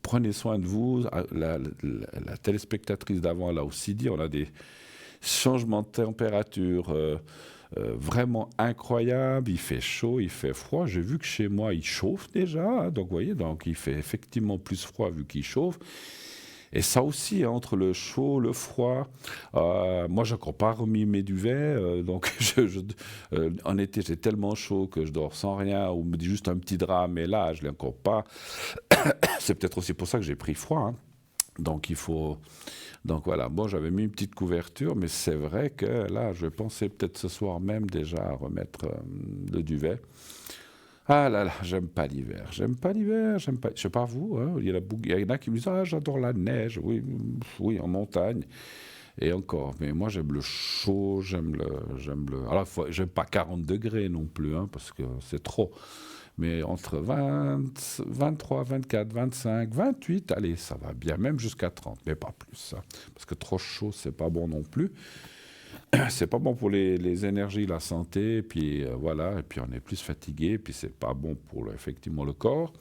prenez soin de vous. La téléspectatrice d'avant l'a aussi dit, on a des changements de température vraiment incroyables. Il fait chaud, il fait froid. J'ai vu que chez moi, il chauffe déjà. Hein, donc, vous voyez, donc, il fait effectivement plus froid vu qu'il chauffe. Et ça aussi, hein, entre le chaud, le froid, moi, je n'ai encore pas remis mes duvets. Donc, en été, j'ai tellement chaud que je dors sans rien, ou me dit juste un petit drap, mais là, je ne l'ai encore pas. C'est peut-être aussi pour ça que j'ai pris froid. Hein. Donc, il faut... Donc, voilà. Bon, j'avais mis une petite couverture, mais c'est vrai que là, je pensais peut-être ce soir même déjà à remettre le duvet. Ah là là, j'aime pas l'hiver. Je sais pas vous, hein, il y en a qui me disent « Ah, j'adore la neige. » Oui, en montagne. Et encore, mais moi j'aime le chaud, j'aime le... Alors, j'aime pas 40 degrés non plus, hein, parce que c'est trop. Mais entre 20, 23, 24, 25, 28, allez, ça va bien, même jusqu'à 30, mais pas plus. Hein, parce que trop chaud, c'est pas bon non plus. C'est pas bon pour les énergies, la santé, puis voilà, et puis on est plus fatigué, puis c'est pas bon pour effectivement le corps.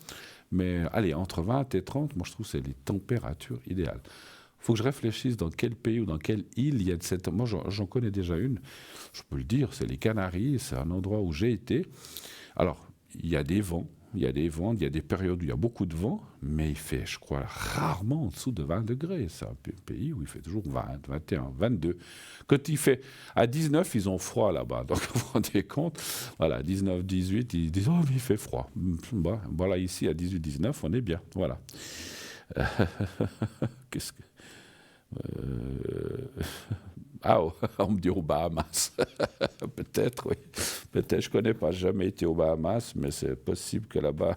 Mais allez, entre 20 et 30, moi je trouve que c'est les températures idéales. Il faut que je réfléchisse dans quel pays ou dans quelle île il y a de cette... Moi j'en connais déjà une, je peux le dire, c'est les Canaries, c'est un endroit où j'ai été. Alors, il y a des vents, il y a des périodes où il y a beaucoup de vent, mais il fait, je crois, rarement en dessous de 20 degrés. C'est un pays où il fait toujours 20, 21, 22. Quand il fait à 19, ils ont froid là-bas. Donc, vous vous rendez compte, voilà, à 19, 18, ils disent « Oh, mais il fait froid. » Bon, voilà, ici, à 18, 19, on est bien. Voilà. Qu'est-ce que... Ah, on me dit aux Bahamas. Peut-être, oui. Peut-être, je ne connais pas, jamais été aux Bahamas, mais c'est possible que là-bas...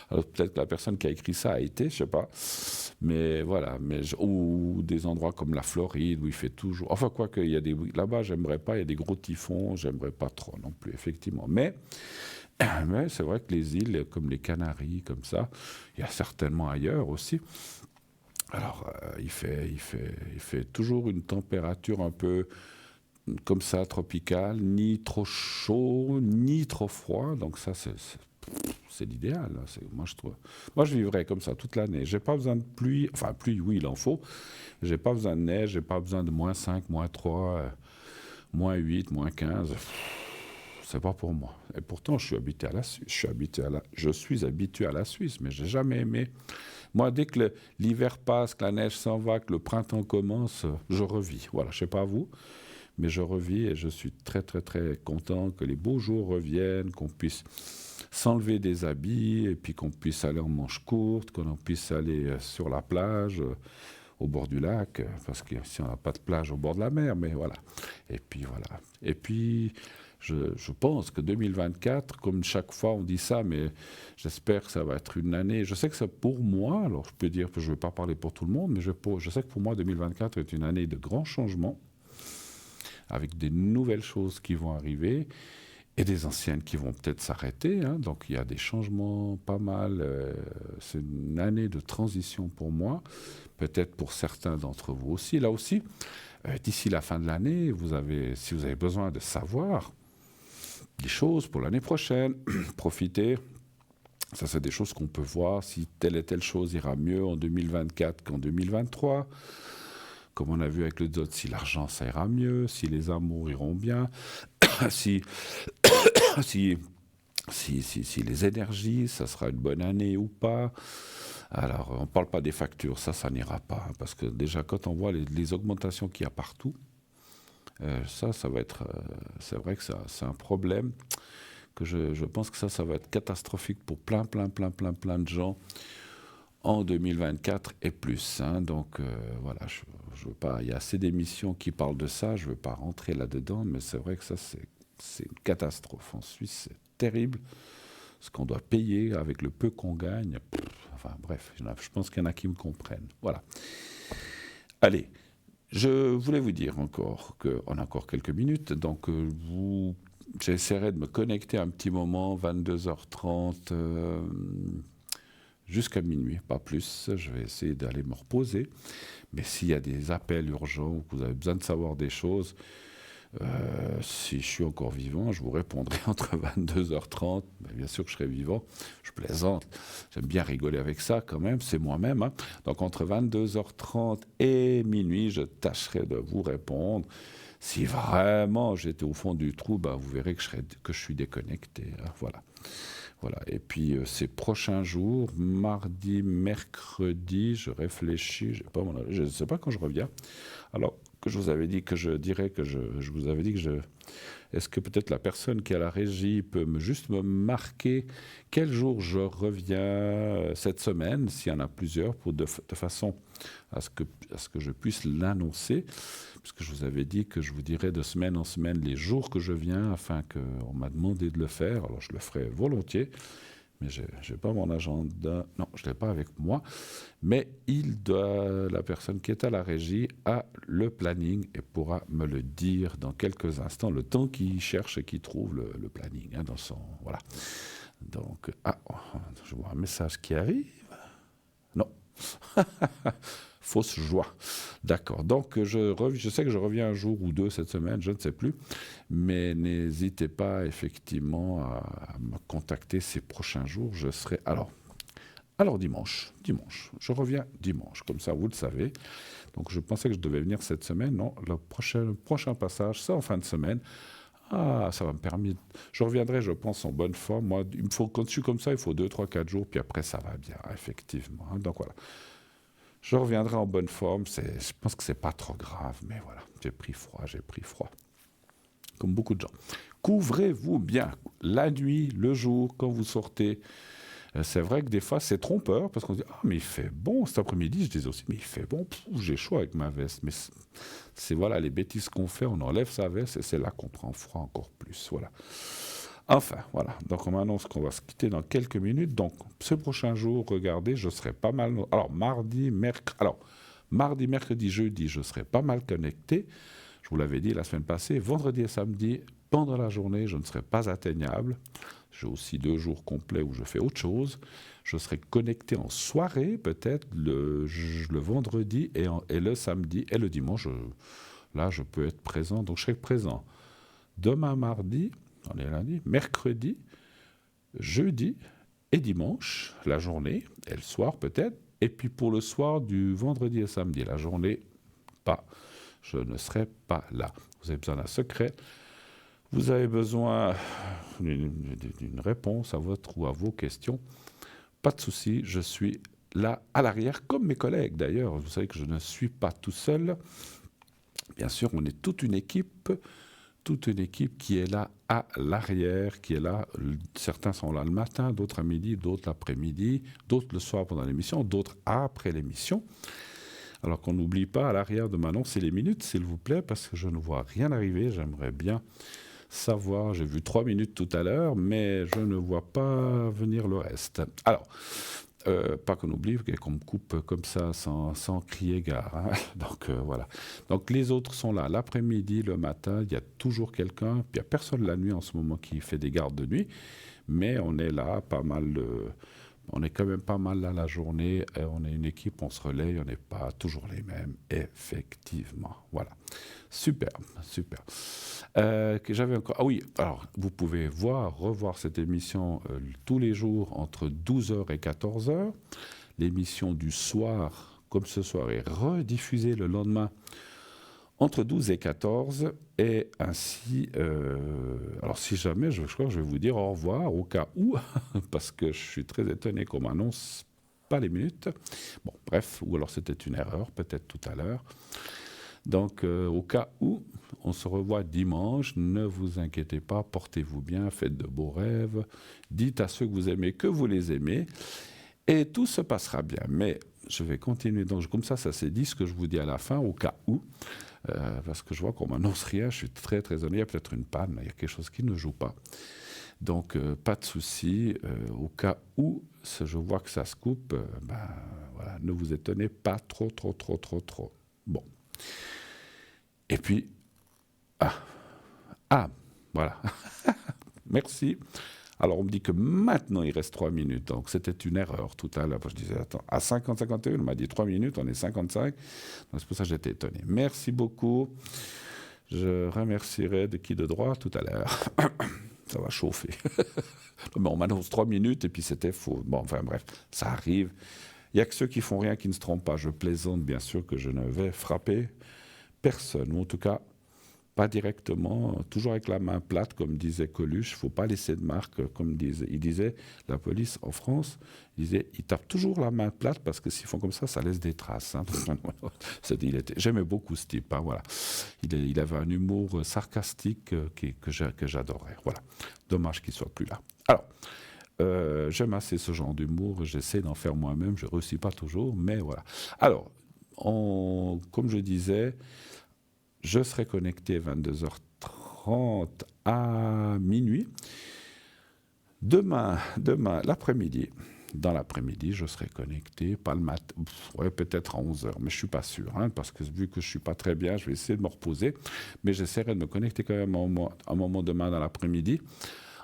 Alors, peut-être que la personne qui a écrit ça a été, je ne sais pas. Mais voilà, ou des endroits comme la Floride, où il fait toujours... Enfin, quoi que, là-bas, j'aimerais pas, il y a des gros typhons, j'aimerais pas trop non plus, effectivement. Mais c'est vrai que les îles, comme les Canaries, comme ça, il y a certainement ailleurs aussi... Alors, il fait toujours une température un peu comme ça, tropicale, ni trop chaud, ni trop froid. Donc ça, c'est l'idéal. Moi, je vivrais comme ça toute l'année. J'ai pas besoin de pluie. Enfin, pluie, oui, il en faut. J'ai pas besoin de neige, j'ai pas besoin de -5, -3, -8, -15. C'est pas pour moi. Et pourtant, je suis habitué à la Suisse. Je suis habitué à la Suisse, mais j'ai jamais aimé. Moi, dès que l'hiver passe, que la neige s'en va, que le printemps commence, je revis. Voilà, je sais pas vous, mais je revis et je suis très, très, très content que les beaux jours reviennent, qu'on puisse s'enlever des habits et puis qu'on puisse aller en manches courtes, qu'on puisse aller sur la plage, au bord du lac, parce qu'ici, on n'a pas de plage au bord de la mer, mais voilà. Et puis, voilà. Et puis... Je pense que 2024, comme chaque fois on dit ça, mais j'espère que ça va être une année. Je sais que c'est pour moi, alors je peux dire que je ne vais pas parler pour tout le monde, mais je sais que pour moi 2024 est une année de grands changements, avec des nouvelles choses qui vont arriver et des anciennes qui vont peut-être s'arrêter. Hein. Donc il y a des changements pas mal. C'est une année de transition pour moi, peut-être pour certains d'entre vous aussi. Là aussi, d'ici la fin de l'année, si vous avez besoin de savoir des choses pour l'année prochaine, profitez. Ça, c'est des choses qu'on peut voir. Si telle et telle chose ira mieux en 2024 qu'en 2023, comme on a vu avec le Zod, si l'argent, ça ira mieux, si les amours iront bien, si les énergies, ça sera une bonne année ou pas. Alors, on ne parle pas des factures, ça n'ira pas. Hein, parce que déjà, quand on voit les augmentations qu'il y a partout, ça va être... c'est vrai que c'est un problème que je pense que ça va être catastrophique pour plein de gens en 2024 et plus. Hein. Donc, voilà, je veux pas... Il y a assez d'émissions qui parlent de ça, je ne veux pas rentrer là-dedans, mais c'est vrai que ça, c'est une catastrophe. En Suisse, c'est terrible. Ce qu'on doit payer avec le peu qu'on gagne. Enfin, bref, je pense qu'il y en a qui me comprennent. Voilà. Allez. Je voulais vous dire encore qu'on a encore quelques minutes, donc j'essaierai de me connecter un petit moment, 22h30, jusqu'à minuit, pas plus. Je vais essayer d'aller me reposer. Mais s'il y a des appels urgents ou que vous avez besoin de savoir des choses, si je suis encore vivant, je vous répondrai entre 22h30. Bien sûr que je serai vivant, je plaisante. J'aime bien rigoler avec ça quand même, c'est moi-même. Hein. Donc entre 22h30 et minuit, je tâcherai de vous répondre. Si vraiment j'étais au fond du trou, vous verrez que je suis déconnecté. Hein. Voilà. Et puis ces prochains jours, mardi, mercredi, je réfléchis, je ne sais pas quand je reviens. Alors, que je vous avais dit que je dirais que je vous avais dit que est-ce que peut-être la personne qui est à la régie peut juste me marquer quel jour je reviens cette semaine, s'il y en a plusieurs, de façon à ce que je puisse l'annoncer, puisque je vous avais dit que je vous dirais de semaine en semaine les jours que je viens, afin qu'on m'a demandé de le faire. Alors je le ferai volontiers. Mais je n'ai pas mon agenda, non, je ne l'ai pas avec moi, mais la personne qui est à la régie a le planning et pourra me le dire dans quelques instants, le temps qu'il cherche et qu'il trouve le planning, hein, voilà. Donc, je vois un message qui arrive. Non. Fausse joie. D'accord. Donc, je sais que je reviens un jour ou deux cette semaine, je ne sais plus. Mais n'hésitez pas, effectivement, à me contacter ces prochains jours. Je serai... Alors dimanche. Je reviens dimanche. Comme ça, vous le savez. Donc, je pensais que je devais venir cette semaine. Non, le prochain passage, c'est en fin de semaine. Ça va me permettre... Je reviendrai, je pense, en bonne forme. Moi, quand je suis comme ça, il faut 2, 3, 4 jours, puis après, ça va bien, effectivement. Donc, voilà. Je reviendrai en bonne forme. Je pense que c'est pas trop grave, mais voilà. J'ai pris froid. Comme beaucoup de gens. Couvrez-vous bien. La nuit, le jour, quand vous sortez. C'est vrai que des fois, c'est trompeur, parce qu'on se dit « Ah, mais il fait bon. » Cet après-midi, je disais aussi « Mais il fait bon. J'ai chaud avec ma veste. » Mais c'est voilà, les bêtises qu'on fait. On enlève sa veste et c'est là qu'on prend froid encore plus. Voilà. Enfin, voilà. Donc, on m'annonce qu'on va se quitter dans quelques minutes. Donc, ce prochain jour, regardez, je serai pas mal... Alors, mardi, mercredi, jeudi, je serai pas mal connecté. Je vous l'avais dit la semaine passée. Vendredi et samedi, pendant la journée, je ne serai pas atteignable. J'ai aussi 2 jours complets où je fais autre chose. Je serai connecté en soirée, peut-être, le vendredi et le samedi et le dimanche. Là, je peux être présent. Donc, je serai présent demain, mardi... On est lundi, mercredi, jeudi et dimanche, la journée, et le soir peut-être. Et puis pour le soir du vendredi et samedi, la journée, pas. Je ne serai pas là. Vous avez besoin d'un secret. Vous avez besoin d'une réponse à votre ou à vos questions. Pas de souci, je suis là à l'arrière, comme mes collègues d'ailleurs. Vous savez que je ne suis pas tout seul. Bien sûr, on est toute une équipe qui est là à l'arrière, qui est là. Certains sont là le matin, d'autres à midi, d'autres l'après-midi, d'autres le soir pendant l'émission, d'autres après l'émission. Alors qu'on n'oublie pas, à l'arrière de Manon, c'est les minutes, s'il vous plaît, parce que je ne vois rien arriver. J'aimerais bien savoir. J'ai vu 3 minutes tout à l'heure, mais je ne vois pas venir le reste. Alors... pas qu'on oublie, qu'on me coupe comme ça sans crier gare. Hein. Donc voilà. Donc les autres sont là l'après-midi, le matin. Il y a toujours quelqu'un. Puis il n'y a personne la nuit en ce moment qui fait des gardes de nuit. Mais on est là pas mal. On est quand même pas mal là la journée. On est une équipe, on se relaye. On n'est pas toujours les mêmes, effectivement. Voilà. Super. Que j'avais encore... Ah oui, alors vous pouvez revoir cette émission tous les jours entre 12h et 14h. L'émission du soir, comme ce soir, est rediffusée le lendemain entre 12 et 14. Et ainsi, alors si jamais, je crois que je vais vous dire au revoir au cas où, parce que je suis très étonné qu'on m'annonce pas les minutes. Bon, bref, ou alors c'était une erreur, peut-être tout à l'heure. Donc, au cas où, on se revoit dimanche. Ne vous inquiétez pas, portez-vous bien, faites de beaux rêves. Dites à ceux que vous aimez que vous les aimez. Et tout se passera bien. Mais je vais continuer. Donc, comme ça c'est dit ce que je vous dis à la fin, au cas où. Parce que je vois qu'on ne m'annonce rien. Je suis très, très honnête. Il y a peut-être une panne. Il y a quelque chose qui ne joue pas. Donc, pas de souci. Au cas où, je vois que ça se coupe, voilà, ne vous étonnez pas trop. Bon. Et puis, voilà. Merci. Alors, on me dit que maintenant, il reste 3 minutes. Donc, c'était une erreur tout à l'heure. Je disais, attends, à 50-51, on m'a dit 3 minutes, on est 55. Donc, c'est pour ça que j'étais étonné. Merci beaucoup. Je remercierai de qui de droit tout à l'heure. Ça va chauffer. Mais on m'annonce 3 minutes et puis c'était faux. Bon, enfin bref, ça arrive. Il n'y a que ceux qui font rien qui ne se trompent pas. Je plaisante, bien sûr, que je ne vais frapper personne, ou en tout cas pas directement, toujours avec la main plate, comme disait Coluche. Il ne faut pas laisser de marque, comme il disait la police en France. Ils tapent toujours la main plate parce que s'ils font comme ça laisse des traces. Hein. J'aimais beaucoup ce type. Hein, voilà. Il avait un humour sarcastique que j'adorais. Voilà. Dommage qu'il ne soit plus là. Alors, j'aime assez ce genre d'humour. J'essaie d'en faire moi-même. Je ne réussis pas toujours, mais voilà. Alors, comme je disais, je serai connecté 22h30 à minuit. Demain, l'après-midi. Dans l'après-midi, je serai connecté, pas le matin, peut-être à 11h, mais je ne suis pas sûr, hein, parce que vu que je ne suis pas très bien, je vais essayer de me reposer, mais j'essaierai de me connecter quand même un moment demain dans l'après-midi.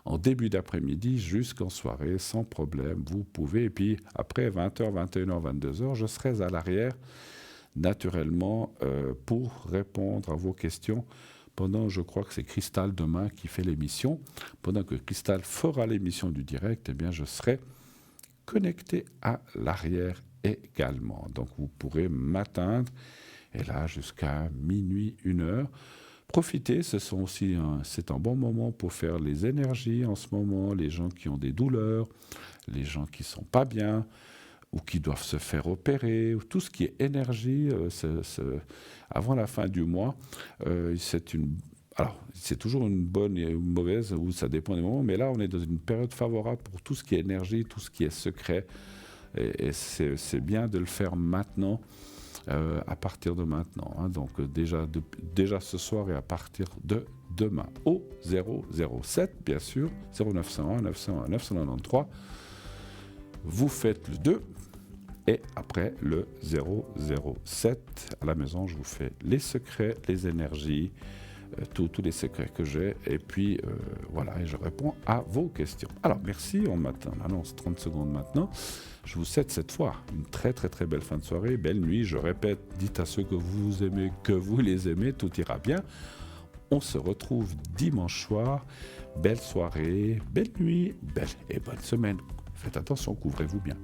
en début d'après-midi jusqu'en soirée, sans problème. Vous pouvez. Et puis après 20h, 21h, 22h, je serai à l'arrière, naturellement, pour répondre à vos questions. Pendant, je crois que c'est Cristal demain qui fait l'émission. Pendant que Cristal fera l'émission du direct, eh bien, je serai connecté à l'arrière également. Donc vous pourrez m'atteindre, et là jusqu'à minuit, 1h. Profitez, c'est un bon moment pour faire les énergies en ce moment, les gens qui ont des douleurs, les gens qui ne sont pas bien, ou qui doivent se faire opérer, ou tout ce qui est énergie, avant la fin du mois, c'est toujours une bonne et une mauvaise, ou ça dépend des moments, mais là on est dans une période favorable pour tout ce qui est énergie, tout ce qui est secret, et c'est bien de le faire maintenant, à partir de maintenant. Hein. Donc déjà ce soir et à partir de demain. Au 007, bien sûr, 0901 901 993. Vous faites le 2 et après le 007. À la maison, je vous fais les secrets, les énergies, tous les secrets que j'ai. Et puis voilà, et je réponds à vos questions. Alors merci, on m'annonce 30 secondes maintenant. Je vous souhaite cette fois une très très très belle fin de soirée, belle nuit. Je répète, dites à ceux que vous aimez que vous les aimez, tout ira bien. On se retrouve dimanche soir. Belle soirée, belle nuit, belle et bonne semaine. Faites attention, couvrez-vous bien.